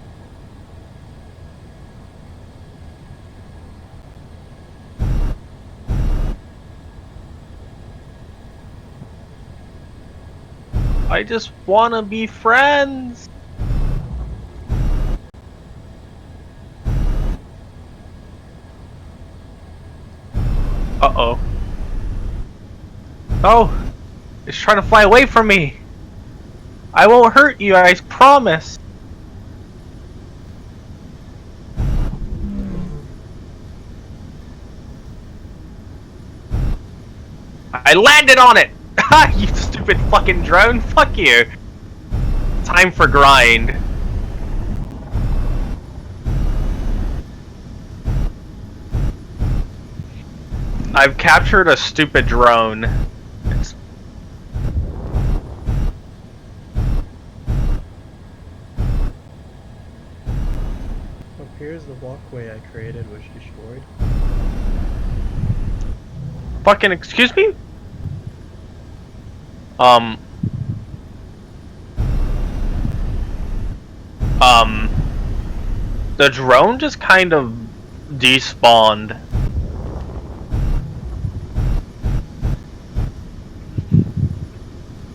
I just wanna be friends! Uh-oh. Oh! It's trying to fly away from me! I won't hurt you, I promise! I landed on it! Ha! You stupid fucking drone! Fuck you! Time for grind. I've captured a stupid drone. Appears the walkway I created was destroyed. Fucking excuse me? The drone just kind of despawned.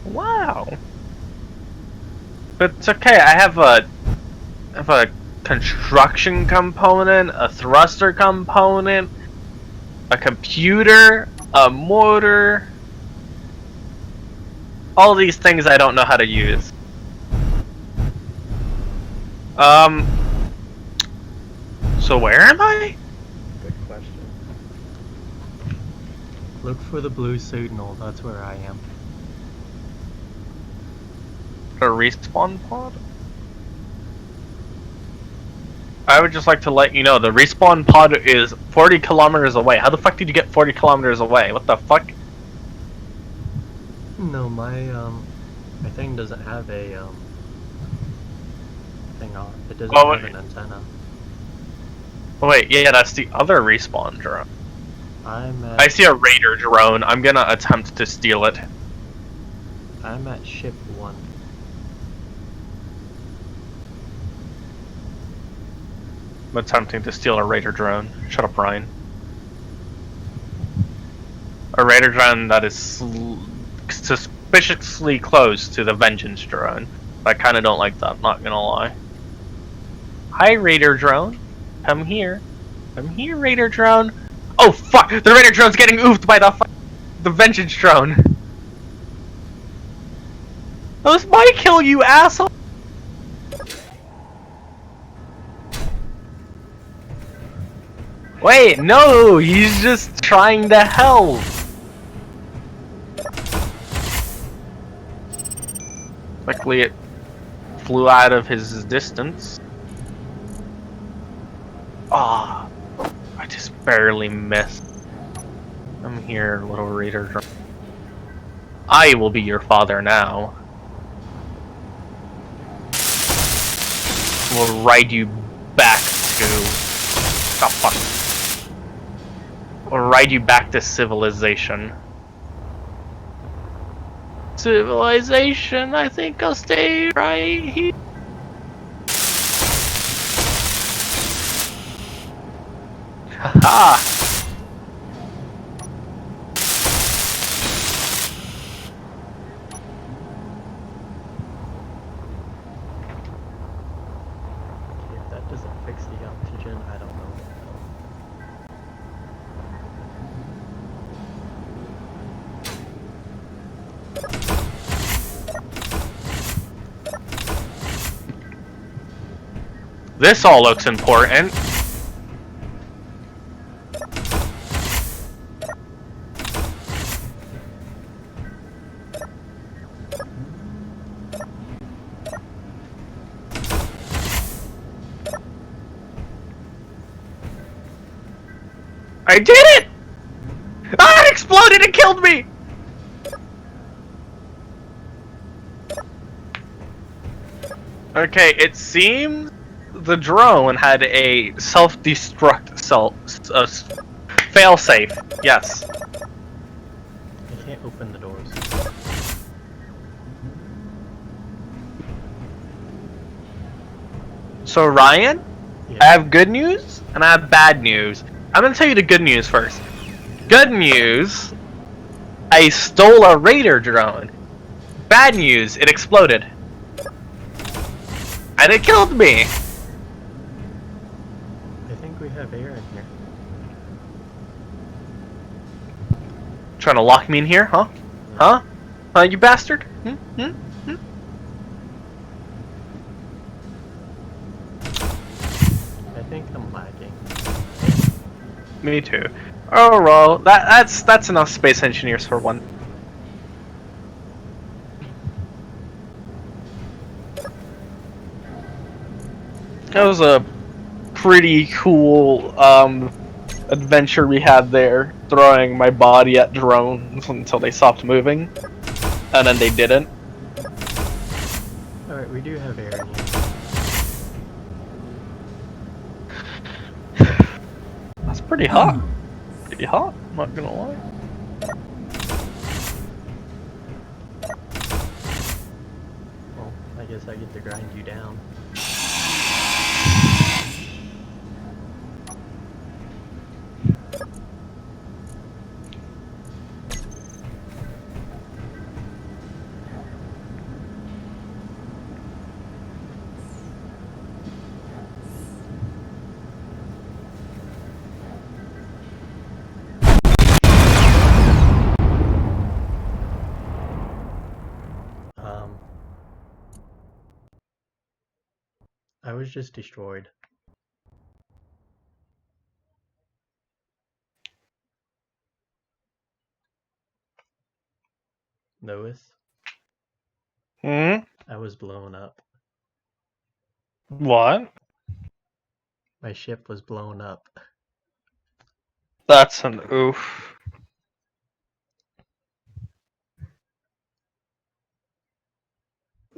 Wow. But it's okay, I have a construction component, a thruster component, a computer, a motor. All these things I don't know how to use. So where am I? Good question. Look for the blue signal, that's where I am. A respawn pod? I would just like to let you know the respawn pod is 40 kilometers away. How the fuck did you get 40 kilometers away? What the fuck? No, my thing doesn't have a thing on. It doesn't Oh, have an antenna. Oh, wait, yeah, that's the other respawn drone. I'm I at see a raider drone. I'm gonna attempt to steal it. ship 1. I'm attempting to steal a raider drone. Shut up, Ryan. A raider drone that is suspiciously close to the vengeance drone. I kind of don't like that, not gonna lie. Hi, raider drone. Come here. Come here, raider drone. Oh fuck! The raider drone's getting oofed by the vengeance drone. That was my kill, you asshole. Wait, no, he's just trying to help. Luckily, it flew out of his distance. Ah, I just barely missed. I'm here, little raider drone. I will be your father now. We'll ride you back to... Oh, fuck. We'll ride you back to civilization. Civilization, I think I'll stay right here. Haha! If that doesn't fix the oxygen, I don't know what will. This all looks important. I did it! Ah, it exploded and killed me! Okay, it seems the drone had a self-destruct fail-safe. Yes. I can't open the doors. So Ryan, Yeah. I have good news and I have bad news. I'm gonna tell you the good news first. Good news, I stole a raider drone. Bad news, it exploded. And it killed me. I think we have air in here. Trying to lock me in here, huh? Huh? Huh, you bastard? I think I'm lagging. Me too. Oh well, that's enough space engineers for one. That was a pretty cool adventure we had there, throwing my body at drones until they stopped moving, and then they didn't. Alright, we do have air in here. That's pretty hot. Pretty hot, not gonna lie. Well, I guess I get to grind you down. I was just destroyed. Lewis, Hmm? I was blown up. What? My ship was blown up. That's an oof.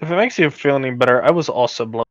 If it makes you feel any better, I was also blown.